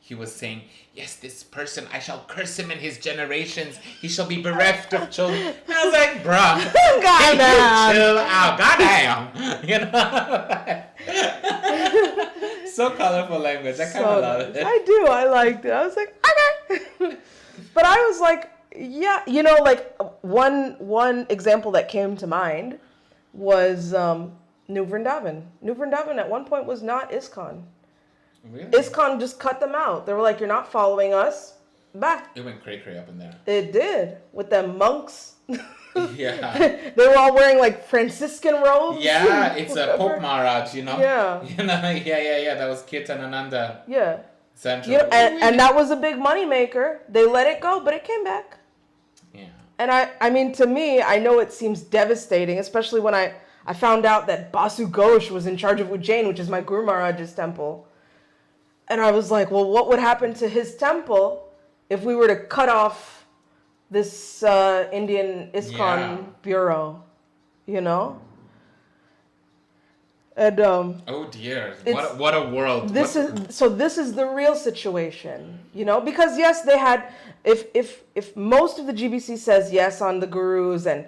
he was saying, yes, this person, I shall curse him in his generations. He shall be bereft of children. And I was like, bruh, can you chill out? Goddamn. So colorful language. I kind of love it. I do. I liked it. I was like, okay. But I was like, yeah, like one example that came to mind was New Vrindavan. New Vrindavan at one point was not ISKCON. Really? ISKCON just cut them out. They were like, you're not following us. Bye. It went cray-cray up in there. It did. With them monks. Yeah. They were all wearing like Franciscan robes. Yeah, it's a Pope Maharaj, Yeah. Yeah. That was Kirtanananda Yeah. Central. And that was a big money maker. They let it go, but it came back. Yeah. And I mean, to me, I know it seems devastating, especially when I found out that Basu Ghosh was in charge of Ujjain, which is my Guru Maharaj's temple. And I was like, well, what would happen to his temple if we were to cut off this Indian ISKCON bureau, And Oh dear! What a world! This is the real situation, because yes, they had. If most of the GBC says yes on the gurus and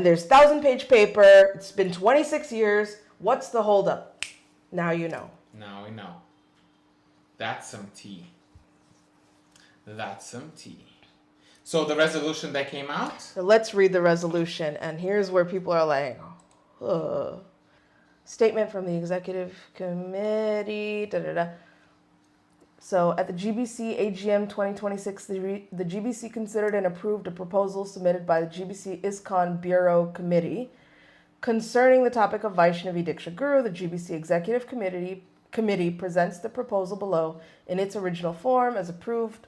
there's 1,000-page paper, it's been 26 years. What's the holdup? Now you know. Now we know. That's some tea. That's some tea. So the resolution that came out? So let's read the resolution, and here's where people are like, ugh. Statement from the executive committee. So at the GBC AGM 2026, the GBC considered and approved a proposal submitted by the GBC ISKCON Bureau Committee concerning the topic of Vaishnavi Diksha Guru. The GBC Executive Committee presents the proposal below in its original form as approved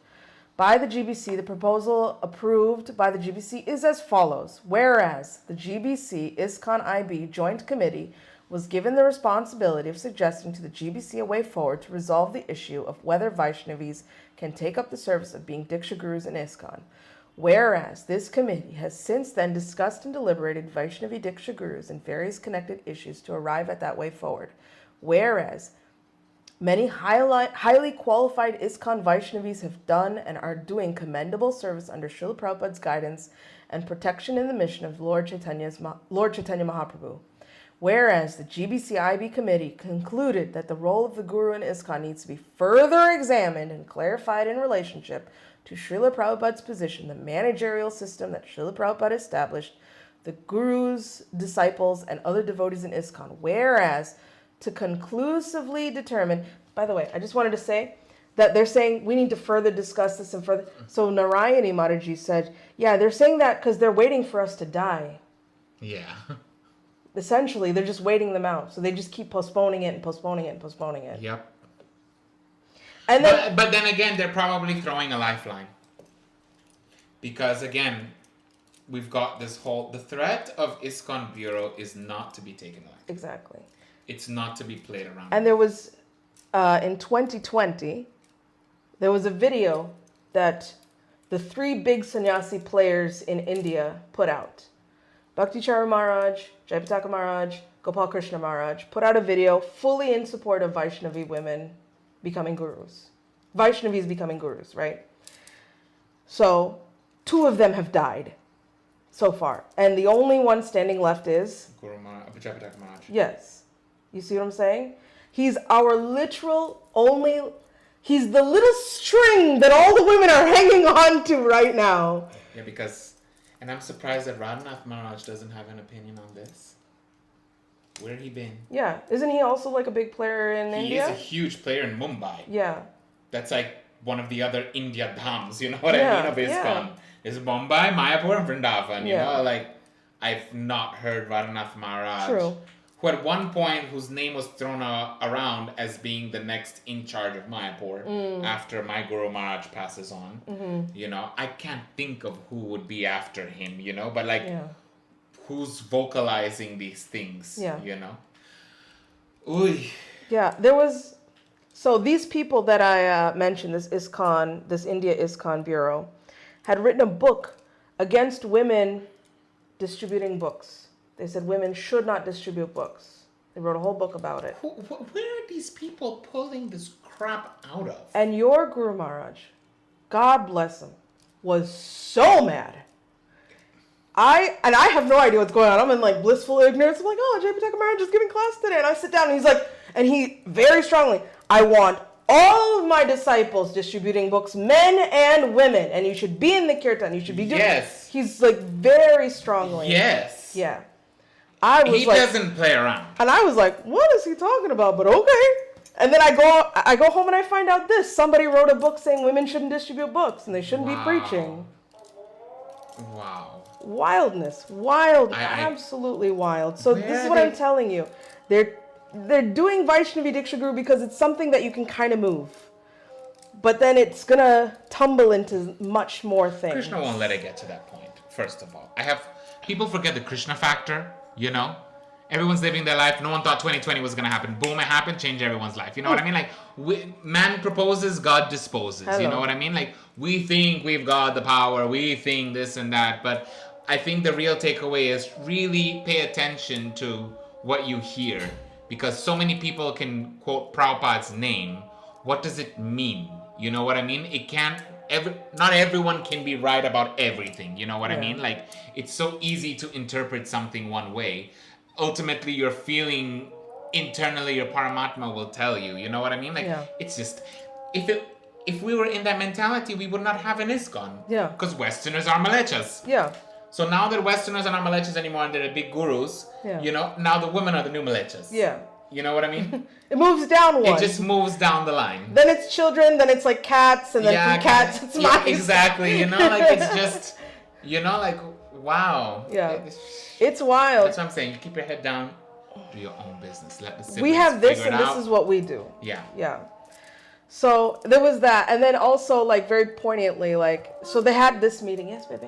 by the GBC. The proposal approved by the GBC is as follows. Whereas the GBC ISKCON IB Joint Committee was given the responsibility of suggesting to the GBC a way forward to resolve the issue of whether Vaishnavis can take up the service of being Diksha Gurus in ISKCON. Whereas this committee has since then discussed and deliberated Vaishnavi Diksha Gurus and various connected issues to arrive at that way forward. Whereas many highly qualified ISKCON Vaishnavis have done and are doing commendable service under Srila Prabhupada's guidance and protection in the mission of Lord Chaitanya Mahaprabhu. Whereas the GBC-IB committee concluded that the role of the Guru in ISKCON needs to be further examined and clarified in relationship to Srila Prabhupada's position, the managerial system that Srila Prabhupada established, the Guru's disciples, and other devotees in ISKCON. Whereas to conclusively determine, by the way, I just wanted to say that they're saying we need to further discuss this and further. So Narayani Mataji said, yeah, they're saying that because they're waiting for us to die. Yeah. Essentially, they're just waiting them out. So they just keep postponing it and postponing it and postponing it. Yep. And then, but then again, they're probably throwing a lifeline. Because again, we've got the threat of ISKCON Bureau is not to be taken lightly. exactly. It's not to be played around. And there was, in 2020, there was a video that the 3 big sannyasi players in India put out. Bhakti Chara Maharaj, Advaita Acarya Maharaj, Gopal Krishna Maharaj put out a video fully in support of Vaishnavi women becoming gurus. Vaishnavis becoming gurus, right? So 2 of them have died so far. And the only one standing left is... Guru Advaita Maharaj. Yes. You see what I'm saying? He's our literal only... He's the little string that all the women are hanging on to right now. Yeah, because... And I'm surprised that Radhanath Maharaj doesn't have an opinion on this. Where he been? Yeah. Isn't he also like a big player in He India? is a huge player in Mumbai. Yeah. That's like one of the other India dhams, you know what I Yeah, mean, of ISKCON. yeah. Is Mumbai, Mayapur, and Vrindavan, you Yeah. know? Like, I've not heard Radhanath Maharaj. True. Who at one point, whose name was thrown around as being the next in charge of Mayapur after my Guru Maharaj passes on. Mm-hmm. You know, I can't think of who would be after him, you know? But like, Yeah. who's vocalizing these things, Yeah. you know? Ooh. Yeah. There was. So these people that I mentioned, this ISKCON, this India ISKCON Bureau, had written a book against women distributing books. They said women should not distribute books. They wrote a whole book about it. Where are these people pulling this crap out of? And your Guru Maharaj, God bless him, was so mad. I have no idea what's going on. I'm in like blissful ignorance. I'm like, oh, Jaipataka Maharaj is giving class today. And I sit down and he's like, and he very strongly, I want all of my disciples distributing books, men and women. And you should be in the kirtan. You should be doing. Yes. He's like very strongly. Yes. Yeah. I was He like, doesn't play around. and I was like, what is he talking about? But okay. And then I go home and I find out this. Somebody wrote a book saying women shouldn't distribute books and they shouldn't be preaching. Wow. Wildness. Wild. I- Absolutely wild. So Where this is are what they- I'm telling you. They're doing Vaishnavi Diksha Guru because it's something that you can kind of move. But then it's going to tumble into much more things. Krishna won't let it get to that point, first of all. People forget the Krishna factor, you know? Everyone's living their life. No one thought 2020 was going to happen. Boom, it happened, changed everyone's life. You know what I mean? Like, man proposes, God disposes. You Hello. know what I mean? Like, we think we've got the power. We think this and that. But I think the real takeaway is really pay attention to what you hear. Because so many people can quote Prabhupada's name. What does it mean? You know what I mean? It can't... not everyone can be right about everything. You know what I mean? Like, it's so easy to interpret something one way. Ultimately, your feeling internally, your Paramatma will tell you. You know what I mean? Like, it's just, if we were in that mentality, we would not have an ISKCON. Yeah. Because Westerners are malechas. Yeah. So now that Westerners are not malechas anymore and they're the big gurus, you know, now the women are the new malechas. Yeah. You know what I mean? It moves down one. It just moves down the line. Then it's children, then it's like cats, and then from cats it's mice. Exactly. You know, like it's just, you know, like, wow. Yeah. It's wild. That's what I'm saying. You keep your head down, do your own business. Let the siblings We have this figure and it this out. is what we do. Yeah. Yeah. So there was that. And then also like very poignantly, like, so they had this meeting. Yes, baby.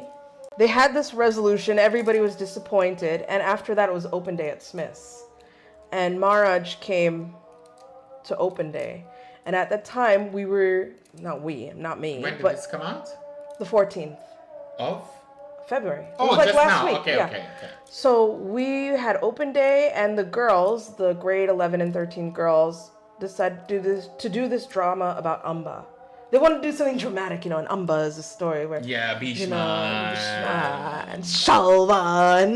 They had this resolution. Everybody was disappointed. And after that, it was open day at Smith's. And Maharaj came to open day. And at that time, we were, not me, When did but this come out? the 14th Of? February. It Oh, was like just last now. week. Okay, Yeah. okay. So we had open day, and the girls, the grade 11 and 13 girls, decided to do this drama about Amba. They wanted to do something dramatic, you know, and Amba is a story where, Yeah, Bhishma. you know, Bhishma and Shalva, and,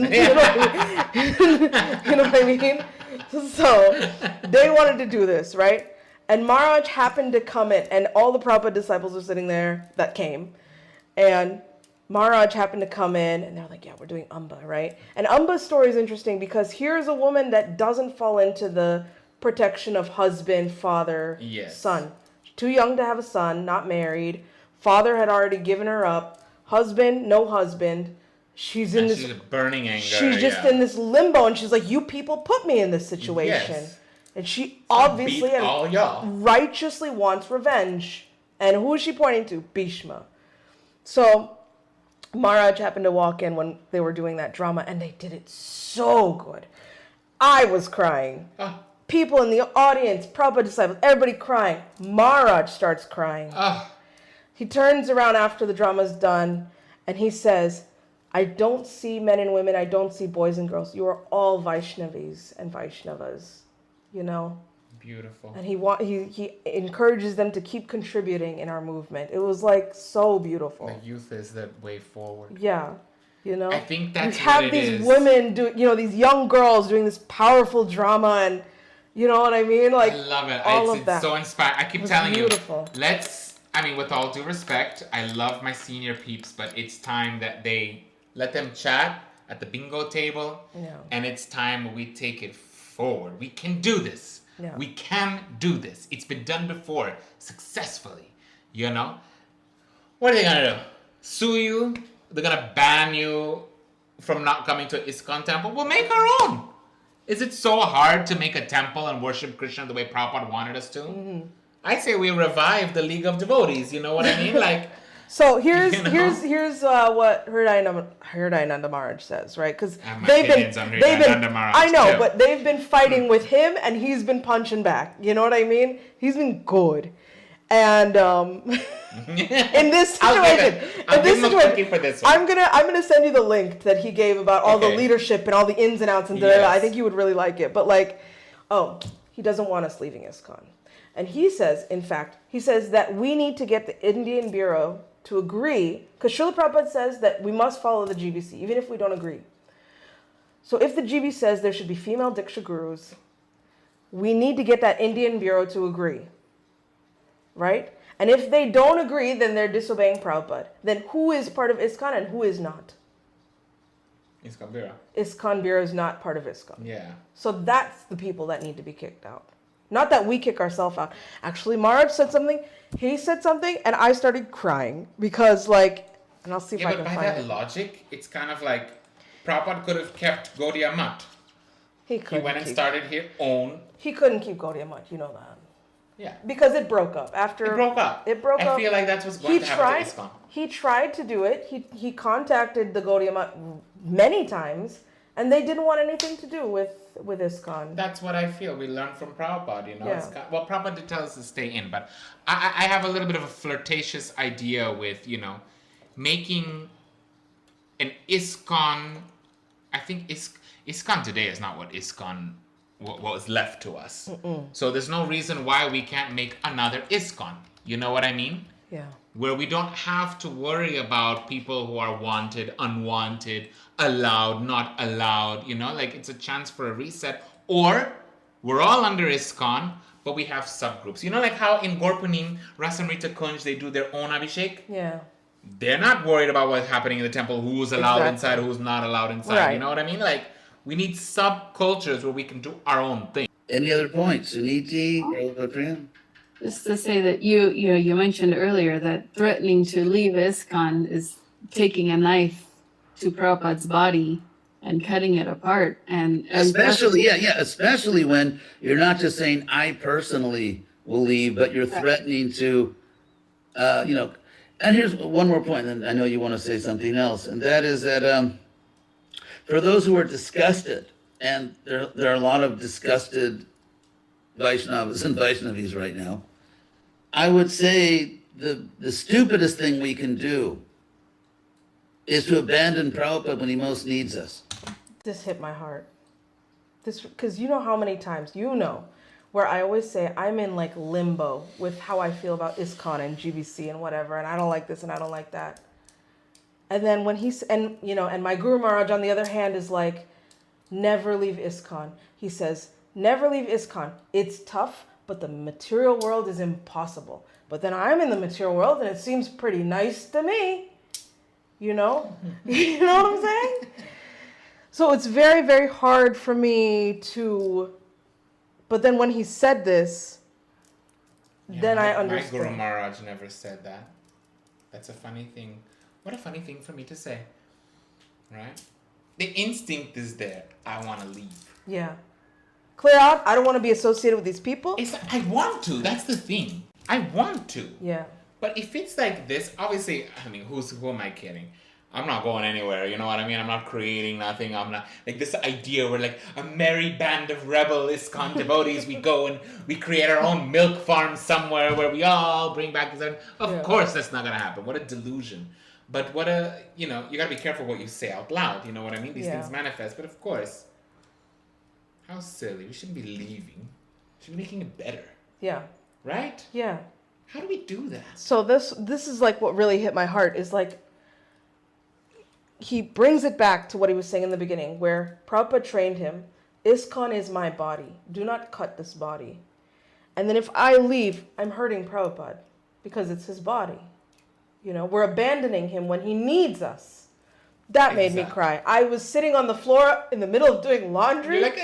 you know what I mean? So they wanted to do this, right? And Maharaj happened to come in, and all the Prabhupada disciples were sitting there that came, and Maharaj happened to come in, and they're like, yeah, we're doing Amba, right? And Amba's story is interesting because here's a woman that doesn't fall into the protection of husband, father, son. Too young to have a son, not married. Father had already given her up. Husband, no husband. She's in this... She's burning anger. She's just in this limbo, and she's like, you people put me in this situation. Yes. And she obviously beat all y'all. righteously wants revenge. And who is she pointing to? Bhishma. So Maharaj happened to walk in when they were doing that drama, and they did it so good. I was crying. People in the audience, Prabhupada disciples, everybody crying. Maharaj starts crying. He turns around after the drama's done, and he says, I don't see men and women, I don't see boys and girls. You are all Vaishnavis and Vaishnavas, you know? Beautiful. And he encourages them to keep contributing in our movement. It was like so beautiful. The youth is the way forward. Yeah. You know? I think that's you have what it these is. women these young girls doing this powerful drama, and you know what I mean? Like, I love it. all It's of that. so inspiring. I keep was telling beautiful. you, with all due respect, I love my senior peeps, but it's time that they let them chat at the bingo table. Yeah. And it's time we take it forward. We can do this. Yeah. We can do this. It's been done before successfully. You know? What are they gonna do? Sue you? They're gonna ban you from not coming to ISKCON temple? We'll make our own. Is it so hard to make a temple and worship Krishna the way Prabhupada wanted us to? Mm-hmm. I say we revive the League of Devotees. You know what I mean? Like, So here's You know? here's what Hridayananda Maharaj says, right? Because I have my they've been opinions on Hridayananda Maharaj, I know, too. but they've been fighting with him, and he's been punching back. You know what I mean? He's been good, and in this situation, I'll give him a cookie for this one. I'm gonna send you the link that he gave about all the Okay. leadership and all the ins and outs and Yes. I think you would really like it. But like, he doesn't want us leaving ISKCON, and he says, in fact, that we need to get the Indian Bureau to agree, because Srila Prabhupada says that we must follow the GBC, even if we don't agree. So if the GB says there should be female Diksha Gurus, we need to get that Indian Bureau to agree, right? And if they don't agree, then they're disobeying Prabhupada. Then who is part of ISKCON and who is not? ISKCON Bureau. ISKCON Bureau is not part of ISKCON. Yeah. So that's the people that need to be kicked out. Not that we kick ourselves out. Actually, Maharaj said something. He said something, and I started crying because, like, and I'll see if Yeah, I but can by find that it. logic, it's kind of like Prabhupada could have kept Gaudiya Math. He went and started his own. He couldn't keep Gaudiya Math, you know that. Yeah. Because it broke up after. It broke up. I feel like that's what's going to happen to ISKCON. He tried to do it. He contacted the Gaudiya Math many times, and they didn't want anything to do with ISKCON. That's what I feel. We learned from Prabhupada, you know. Yeah. Well, Prabhupada did tell us to stay in, but I have a little bit of a flirtatious idea with, you know, making an ISKCON. I think ISKCON today is not what ISKCON what was left to us. So there's no reason why we can't make another ISKCON. You know what I mean? Yeah. Where we don't have to worry about people who are wanted, unwanted, allowed, not allowed, you know, like it's a chance for a reset. Or we're all under ISKCON, but we have subgroups. You know, like how in Gorpunim, Rasamrita Kunj, they do their own Abhishek? Yeah. They're not worried about what's happening in the temple, who's allowed Exactly. inside, who's not allowed inside. Right. You know what I mean? Like, we need subcultures where we can do our own thing. Any other points? Suniti, Prabhupada? Just to say that you mentioned earlier that threatening to leave ISKCON is taking a knife to Prabhupada's body and cutting it apart. And Especially, especially when you're not just saying, I personally will leave, but you're threatening to, and here's one more point, and I know you want to say something else, and that is that for those who are disgusted, and there are a lot of disgusted Vaishnavas and Vaishnavis right now, I would say the stupidest thing we can do is to abandon Prabhupada when he most needs us. This hit my heart. Because you know how many times, where I always say I'm in like limbo with how I feel about ISKCON and GBC and whatever, and I don't like this and I don't like that. And then when and my Guru Maharaj on the other hand is like, never leave ISKCON. He says, never leave ISKCON. It's tough, but the material world is impossible. But then I'm in the material world and it seems pretty nice to me. You know? You know what I'm saying? So it's very, very hard for me to... But then when he said this, then I understand. My Guru Maharaj never said that. That's a funny thing. What a funny thing for me to say. Right? The instinct is there. I want to leave. Yeah. Clear out. I don't want to be associated with these people. I want to. That's the thing. I want to. Yeah. But if it's like this, obviously, I mean, who am I kidding? I'm not going anywhere, you know what I mean? I'm not creating nothing. I'm not, like this idea where like a merry band of rebel ISKCON devotees, we go and we create our own milk farm somewhere where we all bring back this. Of course that's not going to happen. What a delusion. But what a, you gotta be careful what you say out loud, you know what I mean? These things manifest, but of course, how silly. We shouldn't be leaving. We should be making it better. Yeah. Right? Yeah. How do we do that? So this is like what really hit my heart is like, he brings it back to what he was saying in the beginning, where Prabhupada trained him, ISKCON is my body. Do not cut this body. And then if I leave, I'm hurting Prabhupada because it's his body. We're abandoning him when he needs us. That made me cry. I was sitting on the floor in the middle of doing laundry. You're like,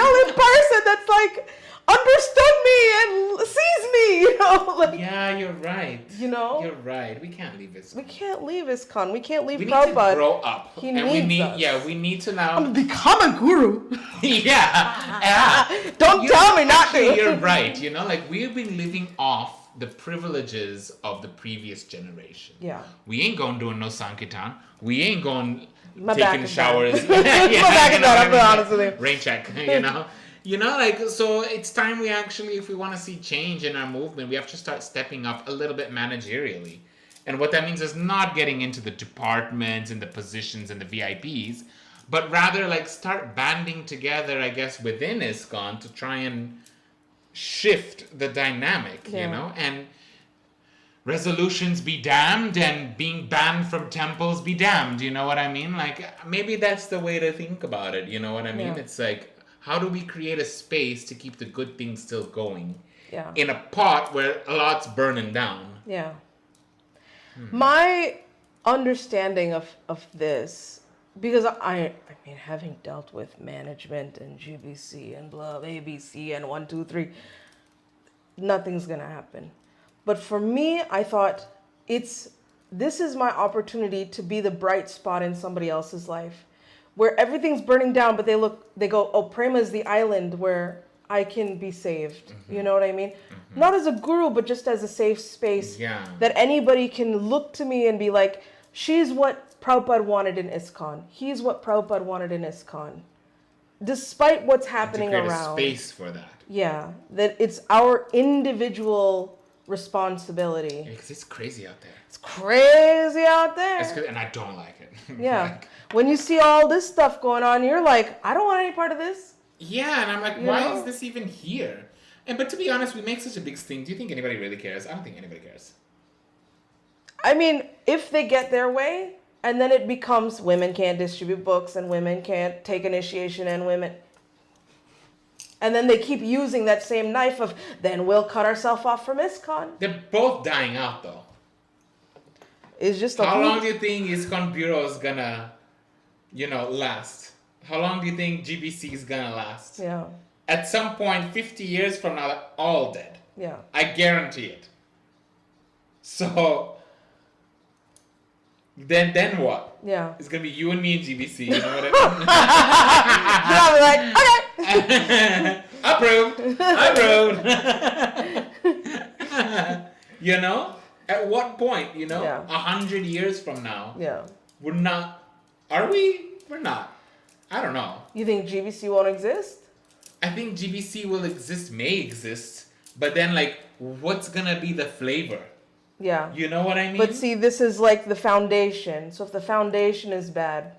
only person that's like understood me and sees me, you know, like, Yeah, you're right. you know, You're right. We can't leave this. we can't leave ISKCON. We can't leave We need Prabhupada. to grow up. He and needs we need, us. yeah, we need to I'm now. gonna become a guru. yeah. Don't tell me not Actually, to. you're right. You know, like we've been living off the privileges of the previous generation. Yeah. We ain't going doing no Sankirtan. We ain't going My back taking is showers. bad. My back is you know bad, what I'll be I mean? honest with you. Rain check, you know? You know, like, so it's time we actually, if we want to see change in our movement, we have to start stepping up a little bit managerially. And what that means is not getting into the departments and the positions and the VIPs, but rather like start banding together, I guess, within ISKCON to try and shift the dynamic, Yeah. you know? And resolutions be damned and being banned from temples be damned, you know what I mean? Like, maybe that's the way to think about it, you know what I mean? Yeah. It's like, how do we create a space to keep the good things still going Yeah. in a pot where a lot's burning down? Yeah. My understanding of this, because I mean, having dealt with management and GBC and blah, ABC and 1, 2, 3, nothing's gonna happen. But for me, I thought this is my opportunity to be the bright spot in somebody else's life, where everything's burning down, but they go, oh, Prema is the island where I can be saved. You know what I mean? Not as a guru, but just as a safe space Yeah. that anybody can look to me and be like, she's what Prabhupada wanted in ISKCON. He's what Prabhupada wanted in ISKCON. Despite what's To happening create around. a space for that. Yeah, that it's our individual responsibility. Because it's crazy out there. It's crazy out there. It's good, and I don't like it. Yeah. Like, When you see all this stuff going on, you're like, I don't want any part of this. yeah, and I'm like, You why know? is this even here? But to be honest, we make such a big thing. Do you think anybody really cares? I don't think anybody cares. I mean, if they get their way, and then it becomes women can't distribute books and women can't take initiation and women. And then they keep using that same knife of, then we'll cut ourselves off from ISKCON. They're both dying out, though. It's just a How long do you think ISKCON Bureau is gonna, last? How long do you think GBC is gonna last? Yeah, At some point, 50 years from now, they're all dead. yeah. I guarantee it. So, then what? Yeah. It's gonna be you and me and GBC, you know what I Then I'll be like, okay. Approved. At what point, Yeah. 100 years from now, Yeah. we're not, are we? We're not. I don't know. You think GBC won't exist? I think GBC will exist, may exist, but then what's gonna be the flavor? Yeah. You know what I mean? But see, this is like the foundation. So if the foundation is bad,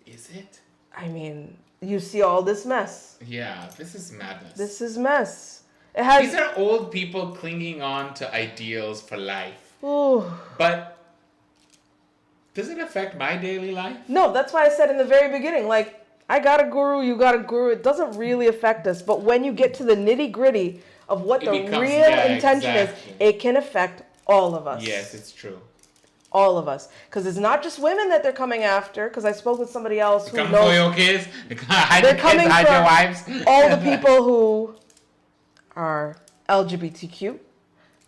Is it? I mean, you see all this mess. Yeah, this is madness. This is mess. It has. These are old people clinging on to ideals for life. Ooh. But does it affect my daily life? No, that's why I said in the very beginning, like, I got a guru, you got a guru. It doesn't really affect us. But when you get to the nitty gritty of what It the becomes- real yeah, intention exactly. is, it can affect all of us. Yes, it's true. All of us. Because it's not just women that they're coming after. Because I spoke with somebody else who Come for knows your kids. Hide they're your kids, coming hide for your wives. all the people who are LGBTQ.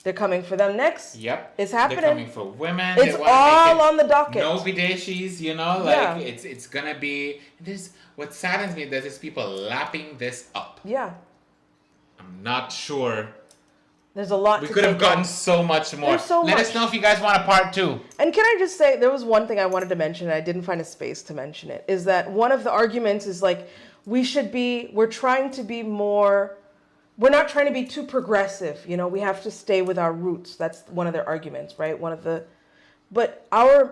They're coming for them next. Yep. It's They're coming happening. for women. It's They wanna all make it on the docket. No bideshis, Yeah. it's gonna be. What saddens me, there's just people lapping this up. Yeah. I'm not sure. There's a lot We to could have take gotten in. so much more. There's so Let much. us know if you guys want a part 2. And can I just say, there was one thing I wanted to mention, and I didn't find a space to mention it, is that one of the arguments is like, we're trying to be more, we're not trying to be too progressive, we have to stay with our roots. That's one of their arguments, right? But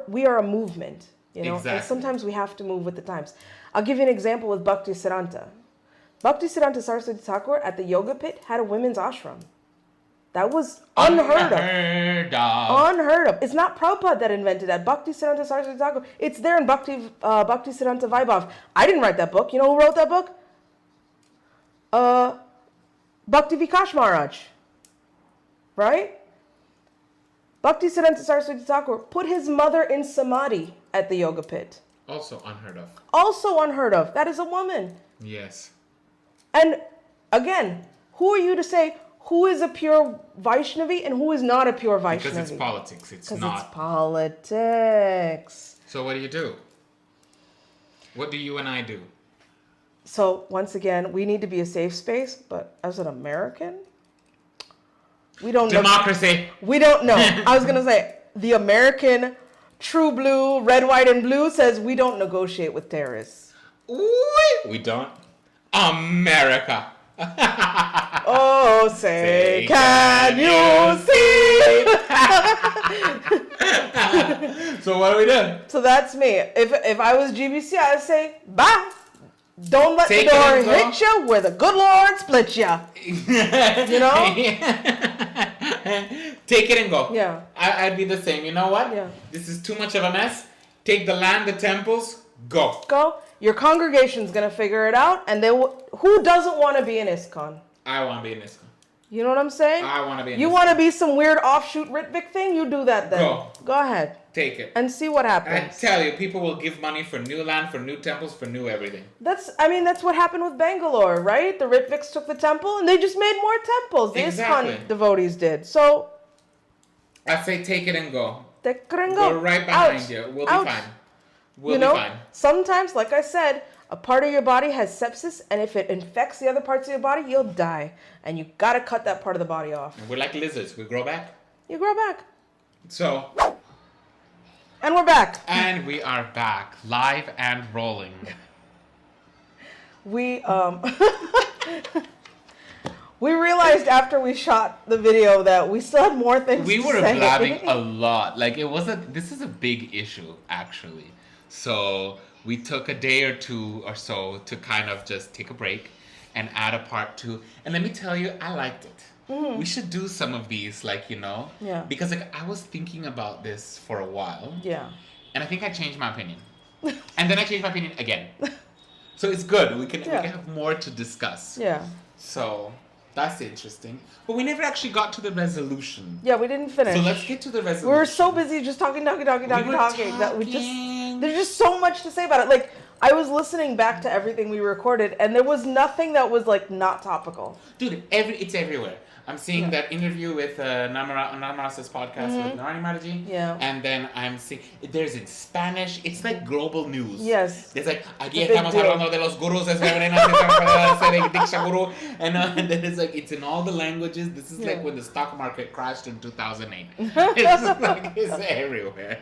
we are a movement, and Exactly. sometimes we have to move with the times. I'll give you an example with Bhakti Siddhanta. Bhakti Siddhanta Saraswati Thakur at the yoga pit had a women's ashram. That was unheard of. Unheard of. It's not Prabhupada that invented that. Bhakti Siddhanta Saraswati Thakur. It's there in Bhakti Siddhanta Vaibhav. I didn't write that book. You know who wrote that book? Bhakti Vikash Maharaj. Right? Bhakti Siddhanta Saraswati Thakur put his mother in samadhi at the yoga pit. Also unheard of. Also unheard of. That is a woman. Yes. And again, who are you to say who is a pure Vaishnavi and who is not a pure Vaishnavi? Because it's politics. It's not. Because it's politics. So what do you do? What do you and I do? So once again, we need to be a safe space, but as an American, we don't know. Democracy. We don't know. I was going to say, the American true blue, red, white, and blue says we don't negotiate with terrorists. We don't. America. Oh, say, can you see? So what do we do? So that's me. If I was GBC, I'd say, bye. Don't let Take the door it and go. hit you where the good Lord split you. You know? Take it and go. Yeah. I'd be the same. You know what? Yeah. This is too much of a mess. Take the land, the temples, go. Go. Your congregation's going to figure it out. And who doesn't want to be in ISKCON? I want to be in ISKCON. You know what I'm saying? I want to be in You ISKCON. want to be some weird offshoot Ritvik thing? You do that then. Go. Ahead. Take it. And see what I happens. tell you, people will give money for new land, for new temples, for new everything. That's what happened with Bangalore, right? The Ritviks took the temple and they just made more temples. The Exactly. ISKCON devotees did. So, I say take it and go. go. We're right behind Out. you. We'll Out. be fine. We'll You know, be fine. sometimes, like I said, a part of your body has sepsis, and if it infects the other parts of your body, you'll die. And you gotta cut that part of the body off. We're like lizards. We grow back. You grow back. So, And we're back. and we are back, live and rolling. We we realized after we shot the video that we still had more things We to were say. blabbing a lot. Like this is a big issue actually. So we took a day or two or so to kind of just take a break and add a part 2. And let me tell you, I liked it. We should do some of these, Yeah. because I was thinking about this for a while. Yeah. And I think I changed my opinion. And then I changed my opinion again. So it's good. We can have more to discuss. Yeah. So that's interesting. But we never actually got to the resolution. Yeah, we didn't finish. So let's get to the resolution. We were so busy just talking were that we just talking. there's just so much to say about it. Like I was listening back to everything we recorded and there was nothing that was like not topical. Dude, it's everywhere. I'm seeing that interview with Namaras's podcast with Narani Mataji. Yeah. And then I'm seeing, there's in Spanish. It's like global news. Yes. There's like, aquí It's a big estamos deal. hablando de los gurus, es Diksha Guru. And then it's like, it's in all the languages. This is like when the stock market crashed in 2008. It's like, it's everywhere.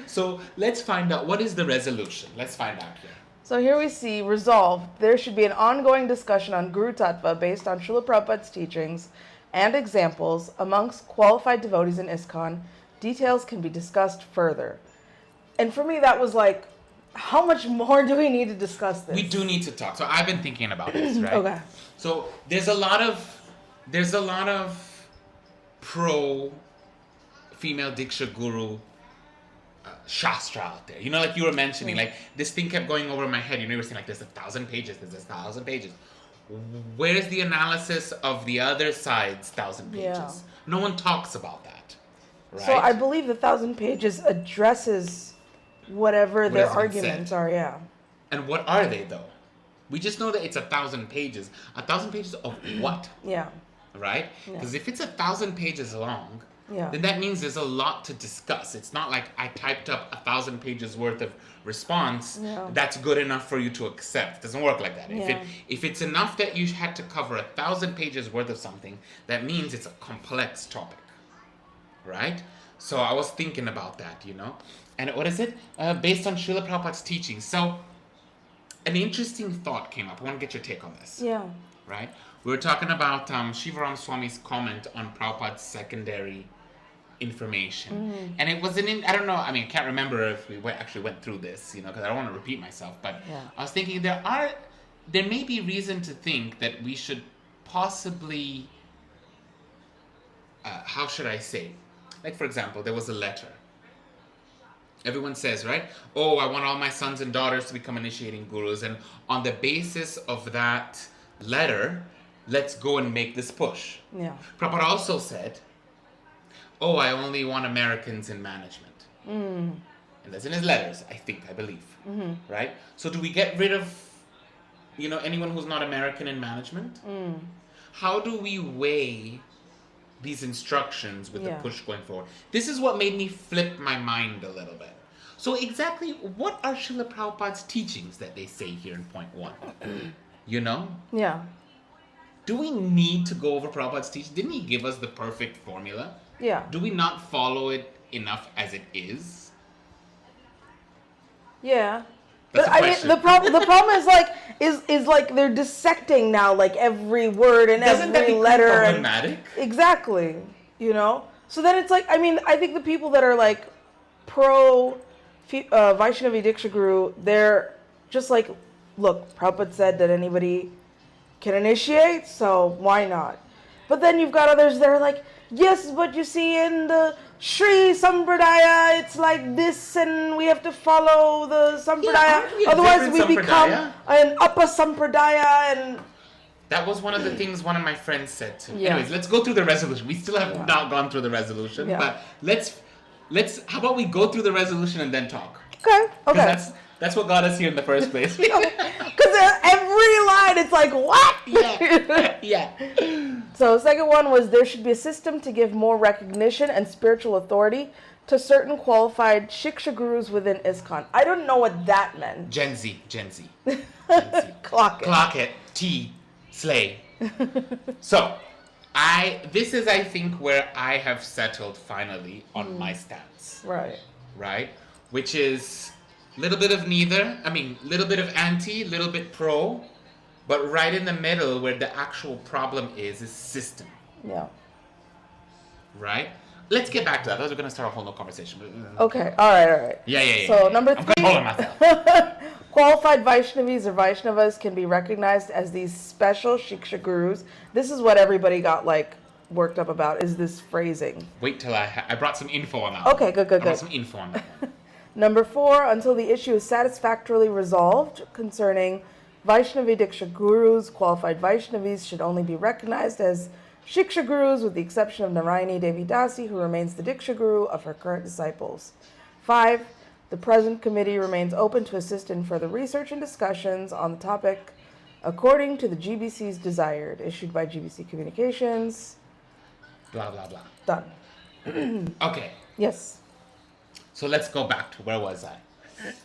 So let's find out, what is the resolution? Let's find out here. So here we see, resolved, there should be an ongoing discussion on Guru Tattva based on Srila Prabhupada's teachings and examples amongst qualified devotees in ISKCON. Details can be discussed further. And for me, that was like, how much more do we need to discuss this? We do need to talk. So I've been thinking about this, right? Okay. So there's a lot of pro female Diksha Guru Shastra out there. You know, like you were mentioning, like this thing kept going over my head. You know, you were saying like there's 1,000 pages, there's 1,000 pages. Where's the analysis of the other side's 1,000 pages? Yeah. No one talks about that, right? So I believe the 1,000 pages addresses whatever their has been arguments said. are, yeah. And what are they though? We just know that it's 1,000 pages. 1,000 pages of what? Yeah. Right? Because if it's 1,000 pages long, Yeah. then that means there's a lot to discuss. It's not like I typed up 1,000 pages worth of response. Yeah. That's good enough for you to accept. It doesn't work like that. Yeah. If it's enough that you had to cover 1,000 pages worth of something, that means it's a complex topic, right? So I was thinking about that, you know. And what is it? Based on Srila Prabhupada's teachings. So an interesting thought came up. I want to get your take on this. Yeah. Right? We were talking about Shivaram Swami's comment on Prabhupada's secondary information. And it was I don't know, I mean, I can't remember if we actually went through this, you know, because I don't want to repeat myself, but Yeah. I was thinking there may be reason to think that we should possibly, how should I say? Like, for example, there was a letter. Everyone says, right? Oh, I want all my sons and daughters to become initiating gurus. And on the basis of that letter, let's go and make this push. Yeah. Prabhupada also said, oh, I only want Americans in management. And that's in his letters, I believe. Right? So do we get rid of anyone who's not American in management, how do we weigh these instructions with the push going forward? This is what made me flip my mind a little bit. So exactly what are Srila Prabhupada's teachings that they say here in point 1? Yeah. Do we need to go over Prabhupada's teaching? Didn't he give us the perfect formula? Yeah. Do we not follow it enough as it is? Yeah. That's But a I mean, question. the problem is like they're dissecting now, like every word and Doesn't that every become letter. problematic? Exactly. So then it's like, I mean, I think the people that are like pro Vaishnavi Diksha Guru, they're just like, look, Prabhupada said that anybody can initiate, so why not? But then you've got others that are like, yes, but you see in the Sri Sampradaya, it's like this, and we have to follow the Sampradaya. aren't we a Otherwise, we different become Sampradaya? an Upper Sampradaya, and That was one of the things one of my friends said to me. Yeah. Anyways, let's go through the resolution. We still have not gone through the resolution, Yeah. but let's. How about we go through the resolution and then talk? okay. Because that's what got us here in the first place. Because every line, it's like, what? yeah. So, second one was there should be a system to give more recognition and spiritual authority to certain qualified Shiksha gurus within ISKCON. I don't know what that meant. Gen Z. Clock it. Clock it. T. Slay. So, this is, I think, where I have settled finally on my stance. Right. Right? Which is a little bit of neither. I mean, little bit of anti, little bit pro, but right in the middle where the actual problem is system. Yeah. Right? Let's get back to that. I was going to start a whole new conversation. Okay. All right. Yeah. So, number I'm 3. controlling myself. Qualified Vaishnavis or Vaishnavas can be recognized as these special Shiksha gurus. This is what everybody got like worked up about, is this phrasing. Wait till I brought some info on that. Okay, good. I brought some info on that one. Number 4, until the issue is satisfactorily resolved concerning Vaishnavi Diksha Gurus, qualified Vaishnavis should only be recognized as Shiksha Gurus with the exception of Narayani Devi Dasi, who remains the Diksha Guru of her current disciples. 5, the present committee remains open to assist in further research and discussions on the topic according to the GBC's desired, issued by GBC Communications. Blah, blah, blah. Done. Okay. Yes. So let's go back to, where was I?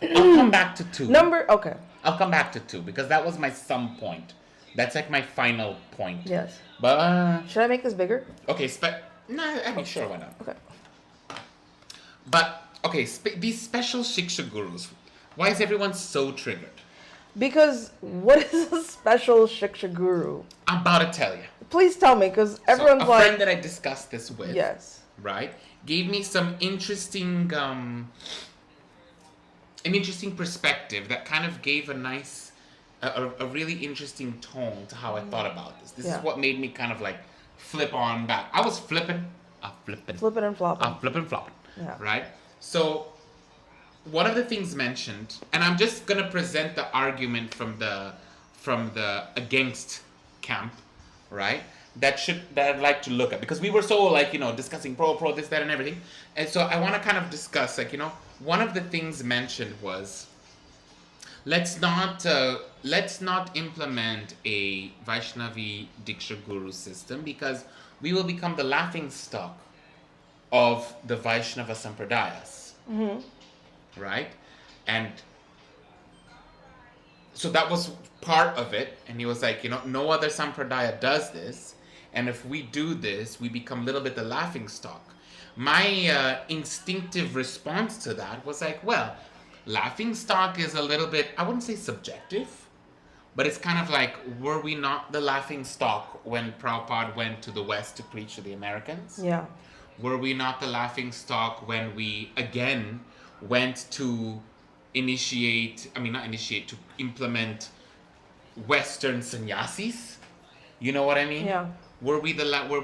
I'll come back to 2. Okay. I'll come back to 2 because that was my sum point. That's like my final point. Yes. But, Should I make this bigger? okay, I mean, sure, why not? Okay. But, okay, these special Shiksha gurus, why is everyone so triggered? Because what is a special Shiksha guru? I'm about to tell you. Please tell me, because everyone's So, a like, friend that I discussed this with, yes. right, gave me some interesting, an interesting perspective that kind of gave a nice, a really interesting tone to how I thought about this. This is what made me kind of like flip on back. I was flipping, Flipping and flopping. flopping, Yeah. right? So, one of the things mentioned, and I'm just gonna present the argument from the against camp, right? That I'd like to look at, because we were so like, discussing pro, this, that, and everything. And so I want to kind of discuss, like, one of the things mentioned was, let's not implement a Vaishnavi Diksha Guru system, because we will become the laughing stock of the Vaishnava Sampradayas. Right? And so that was part of it. And he was like, no other Sampradaya does this. And if we do this, we become a little bit the laughing stock. My instinctive response to that was like, well, laughing stock is a little bit, I wouldn't say subjective, but it's kind of like, were we not the laughing stock when Prabhupada went to the West to preach to the Americans? Yeah. Were we not the laughing stock when we, again, went to to implement Western sannyasis? You know what I mean? Yeah. Were we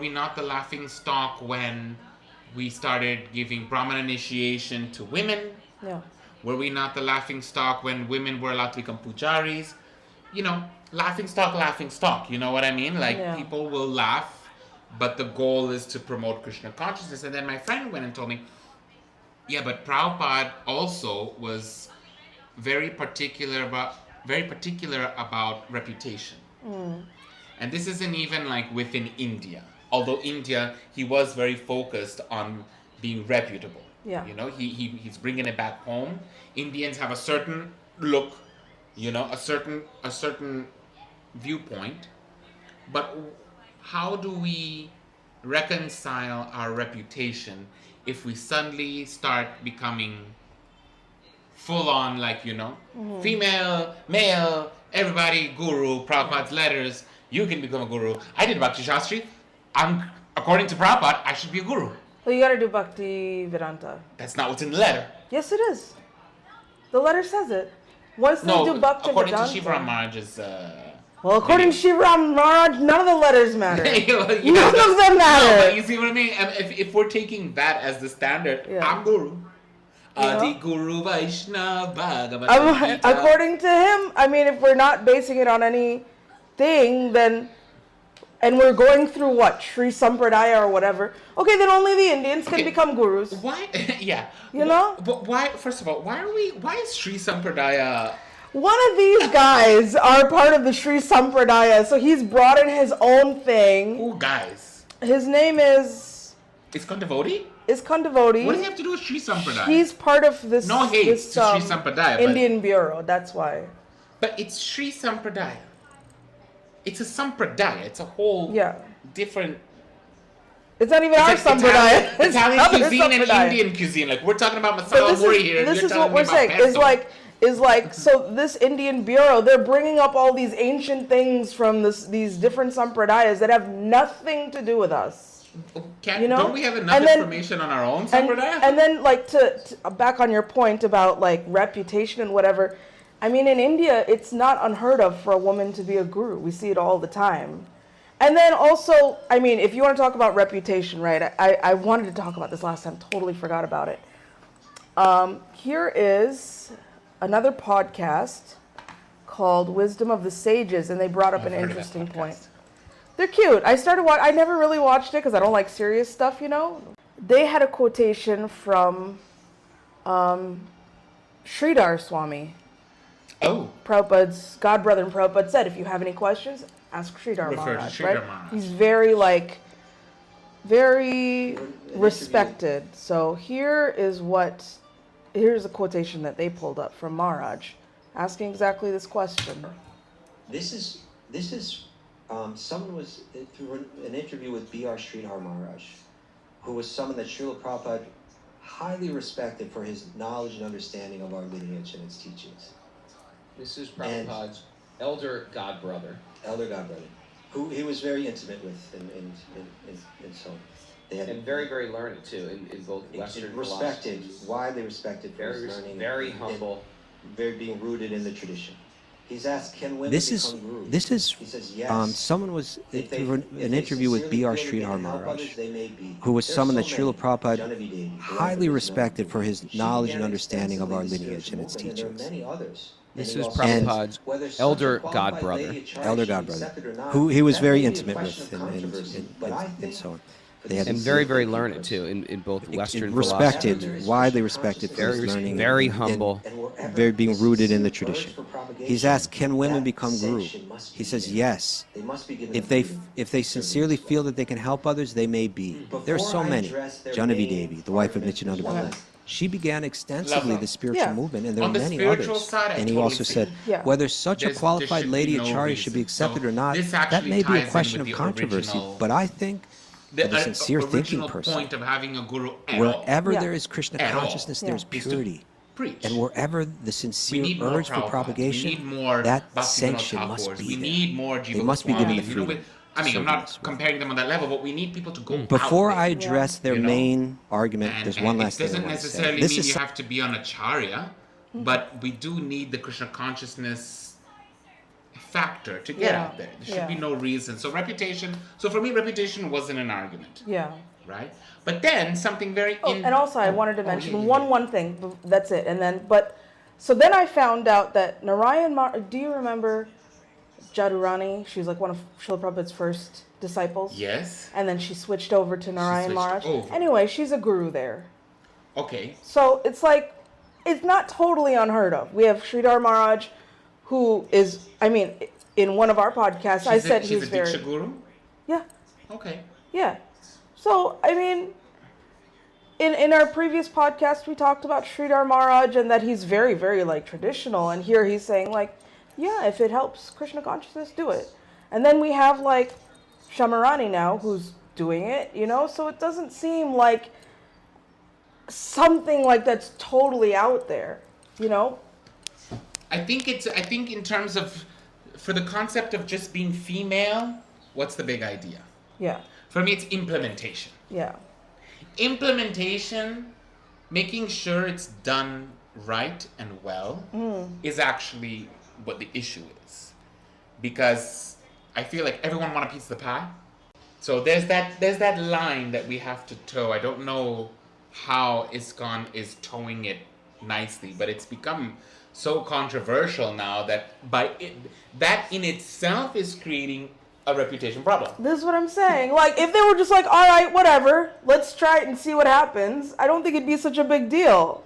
not the laughing stock when we started giving Brahman initiation to women? Yeah. Were we not the laughing stock when women were allowed to become pujaris? Laughing stock, you know what I mean? Like, people will laugh, but the goal is to promote Krishna consciousness. And then my friend went and told me, yeah, but Prabhupada also was very particular about very particular about reputation. And this isn't even like within India. Although India, he was very focused on being reputable. Yeah. You know, he's bringing it back home. Indians have a certain look, you know, a certain viewpoint. But how do we reconcile our reputation if we suddenly start becoming full on, like, you know, female, male, everybody, guru, Prabhupada's letters, you can become a guru. I did Bhakti Shastri. According to Prabhupada, I should be a guru. Well, you gotta do Bhakti Vedanta. That's not what's in the letter. Yes, it is. The letter says it. Once they No, do Bhakti according Vedanta. to Shivaram Maharaj's... Well, according to Shivaram Maharaj, none of the letters matter. Yeah, None of them No, matter. but you see what I mean? If we're taking that as the standard, Yeah. I'm guru. Yeah. Adi Guru Vaishnava Bhagavad Gita. According to him, I mean, if we're not basing it on anything, then, and we're going through what, Sri Sampradaya or whatever, okay, then only the Indians can Okay. become gurus. Why? Yeah. You know? But why? First of all, why is Sri Sampradaya? One of these guys are part of the Sri Sampradaya, so he's brought in his own thing. Who guys? His name is ISKCON devotee? ISKCON devotee. What does he have to do with Sri Sampradaya? He's part of this, No hate this to Sri Sampradaya, but- Indian bureau, that's why. But it's Sri Sampradaya. It's a Sampradaya. It's a whole Yeah. different. It's not even It's our like Sampradaya. It's Italian other cuisine and Sampradaya. Indian cuisine. Like, we're talking about So masala puri here. and this you're is telling what me we're about saying. pesto. Is like so this Indian bureau, they're bringing up all these ancient things from these different sampradayas that have nothing to do with us. You know? Don't we have enough And then- information on our own And, Sampradaya? and then like to back on your point about like reputation and whatever, I mean in India it's not unheard of for a woman to be a guru. We see it all the time. And then also, I mean, if you want to talk about reputation, right? I wanted to talk about this last time, totally forgot about it. Here is another podcast called Wisdom of the Sages, and they brought up I've an heard of that interesting point. podcast. They're cute. I never really watched it because I don't like serious stuff, you know. They had a quotation from Sridhar Swami. Oh, Prabhupada's godbrother, and Prabhupada said, if you have any questions, ask Sridhar Refer to Maharaj, Sridhar right? Maharaj. He's very respected. So here's a quotation that they pulled up from Maharaj, asking exactly this question. This is someone was through an interview with B.R. Sridhar Maharaj, who was someone that Srila Prabhupada highly respected for his knowledge and understanding of our lineage and its teachings. This is Prabhupada's elder godbrother. Who he was very intimate with and so on. They had And very, very learned too in both Western respected, philosophies. widely respected for his learning. Very and humble. very being rooted in the tradition. He's asked, can women This become is gurus? He says yes. someone was If they- through if an they interview with sincerely B.R. feel they can Sridhar help Maharaj, others, they may be. who was There's someone so that Srila many. Prabhupada Genevieve Devi, the wife of highly Vishnu. respected for his She knowledge began and understanding of our extensively lineage and its spiritual movement, teachings. and there are many others. This And is he also Prabhupada's says, whether such elder a qualified godbrother. lady at Elder Chai should be godbrother, accepted or not, who he was that very may be a intimate question with of controversy. But I and think so on. for They the had And very, very learned too in both Western respected, philosophy. widely respected for his learning, Very and humble. very being rooted in the tradition. He's asked, can women become guru? He says yes. They must be given If the they freedom. if they sincerely feel that they can help others, they may be. There are so Before I many. address their Genevieve main Devi, the wife of argument, Nityananda one Prabhu. last- She began extensively Love the spiritual Yeah. movement, and there On are the many spiritual others. side, I And he totally also see. said, Yeah. whether such There a qualified should lady be at no Chari should be reason. accepted So or not, this that actually may be ties a in question with of the controversy. original- But I think for the sincere thinking original person, point of having a guru at all. wherever Yeah. there is Krishna At all. consciousness, Yeah. there's Is to purity. preach. And wherever the We sincere need more urge for Prabhupads. propagation, We need more that Bhaktivinoda sanction Thakurs. must be We there. need more They must be given the Goswamis. You know, freedom. I mean, to I'm serve not us with. comparing them on that level, but we need people to go Before out I there. address their You know? main argument, there's one last it thing I doesn't want to say. necessarily This mean is you have to be on Acharya, but we do need the Krishna consciousness factor to get Yeah. out there. There should Yeah. be no reason. So for me, reputation wasn't an argument, Yeah. right? But then something very And also, I wanted to mention yeah. one thing. That's it. And then, so then I found out that Narayan Maharaj. Do you remember Jadurani? She was like one of Srila Prabhupada's first disciples. Yes. And then she switched over to Narayan switched Maharaj. over. Anyway, she's a guru there. Okay. So it's like, it's not totally unheard of. We have Sridhar Maharaj, who is, I mean, in one of our podcasts, I said she's he's a very... Diksha guru? Yeah, Okay. yeah. So, I mean, in our previous podcast, we talked about Sridhar Maharaj and that he's very, very, like, traditional. And here he's saying, like, yeah, if it helps Krishna consciousness, do it. And then we have, like, Shamarani now who's doing it, you know? So it doesn't seem like something like that's totally out there, you know? I think in terms of, for the concept of just being female, what's the big idea? Yeah, For me, it's implementation. yeah, Implementation, making sure it's done right and well, is actually what the issue is. Because I feel like everyone wants a piece of the pie. So there's that line that we have to toe. I don't know how ISKCON is towing it nicely, but it's become so controversial now that that in itself is creating a reputation problem. this is what I'm saying. Like, if they were just like, all right, whatever, let's try it and see what happens, I don't think it'd be such a big deal,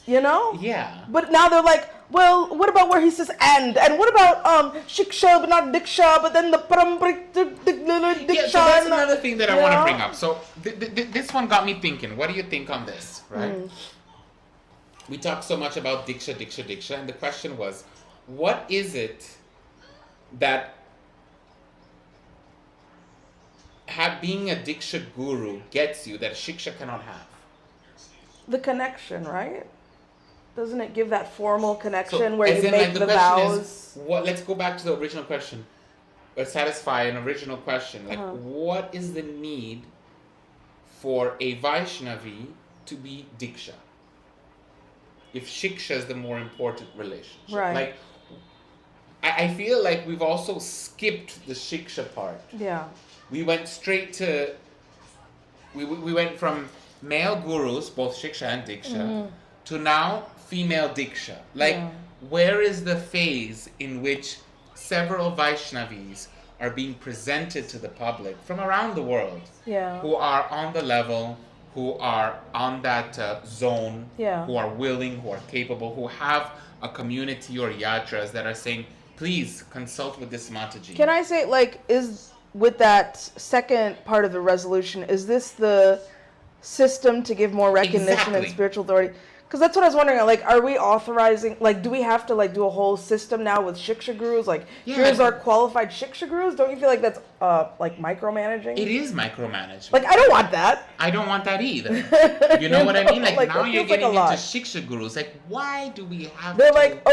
you know? Yeah. But now they're like, well, what about where he says and what about shiksha but not diksha, but then the paramparic diksha? Yeah, so that's and another thing that I you want to know? bring up. So this one got me thinking. What do you think on this, right? We talk so much about diksha, and the question was, what is it that being a diksha guru gets you that a shiksha cannot have? The connection, right? Doesn't it give that formal connection So, where as you in, make like, the question vows? is, let's go back to the original question, or satisfy an original question. Like, what is the need for a Vaishnavi to be diksha? If shiksha is the more important relationship. Right. Like, I feel like we've also skipped the shiksha part. Yeah, We went straight to, we went from male gurus, both shiksha and diksha, to now female diksha. Like, where is the phase in which several Vaishnavis are being presented to the public from around the world, yeah, who are on the level, who are on that zone, Yeah. who are willing, who are capable, who have a community or yatras that are saying, please consult with this Mataji. Can I say, like, is with that second part of the resolution, is this the system to give more recognition and Exactly. spiritual authority? Because that's what I was wondering. Like, are we authorizing? Like, do we have to like do a whole system now with shiksha gurus? Like, Yeah. here's our qualified shiksha gurus. Don't you feel like that's like micromanaging? It is micromanagement. Like, I don't want that. I don't want that either. You know what I mean? Like, now it you're feels like a getting into lot. shiksha gurus. Like, why do we have They're to?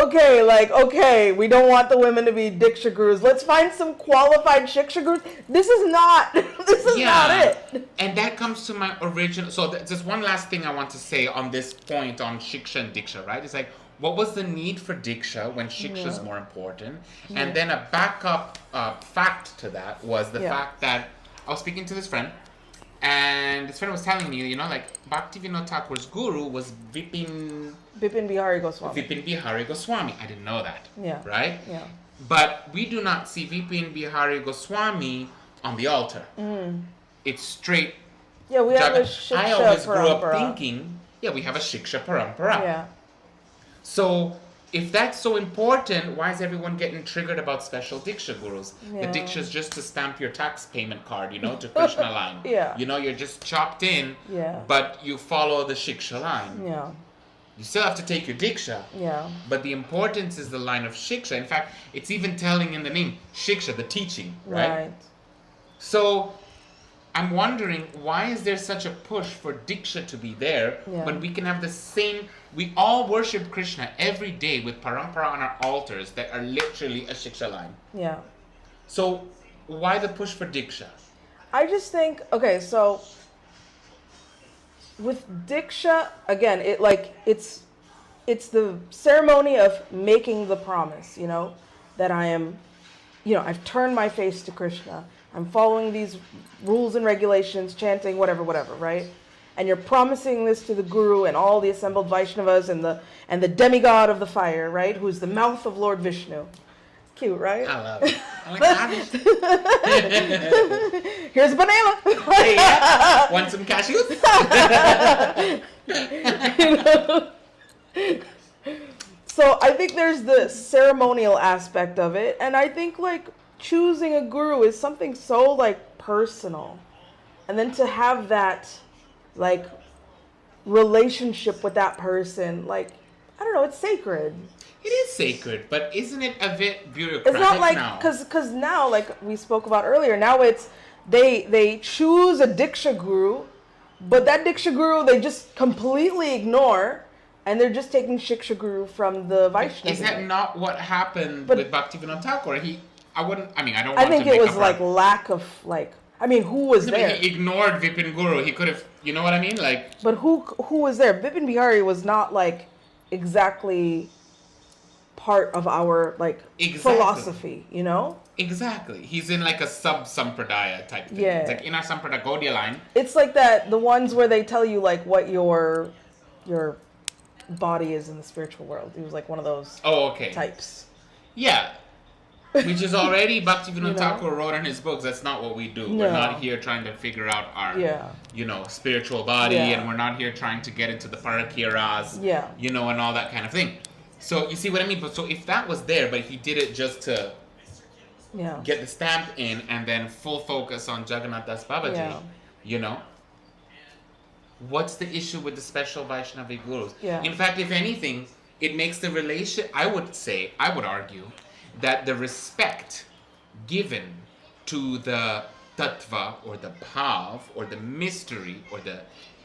okay, we don't want the women to be diksha gurus. Let's find some qualified shiksha gurus. This is not not it. And that comes to my original. So just one last thing I want to say on this point on shiksha and diksha, right? It's like, what was the need for diksha when shiksha is more important? And then a backup fact to that was the fact that I was speaking to this friend, and this friend was telling me, you know, like, Bhaktivinoda Thakur's guru was Vipin Bihari Goswami. Bihari Goswami. I didn't know that. Yeah. Right? Yeah. But we do not see Vipin Bihari Goswami on the altar. It's straight. Yeah, we have a I shiksha always grew up parampara. thinking, yeah, we have a shiksha parampara. Yeah. So if that's so important, why is everyone getting triggered about special diksha gurus? Yeah. The diksha is just to stamp your tax payment card, you know, to Krishna line. Yeah. You know, you're just chopped in, Yeah. but you follow the shiksha line. Yeah. You still have to take your diksha. Yeah. But the importance is the line of shiksha. In fact, it's even telling in the name, shiksha, the teaching, right? So I'm wondering, why is there such a push for diksha to be there when we can have the same, we all worship Krishna every day with parampara on our altars that are literally a shiksha line. Yeah. So why the push for diksha? I just think, okay, so with diksha, again, it's the ceremony of making the promise, you know, that I am, you know, I've turned my face to Krishna. I'm following these rules and regulations, chanting, whatever, right? And you're promising this to the guru and all the assembled Vaishnavas and the demigod of the fire, right? Who's the mouth of Lord Vishnu. Cute, right? I love it. I like that. Here's a banana. Hey, yeah. Want some cashews? So I think there's the ceremonial aspect of it, and I think like choosing a guru is something so like personal, and then to have that like relationship with that person, like I don't know, it's sacred. It is sacred, but isn't it a bit bureaucratic It's not like now? because now, like we spoke about earlier, now it's they choose a Diksha guru, but that Diksha guru they just completely ignore, and they're just taking Shiksha guru from the Vaishnavi. Is that not what happened But- with Bhaktivinoda Thakur? I don't want I think to it make was up like lack of like. I mean, who was No, but there? he ignored Vipin Guru. He could have, you know what I mean? Like, But who was there? Bipin Bihari was not like exactly part of our like Exactly. philosophy, you know? exactly. He's in like a sub-sampradaya type thing. Yeah. It's like in our sampradaya Gaudiya line. It's like that the ones where they tell you like what your body is in the spiritual world. He was like one of those Oh, okay. types. Yeah. Which is already Bhaktivinoda You know? Thakur wrote in his books. That's not what we do. No. We're not here trying to figure out our, Yeah. spiritual body, Yeah. and we're not here trying to get into the parakiras, Yeah. and all that kind of thing. So you see what I mean? But so if that was there, but he did it just to Yeah. get the stamp in and then full focus on Jagannath Das Babaji, Yeah. What's the issue with the special Vaishnavi gurus? Yeah. In fact, if anything, it makes the relation, I would argue, that the respect given to the tattva or the bhav or the mystery or the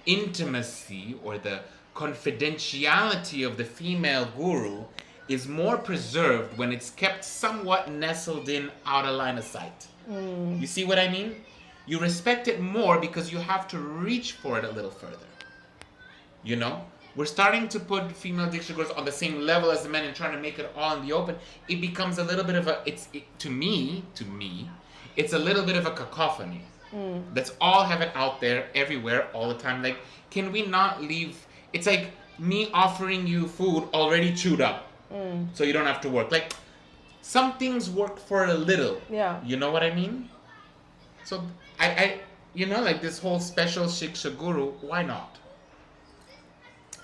intimacy or the confidentiality of the female guru is more preserved when it's kept somewhat nestled in out of line of sight. You see what I mean? You respect it more because you have to reach for it a little further. We're starting to put female Diksha gurus on the same level as the men and trying to make it all in the open. It becomes a little bit of to me, it's a little bit of a cacophony. Let's all have it out there everywhere all the time. Like, can we not leave? It's like me offering you food already chewed up, so you don't have to work. Like, some things work for a little. Yeah. You know what I mean? So I like this whole special Shiksha guru. Why not?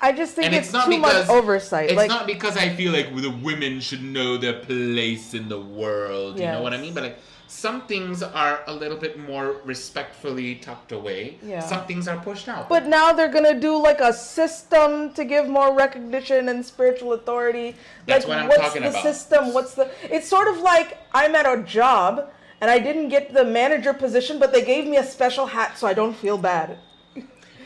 I just think And it's too much oversight. It's like, not because I feel like the women should know their place in the world. You know what I Yes. mean? But like, some things are a little bit more respectfully tucked away. Yeah. Some things are pushed out. But now they're gonna do like a system to give more recognition and spiritual authority. That's like, what I'm what's talking the about. system? It's sort of like I'm at a job and I didn't get the manager position, but they gave me a special hat so I don't feel bad.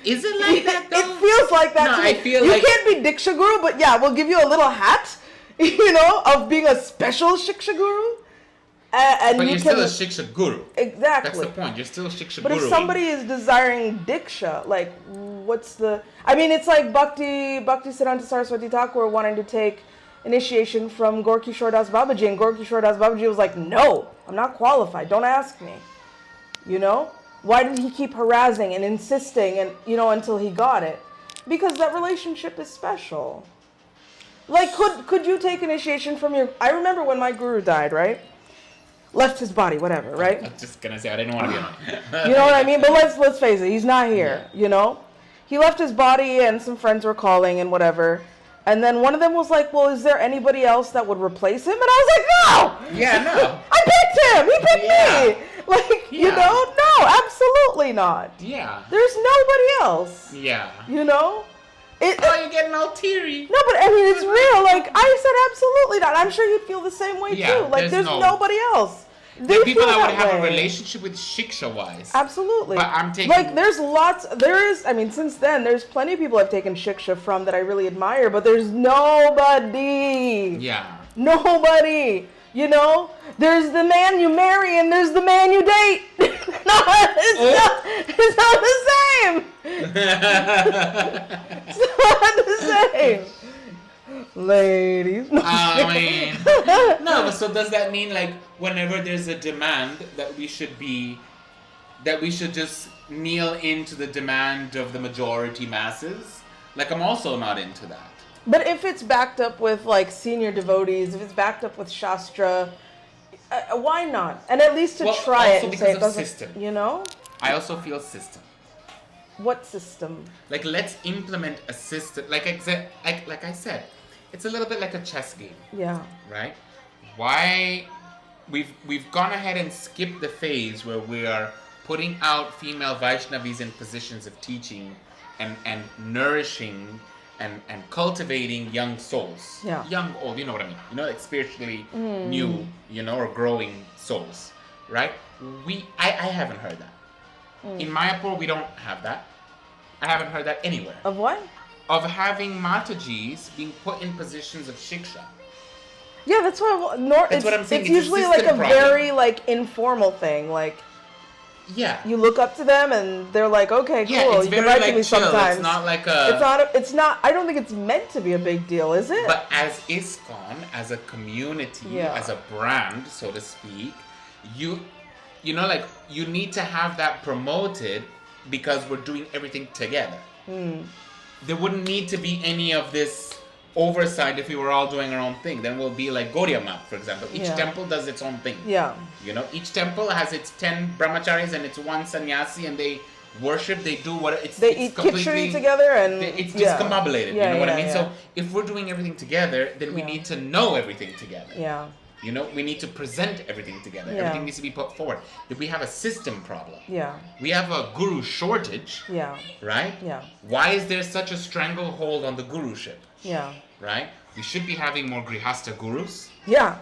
Is it like that though? It feels like that No, to me. I feel you like- can't be Diksha Guru, but yeah, we'll give you a little hat, of being a special Shiksha Guru. And But you you're can, still a Shiksha guru. Exactly. That's the point. You're still a Shiksha But guru. if somebody is desiring Diksha, like, what's the... I mean, it's like Bhakti Siddhanta Saraswati Thakur wanting to take initiation from Gorkishore Das Babaji, and Gorkishore Das Babaji was like, no, I'm not qualified, don't ask me. Why did he keep harassing and insisting and, until he got it? Because that relationship is special. Like, could you take initiation from your... I remember when my guru died, right? Left his body, whatever, right? I was just gonna say I didn't want to be on it. You know what I mean? But let's face it, he's not here, He left his body and some friends were calling and whatever. And then one of them was like, well, is there anybody else that would replace him? And I was like, no! Yeah, no. I picked him! He picked me! Like, Yeah. No, absolutely not. Yeah. There's nobody else, Yeah. Oh, you're getting all teary. no, but I mean, it's real. Like, I said absolutely not. I'm sure you'd feel the same way Yeah, too. Like, there's there's no- nobody else. The They people feel that would have a way. relationship with Shiksha-wise. Absolutely. But I'm taking- Like, since then, there's plenty of people I've taken Shiksha from that I really admire, but there's nobody. Yeah. Nobody. There's the man you marry and there's the man you date. It's not the same. It's not the same. Ladies. I mean, no, but so does that mean like whenever there's a demand that we should just kneel into the demand of the majority masses? Like, I'm also not into that. But if it's backed up with like senior devotees, if it's backed up with Shastra, why not? And at least to Well, try it also and say it because of doesn't, system. I also feel system. What system? Like, let's implement a system. Like I said, it's a little bit like a chess game, Yeah. right? Why we've gone ahead and skipped the phase where we are putting out female Vaishnavis in positions of teaching and nourishing and cultivating young souls. Yeah. Young, old, you know what I mean. You know, like spiritually new, or growing souls, right? I haven't heard that. In Mayapur, we don't have that. I haven't heard that anywhere. Of what? Of having Matajis being put in positions of shiksha. Yeah, that's what That's what I'm saying. It's It's a usually like a system problem. very like informal thing. Like Yeah. you look up to them and they're like, okay, cool. Yeah, it's you can very write like to me chill. sometimes. It's not like a... It's not. I don't think it's meant to be a big deal, is it? But as ISKCON, as a community, Yeah. as a brand, so to speak, you like you need to have that promoted because we're doing everything together. There wouldn't need to be any of this oversight if we were all doing our own thing. Then we'll be like Gaudiya Math, for example. Each Yeah. temple does its own thing. Yeah. Each temple has its 10 brahmacharis and its one sannyasi, and they worship, they do what it's They it's eat completely khichdi together and it's yeah. discombobulated. Yeah, you know what I yeah, mean? yeah. So if we're doing everything together, then we Yeah. need to know everything together. Yeah. We need to present everything together. Yeah. Everything needs to be put forward. If we have a system problem, Yeah. we have a guru shortage, Yeah. right? Yeah. Why is there such a stranglehold on the guruship, Yeah. right? We should be having more grihasta gurus, Yeah.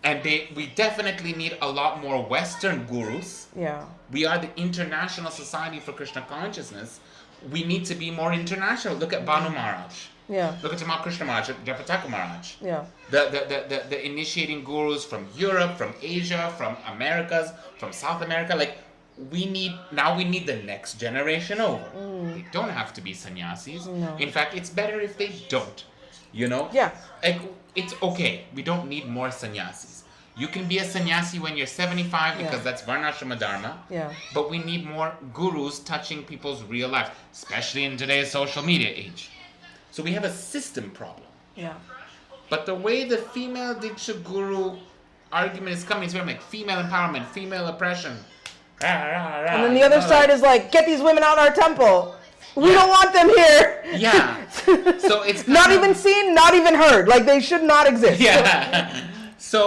and we definitely need a lot more Western gurus. Yeah. We are the International Society for Krishna Consciousness. We need to be more international. Look at Banu Maharaj. Yeah. Look at Tamal Krishna Maharaj, Japataka Maharaj. Yeah. The initiating gurus from Europe, from Asia, from Americas, from South America. Like, we need the next generation over. They don't have to be sannyasis. No. In fact, it's better if they don't. Yeah. Like, it's okay. We don't need more sannyasis. You can be a sannyasi when you're 75 because Yeah. that's Varnashrama Dharma. Yeah. But we need more gurus touching people's real life, especially in today's social media age. So we have a system problem. Yeah. But the way the female Diksha Guru argument is coming, it's very like female empowerment, female oppression. And then the other side is like, get these women out of our temple. We don't want them here. Yeah. So it's not even seen, not even heard. Like they should not exist. Yeah. So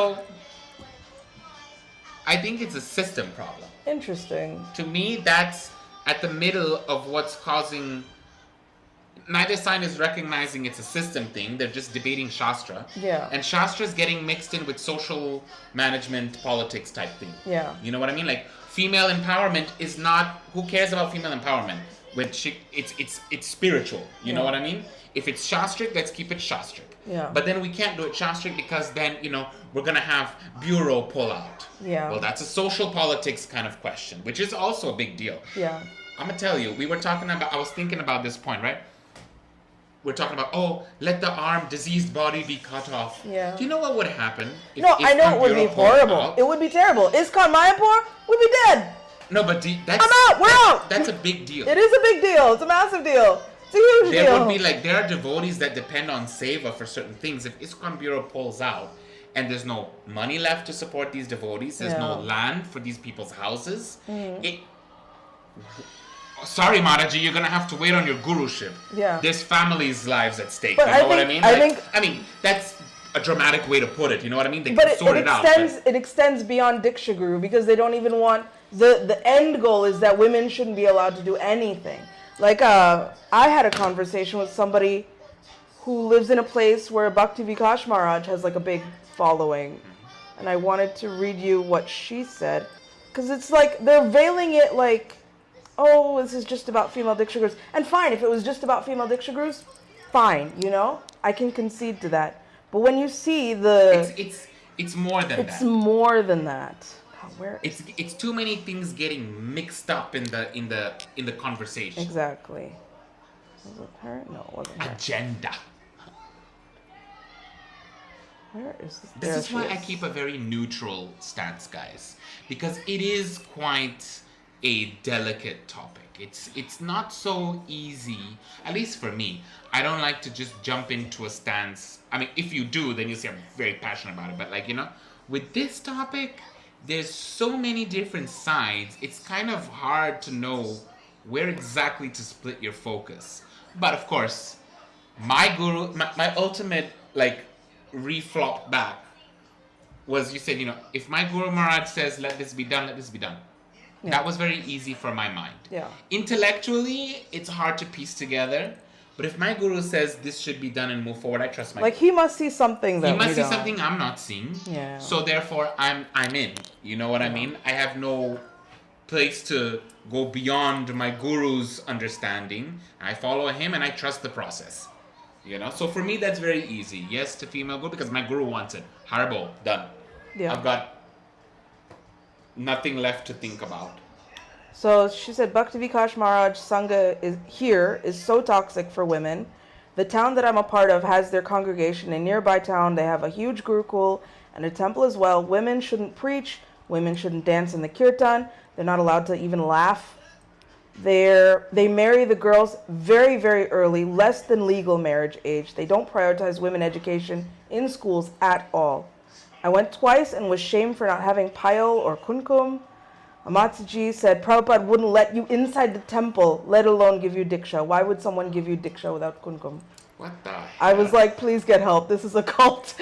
I think it's a system problem. Interesting. To me, that's at the middle of what's causing. Neither side is recognizing it's a system thing. They're just debating Shastra. Yeah. And Shastra is getting mixed in with social management, politics type thing. Yeah. You know what I mean? Like, female empowerment is not. Who cares about female empowerment? It's spiritual. You know what I mean? If it's Shastric, let's keep it Shastric. Yeah. But then we can't do it Shastric because then, we're going to have bureau pull out. Yeah. Well, that's a social politics kind of question, which is also a big deal. Yeah. I'm going to tell you, I was thinking about this point, right? We're talking about, let the arm, diseased body be cut off. Yeah. Do you know what would happen? If No, I know it would be bureau pulled horrible. out? It would be terrible. ISKCON Mayapur, we'd be dead. No, but that's... I'm out. We're out. That's a big deal. It is a big deal. It's a massive deal. It's a huge deal. There would be there are devotees that depend on seva for certain things. If ISKCON Bureau pulls out and there's no money left to support these devotees, there's no land for these people's houses, sorry, Maharaji, you're gonna have to wait on your guruship. Yeah. There's families' lives at stake. But You know what I mean? I mean, that's a dramatic way to put it. You know what I mean? They But can sort it out. it extends beyond Diksha Guru because they don't even want the end goal is that women shouldn't be allowed to do anything. Like I had a conversation with somebody who lives in a place where Bhakti Vikash Maharaj has like a big following, and I wanted to read you what she said because it's like they're veiling it like, oh, this is just about female Diksha Gurus. And fine, if it was just about female Diksha Gurus, fine, I can concede to that. But when you see it's more than that. It's more than that. Where it's too many things getting mixed up in the conversation. Exactly. Was it her? No, it wasn't her. Agenda. Where is this? This is why I keep a very neutral stance, guys, because it is quite a delicate topic. It's not so easy, at least for me. I don't like to just jump into a stance. I mean, if you do, then you see I'm very passionate about it. But with this topic, there's so many different sides. It's kind of hard to know where exactly to split your focus. But of course, my guru, my ultimate like reflopped back was you said, if my Guru Maharaj says, let this be done, let this be done. Yeah. That was very easy for my mind. Yeah. Intellectually, it's hard to piece together. But if my Guru says this should be done and move forward, I trust my Guru. He must see something that he must see something I'm not seeing. Yeah. So therefore, I'm in. You know what I mean? I have no place to go beyond my Guru's understanding. I follow him and I trust the process. So for me, that's very easy. Yes to female Guru because my Guru wants it. Harbo, done. Yeah. I've got nothing left to think about. So she said, Bhakti Vikash Maharaj Sangha is so toxic for women. The town that I'm a part of has their congregation. In nearby town, they have a huge Gurukul and a temple as well. Women shouldn't preach. Women shouldn't dance in the kirtan. They're not allowed to even laugh. They marry the girls very, very early, less than legal marriage age. They don't prioritize women education in schools at all. I went twice and was shamed for not having payal or kunkum. Amatsuji said, Prabhupada wouldn't let you inside the temple, let alone give you diksha. Why would someone give you diksha without kunkum? What the hell? I was like, please get help. This is a cult.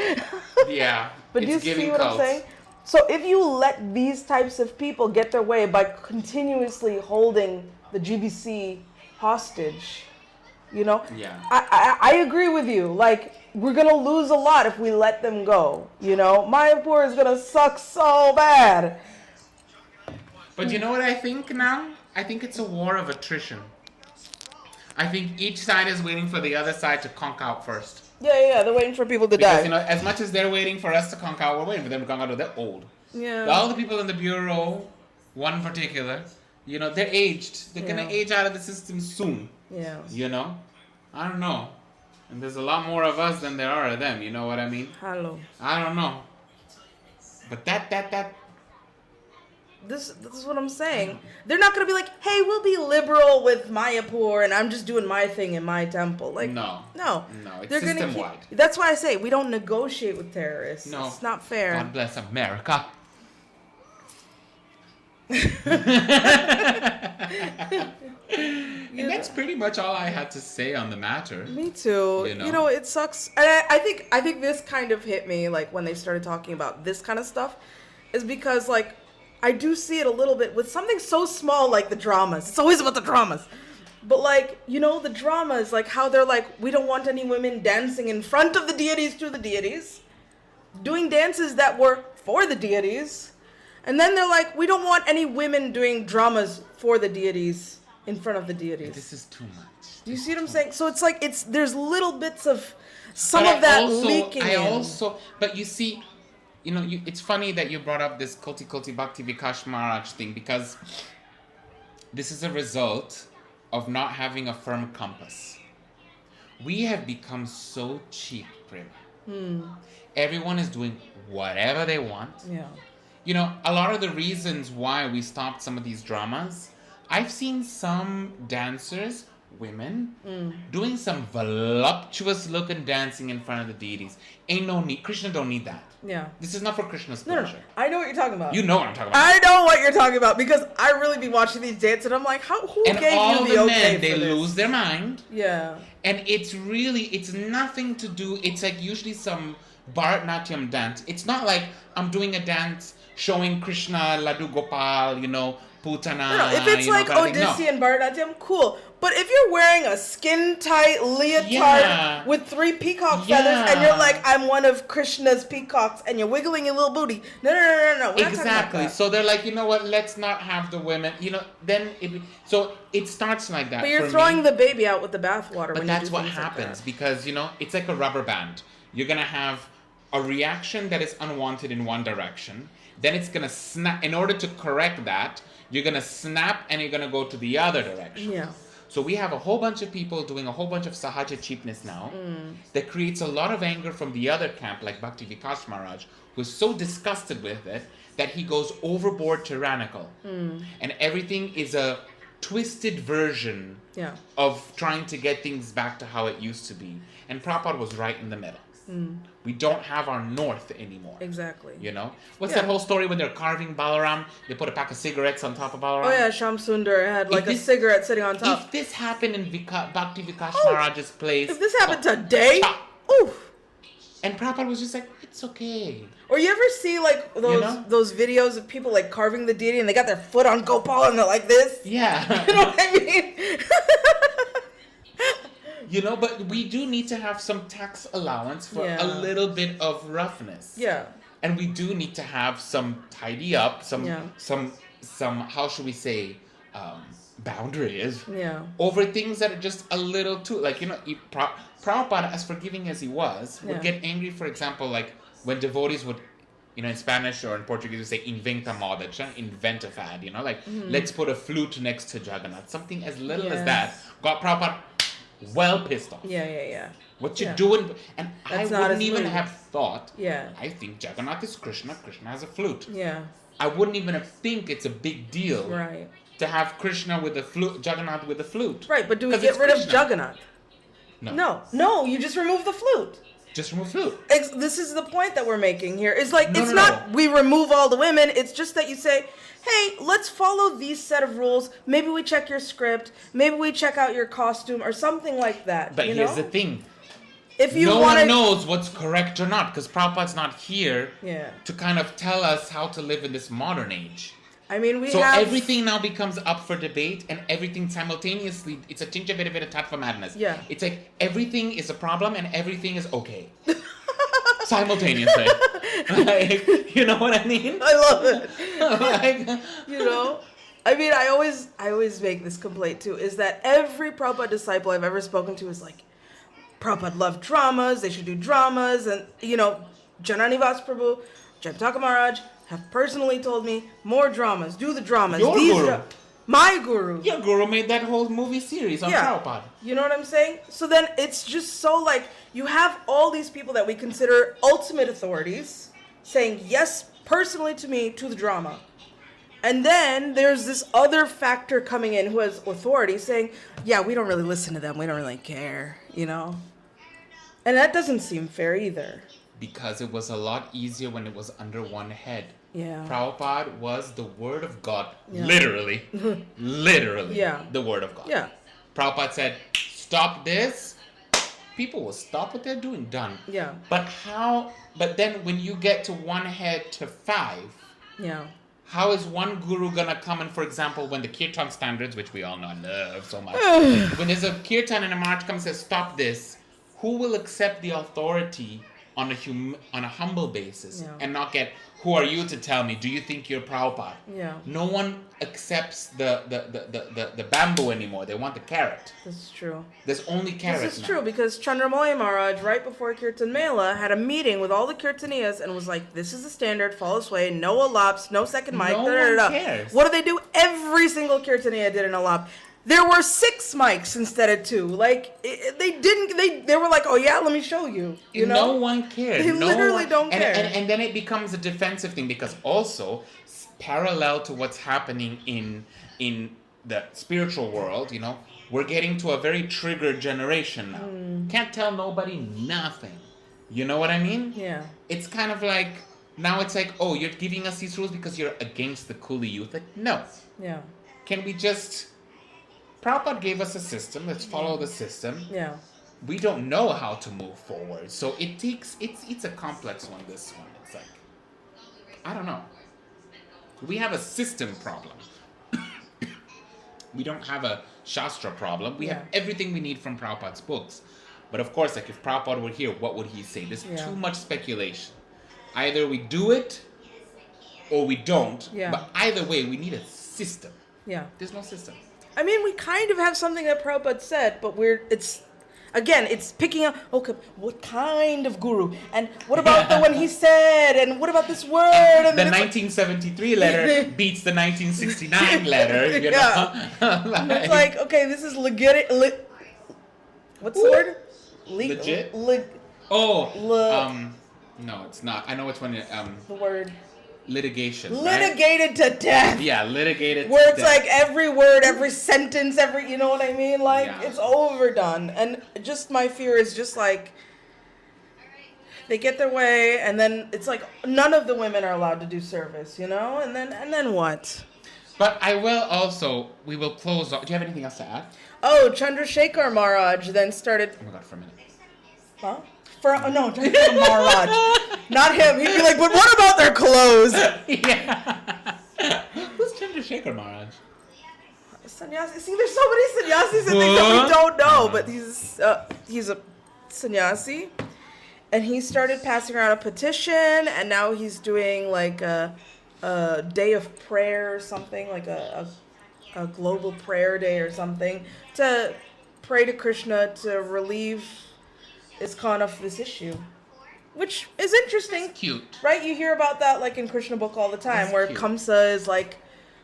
Yeah. But do you see what I'm saying? So if you let these types of people get their way by continuously holding the GBC hostage, Yeah. I agree with you. We're going to lose a lot if we let them go. Mayapur is going to suck so bad. But you know what I think now? I think it's a war of attrition. I think each side is waiting for the other side to conk out first. Yeah, they're waiting for people to die. As much as they're waiting for us to conk out, we're waiting for them to conk out. They're old. Yeah. All the people in the bureau, one in particular, they're aged. They're going to age out of the system soon. Yeah. I don't know. And there's a lot more of us than there are of them. You know what I mean? Hello. I don't know. But This is what I'm saying. They're not going to be like, hey, we'll be liberal with Mayapur and I'm just doing my thing in my temple. No. It's They're system-wide. That's why I say we don't negotiate with terrorists. No. It's not fair. God bless America. And that's pretty much all I had to say on the matter. Me too. It sucks. And I think this kind of hit me when they started talking about this kind of stuff is because I do see it a little bit with something so small like the dramas. It's always about the dramas. But the dramas, how they're we don't want any women dancing in front of the deities to the deities, doing dances that were for the deities. And then they're we don't want any women doing dramas for the deities in front of the deities. This is too much. Do you see what I'm saying? So it's there's little bits of some of that leaking in. But you see, it's funny that you brought up this Koti Bhakti Vikash Maharaj thing because this is a result of not having a firm compass. We have become so cheap, Prema. Everyone is doing whatever they want. Yeah. A lot of the reasons why we stopped some of these dramas, I've seen some dancers, women, doing some voluptuous looking dancing in front of the deities. Ain't no need. Krishna don't need that. Yeah. This is not for Krishna's No. pleasure. I know what you're talking about. You know what I'm talking about. I know what you're talking about because I really be watching these dances and I'm like, who and gave all you the the okay men, they for this? lose their mind. Yeah. And it's nothing to do, it's usually some Bharatnatyam dance. It's not like I'm doing a dance showing Krishna, Ladu Gopal, Putana. No, if it's Odissi and Bharatnatyam, cool. But if you're wearing a skin-tight leotard with 3 peacock feathers and you're like, I'm one of Krishna's peacocks and you're wiggling your little booty. No. We're not talking about that. So they're like, you know what, let's not have the women, then so it starts like that. But you're throwing the baby out with the bathwater. But that's what happens because, it's like a rubber band. You're going to have a reaction that is unwanted in one direction. Then it's going to snap. In order to correct that, you're going to snap and you're going to go to the other direction. Yeah. So we have a whole bunch of people doing a whole bunch of sahaja cheapness now that creates a lot of anger from the other camp, like Bhakti Vikash Maharaj, who is so disgusted with it that he goes overboard tyrannical. And everything is a twisted version of trying to get things back to how it used to be. And Prabhupada was right in the middle. We don't have our north anymore. Exactly. What's that whole story when they're carving Balaram? They put a pack of cigarettes on top of Balaram. Oh yeah, Shyam Sundar had a cigarette sitting on top. If this happened in Bhakti Vikash Maharaj's place, if this happened today, oof. And Prabhupada was just like, it's okay. Or you ever see like those videos of people like carving the deity and they got their foot on Gopal and they're like this? Yeah. You know what I mean? You know, but we do need to have some tax allowance for a little bit of roughness. Yeah. And we do need to have some tidy up, some how should we say, boundaries over things that are just a little too, like, you know, Prabhupada, as forgiving as he was, would get angry, for example, like when devotees would, you know, in Spanish or in Portuguese, we say inventa moda, invent a fad, you know, like let's put a flute next to Jagannath, something as little as that got Prabhupada well pissed off. Yeah. What you doing? And That's I wouldn't even have thought. Yeah. I think Jagannath is Krishna. Krishna has a flute. Yeah. I wouldn't even think it's a big deal. Right. To have Krishna with a flute, Jagannath with a flute. Right, but do we get rid of Jagannath? No, you just remove the flute. Just remove flute. This is the point that we're making here. It's like, it's not we remove all the women. It's just that you say, hey, let's follow these set of rules. Maybe we check your script. Maybe we check out your costume or something like that. But here's the thing. If you no one knows what's correct or not, because Prabhupada's not here to kind of tell us how to live in this modern age. I mean, so everything now becomes up for debate, and everything simultaneously, it's a tinge of it, a tat for madness. Yeah. It's like everything is a problem and everything is okay. Simultaneously. Like, you know what I mean? I love it. Like, you know? I mean, I always make this complaint too, is that every Prabhupada disciple I've ever spoken to is like, Prabhupada loved dramas, they should do dramas, and, you know, Janani Prabhu, Advaita Maharaj have personally told me, more dramas, do the dramas. Your guru. My guru. Your guru made that whole movie series on Prabhupada. You know what I'm saying? So then it's just so like, you have all these people that we consider ultimate authorities saying yes, personally to me, to the drama. And then there's this other factor coming in who has authority saying, yeah, we don't really listen to them. We don't really care, you know? And that doesn't seem fair either. Because it was a lot easier when it was under one head. Yeah. Prabhupada was the word of God. Yeah. Literally. Literally. Yeah. The word of God. Yeah. Prabhupada said, stop this. People will stop what they're doing. Done. Yeah. But then when you get to one head to five. Yeah. How is one guru gonna come in, for example, when the kirtan standards, which we all know I love so much, when there's a kirtan and a Maharaj comes and says, stop this, who will accept the authority on a humble basis and not get, who are you to tell me? Do you think you're Prabhupada? Yeah. No one accepts the bamboo anymore. They want the carrot. This is true. There's only carrot This is now. true because Chandramouli Maharaj, right before Kirtan Mela, had a meeting with all the Kirtaniyas and was like, this is the standard, follow this way, no alaps, no second mic, No one cares. What do they do? Every single Kirtaniya did an alap. There were 6 mics instead of 2. Like, they were like, oh yeah, let me show you. You know? No one cares. They literally don't care. And then it becomes a defensive thing because also, parallel to what's happening in the spiritual world, you know, we're getting to a very triggered generation now. Can't tell nobody nothing. You know what I mean? Yeah. It's kind of like, now it's like, oh, you're giving us these rules because you're against the Kuli youth. Like, no. Yeah. Can we just... Prabhupada gave us a system. Let's follow the system. Yeah. We don't know how to move forward. So it takes, it's a complex one, this one. It's like, I don't know. We have a system problem. We don't have a Shastra problem. We have everything we need from Prabhupada's books. But of course, like if Prabhupada were here, what would he say? There's too much speculation. Either we do it or we don't. Yeah. But either way, we need a system. Yeah. There's no system. I mean, we kind of have something that Prabhupada said, but it's picking up, okay, what kind of guru? And what about the one he said? And what about this word? And the 1973 letter beats the 1969 letter, you know? And it's like, okay, this is what's the word? Legit? No, it's not. I know which one. The word. Litigation. Litigated to death. Yeah, litigated where to it's death. like every word, every sentence, you know what I mean? Like, it's overdone. And just my fear is just like, they get their way, and then it's like, none of the women are allowed to do service, you know? And then what? But I will also, we will close off. Do you have anything else to add? Oh, Chandrasekhar Maharaj then started... Oh my God, for a minute. Huh? No, Chaitanya Maharaj. Not him. He'd be like, but what about their clothes? Yeah. Who's Chandrasekhar Maharaj? Sannyasi. See, there's so many sannyasis and things that we don't know, but he's a sannyasi, and he started passing around a petition, and now he's doing like a day of prayer or something, like a global prayer day or something, to pray to Krishna to relieve ISKCON of this issue, which is interesting. That's cute. Right? You hear about that like in Krishna book all the time, That's where cute. Kamsa is like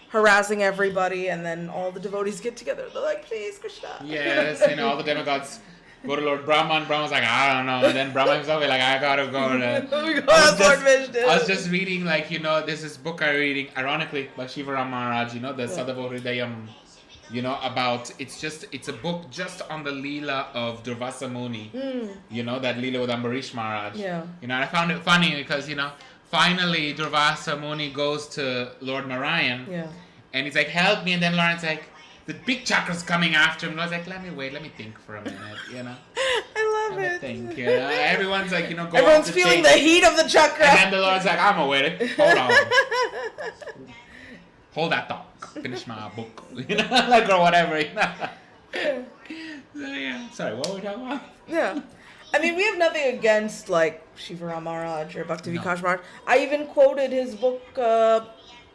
harassing everybody, and then all the devotees get together. They're like, please, Krishna. Yes, all the demigods go to Lord Brahma, and Brahma's like, I don't know. And then Brahma himself is like, I gotta go to... I was just reading, there's this book I'm reading, ironically, by Shivaram Maharaj, the Sadhava Hridayam, about, it's a book just on the Leela of Durvasa Muni, that Leela with Ambarish Maharaj. Yeah. And I found it funny because, finally Durvasa Muni goes to Lord Narayan, and he's like, help me, and then Lawrence like, the big chakra's coming after him. And I was like, let me think for a minute, I love it. Think, everyone's like, go Everyone's feeling the heat of the chakra. And then the Lord's like, I'm aware of it. Hold on. Hold that thought. Finish my book. Or whatever. So, yeah. Sorry, what were we talking about? Yeah. I mean, we have nothing against, Shivaram Maharaj or Bhakti Vikas Maharaj. I even quoted his book,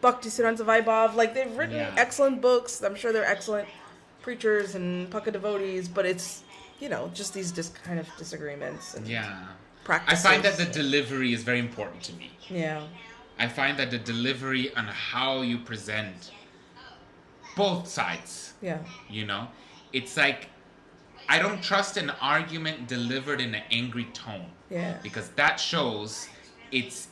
Bhakti Siddhanta Vaibhav. They've written excellent books. I'm sure they're excellent preachers and Paka devotees, but it's, just these kind of disagreements and practices. I find that the delivery is very important to me. Yeah. I find that the delivery and how you present both sides. Yeah. It's like, I don't trust an argument delivered in an angry tone. Yeah. Because that shows it's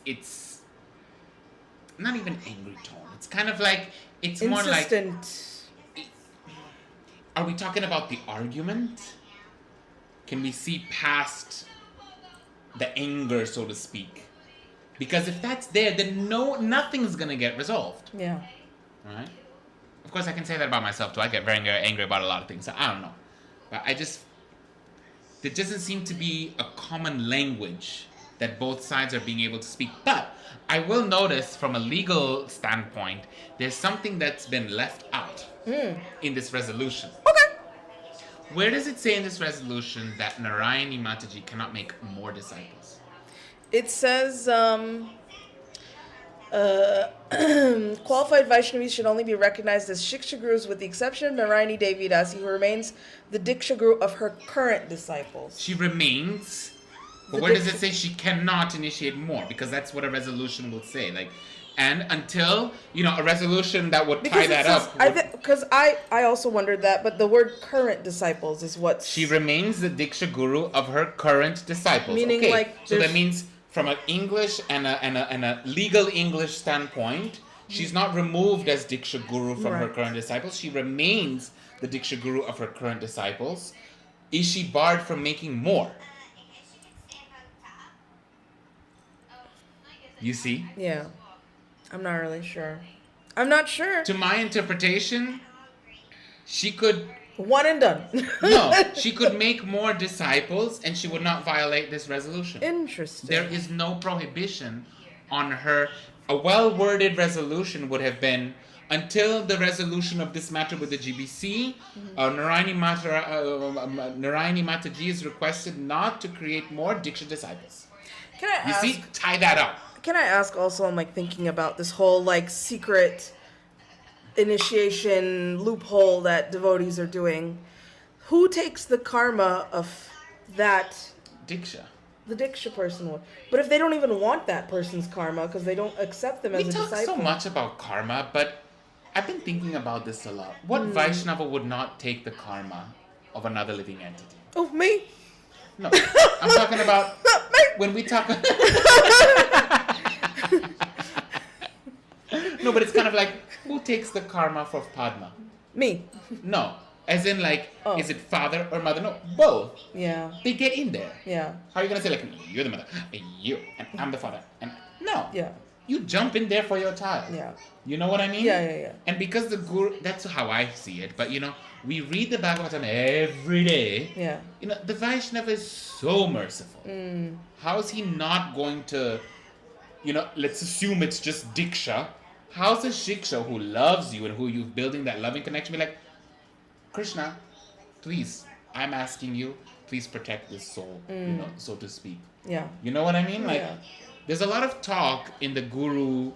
not even angry tone. It's kind of like, it's more like... Are we talking about the argument? Can we see past the anger, so to speak? Because if that's there, then nothing's gonna get resolved. Yeah. Right? Of course, I can say that about myself too. I get very angry about a lot of things. So I don't know. But there doesn't seem to be a common language that both sides are being able to speak. But I will notice from a legal standpoint, there's something that's been left out in this resolution. Okay. Where does it say in this resolution that Narayani Mataji cannot make more disciples? It says qualified Vaishnavis should only be recognized as Shiksha Gurus with the exception of Narayani Devi Dasi, who remains the Diksha Guru of her current disciples. She remains, but where does it say she cannot initiate more? Because that's what a resolution will say. And until, a resolution that would tie that up. Because I also wondered that, but the word current disciples is what... She remains the Diksha Guru of her current disciples. Meaning so that means from an English and a legal English standpoint, she's not removed as Diksha Guru from her current disciples. She remains the Diksha Guru of her current disciples. Is she barred from making more? You see? Yeah. I'm not really sure. I'm not sure. To my interpretation, she could... One and done. No, she could make more disciples and she would not violate this resolution. Interesting. There is no prohibition on her. A well-worded resolution would have been, until the resolution of this matter with the GBC, Narayani Mataji is requested not to create more Diksha disciples. Can I ask... You see? Tie that up. Can I ask also, I'm thinking about this whole secret initiation loophole that devotees are doing. Who takes the karma of that? Diksha. The Diksha person would. But if they don't even want that person's karma because they don't accept them as a disciple. We talk so much about karma, but I've been thinking about this a lot. What Vaishnava would not take the karma of another living entity? Oh, me? No, I'm talking about when we talk... No, but it's kind of like, who takes the karma for Padma? Me. No, as in is it father or mother? No, both. Yeah. They get in there. Yeah. How are you going to say you're the mother, and you, and I'm the father, and no. Yeah. you jump in there for your child. Yeah. You know what I mean? Yeah. And because the guru, that's how I see it. But we read the Bhagavatam every day. Yeah. The Vaishnava is so merciful. How is he not going to, let's assume it's just Diksha. How's a Shiksha who loves you and who you're building that loving connection be like, Krishna, please, I'm asking you, please protect this soul, so to speak. Yeah. You know what I mean? Like, Yeah. there's a lot of talk in the guru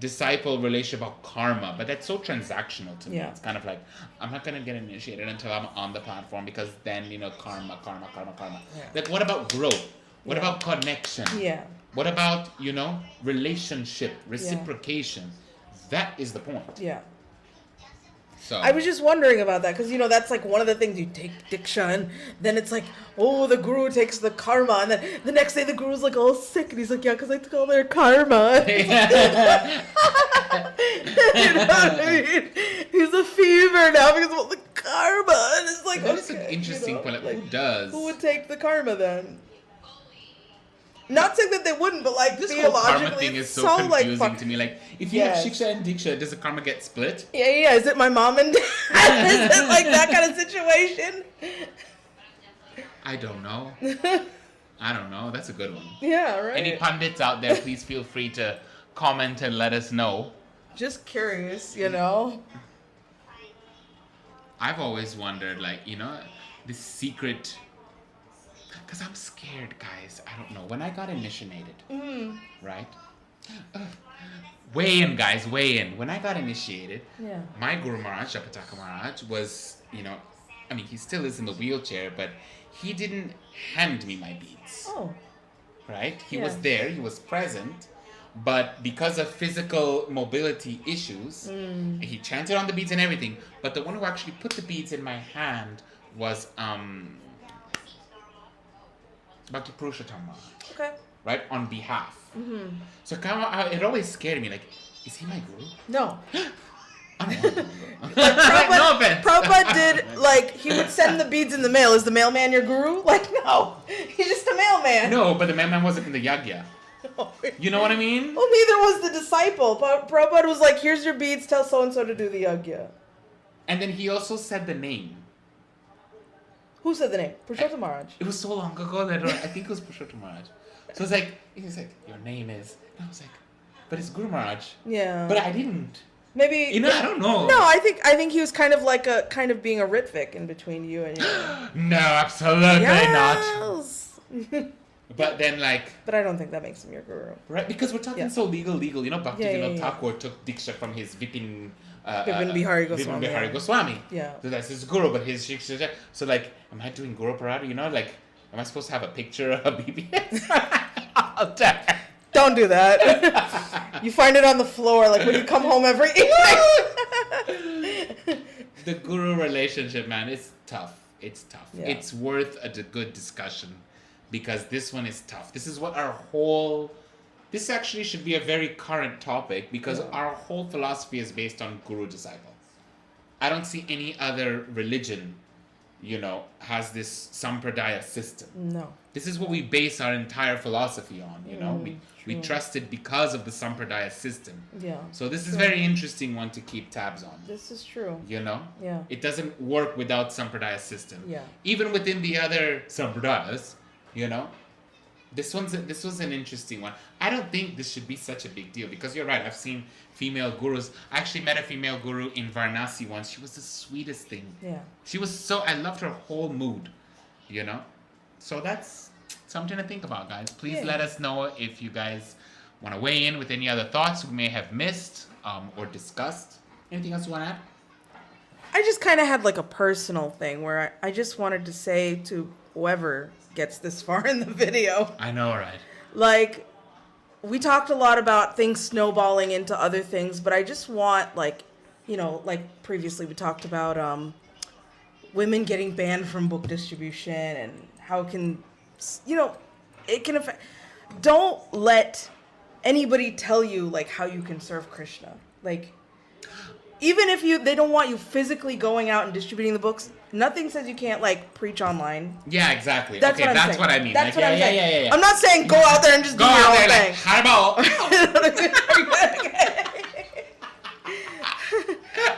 disciple relationship about karma, but that's so transactional to me. Yeah. It's kind of like, I'm not going to get initiated until I'm on the platform because then, karma. Yeah. Like, what about growth? What about connection? Yeah. What about, relationship, reciprocation? That is the point. Yeah. So I was just wondering about that because that's like one of the things, you take Diksha and then it's like, oh, the guru takes the karma, and then the next day the guru's like all sick and he's like, yeah, because I took all their karma. You know what I mean? He's a fever now because of all the karma, and it's like, that is an interesting point. Like, who does? Who would take the karma then? Not saying that they wouldn't, but like This whole karma theologically, thing is it's so confusing like to me. Like, if you have Shiksha and Diksha, does the karma get split? Yeah. Is it my mom and dad? Is it like that kind of situation? I don't know. That's a good one. Yeah, right. Any pundits out there, please feel free to comment and let us know. Just curious, I've always wondered, like, this secret. Because I'm scared, guys. I don't know. When I got initiated, right? Weigh in, guys. Weigh in. When I got initiated, my Guru Maharaj, Advaita Acarya Maharaj, was, he still is in the wheelchair, but he didn't hand me my beads. Oh. Right? He was there. He was present. But because of physical mobility issues, he chanted on the beads and everything. But the one who actually put the beads in my hand was Bhakti Purushottam Maharaj. Okay. Right? On behalf. So it always scared me. Like, is he my guru? No. I don't want to be No offense. Prabhupada did, like, he would send the beads in the mail. Is the mailman your guru? Like, no. He's just a mailman. No, but the mailman wasn't in the yagya. You know what I mean? Well, neither was the disciple. But Prabhupada was like, here's your beads, tell so-and-so to do the yagya. And then he also said the name. Who said the name? Purushottam Maharaj. It was so long ago that I think it was Purushottam Maharaj. So it's like, he's like, your name is. And I was like, but it's Guru Maharaj. Yeah. But I didn't. Maybe. I don't know. No, I think he was kind of like being a Ritvik in between you and your. No, absolutely not. Yes. But then, like. But I don't think that makes him your guru. Right, because we're talking so legal. Bhakti Vinod Thakur took Diksha from his Vipin Bihari Goswami. Vipin Bihari Goswami. Yeah. So that's his guru, but his Shiksha. So, like, am I doing Guru Parada? Like, am I supposed to have a picture of BBS? Don't do that. You find it on the floor, like when you come home every evening. The guru relationship, man, it's tough. It's tough. Yeah. It's worth a good discussion because this one is tough. This is what this actually should be a very current topic because our whole philosophy is based on guru-disciple. I don't see any other religion, has this sampradaya system. No. This is what we base our entire philosophy on, we trust it because of the sampradaya system. Yeah. So this is very interesting one to keep tabs on. This is true. Yeah. It doesn't work without sampradaya system. Yeah. Even within the other sampradayas, this was an interesting one. I don't think this should be such a big deal because you're right. I've seen female gurus. I actually met a female guru in Varanasi once. She was the sweetest thing. Yeah. She was I loved her whole mood, So that's something to think about, guys. Please let us know if you guys want to weigh in with any other thoughts we may have missed or discussed. Anything else you want to add? I just kind of had like a personal thing where I just wanted to say to whoever gets this far in the video. I know, right? Like, we talked a lot about things snowballing into other things, but I just want, like previously we talked about women getting banned from book distribution and how it can, it can affect. Don't let anybody tell you, like, how you can serve Krishna. Like, even if they don't want you physically going out and distributing the books, nothing says you can't like preach online. Yeah, exactly. That's okay, what I'm that's saying. what I mean. That's like, what I'm saying. Yeah. I'm not saying go out there and just Go do your out own there thing. like, Haribo.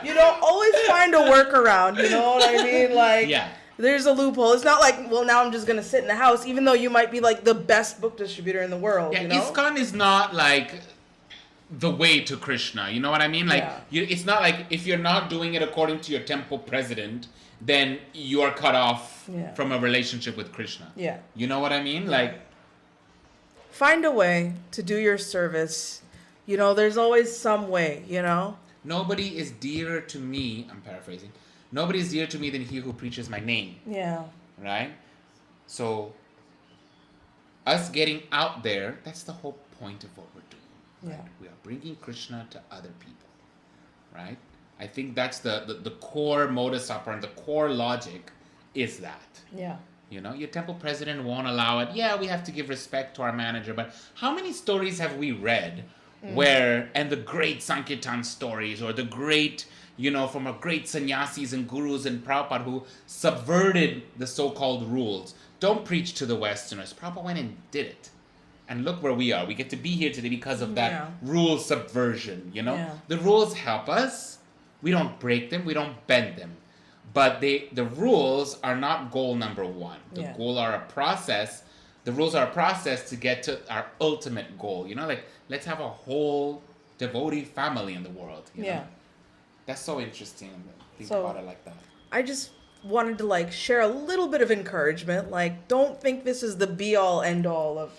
You know, always find a workaround. You know what I mean? Like, Yeah. there's a loophole. It's not like, well, now I'm just gonna sit in the house, even though you might be like the best book distributor in the world. Yeah, you know? ISKCON is not like the way to Krishna. You know what I mean? Like, it's not like if you're not doing it according to your temple president, then you are cut off from a relationship with Krishna. Yeah. You know what I mean? Like, find a way to do your service. You know, there's always some way, you know? nobody is dearer to me, I'm paraphrasing, nobody is dearer to me than he who preaches my name. Yeah. Right? So, us getting out there, that's the whole point of what we're doing. Right? Yeah. We are bringing Krishna to other people. Right? I think that's the core modus operandi, the core logic is that. Yeah. You know, your temple president won't allow it. Yeah, we have to give respect to our manager, but how many stories have we read where, and the great Sankirtan stories, or the great, you know, from a great sannyasis and gurus and Prabhupada who subverted the so-called rules. Don't preach to the Westerners. Prabhupada went and did it. And look where we are. We get to be here today because of that rule subversion, you know? Yeah. The rules help us. We don't break them. We don't bend them. But the rules are not goal number one. The goal are a process. The rules are a process to get to our ultimate goal. You know, like, let's have a whole devotee family in the world. You know? That's so interesting. Think about it like that. I just wanted to like share a little bit of encouragement. Like, don't think this is the be all end all of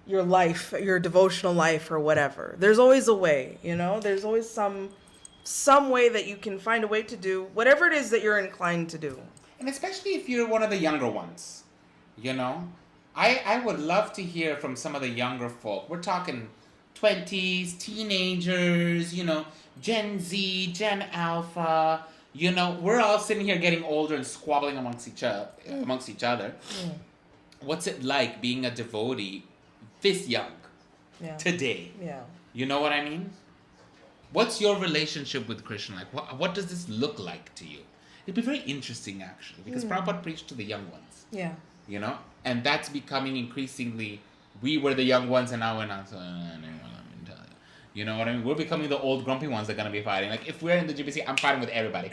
your life, your devotional life or whatever. There's always a way, you know? There's always some way that you can find a way to do whatever it is that you're inclined to do. And especially if you're one of the younger ones, you know? I would love to hear from some of the younger folk. We're talking 20s, teenagers, you know, Gen Z, Gen Alpha, you know, we're all sitting here getting older and squabbling amongst each other. What's it like being a devotee this young today? Yeah. You know what I mean? What's your relationship with Krishna like? What does this look like to you? It'd be very interesting, actually, because Prabhupada preached to the young ones. Yeah. You know? And that's becoming increasingly, we were the young ones and now we're not. So, you know what I mean? We're becoming the old grumpy ones that are going to be fighting. Like, if we're in the GBC, I'm fighting with everybody.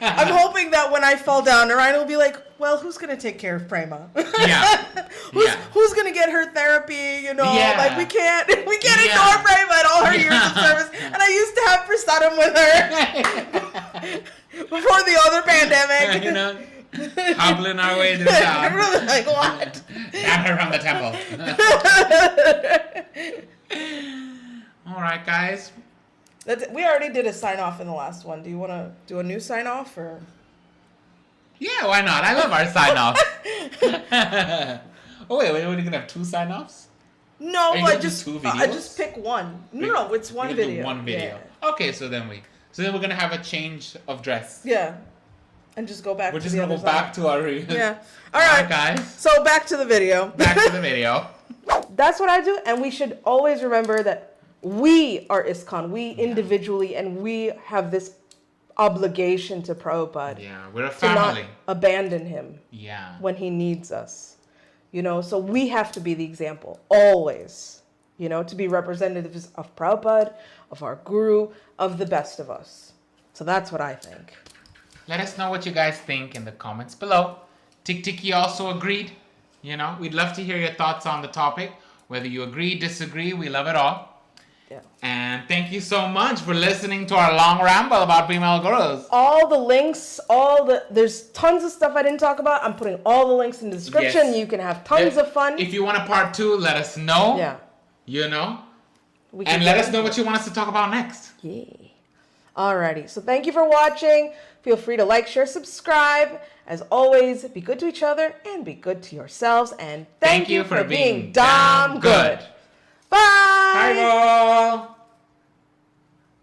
I'm hoping that when I fall down, Narayan will be like, well, who's going to take care of Prema? Who's going to get her therapy? You know, like we can't ignore Prema and all her years of service. And I used to have prasadam with her before the other pandemic. You know, hobbling our way to the job. Really, like, what? Ban her from the temple. All right, guys. We already did a sign off in the last one. Do you want to do a new sign off or? Yeah, why not? I love our sign off. Oh wait, we're gonna have two sign offs? No, I just pick one. No, it's one video. One video. Yeah. Okay, so then we're gonna have a change of dress. Yeah, and just go back. We're just gonna go back to our. Yeah. All right, guys. So back to the video. Back to the video. That's what I do, and we should always remember that we are ISKCON, we individually, and we have this obligation to Prabhupada. Yeah, we're a family. To not abandon him. Yeah. When he needs us. You know, so we have to be the example, always. You know, to be representatives of Prabhupada, of our guru, of the best of us. So that's what I think. Let us know what you guys think in the comments below. Tiki also agreed. You know, we'd love to hear your thoughts on the topic. Whether you agree, disagree, we love it all. Yeah. And thank you so much for listening to our long ramble about Prema Gurus. All the links, there's tons of stuff I didn't talk about. I'm putting all the links in the description. Yes. You can have tons of fun. If you want a part 2, let us know. Yeah. You know? And let us know what you want us to talk about next. Yeah. Alrighty. So thank you for watching. Feel free to like, share, subscribe. As always, be good to each other and be good to yourselves. And thank you for being damn good. Bye. Bye, all.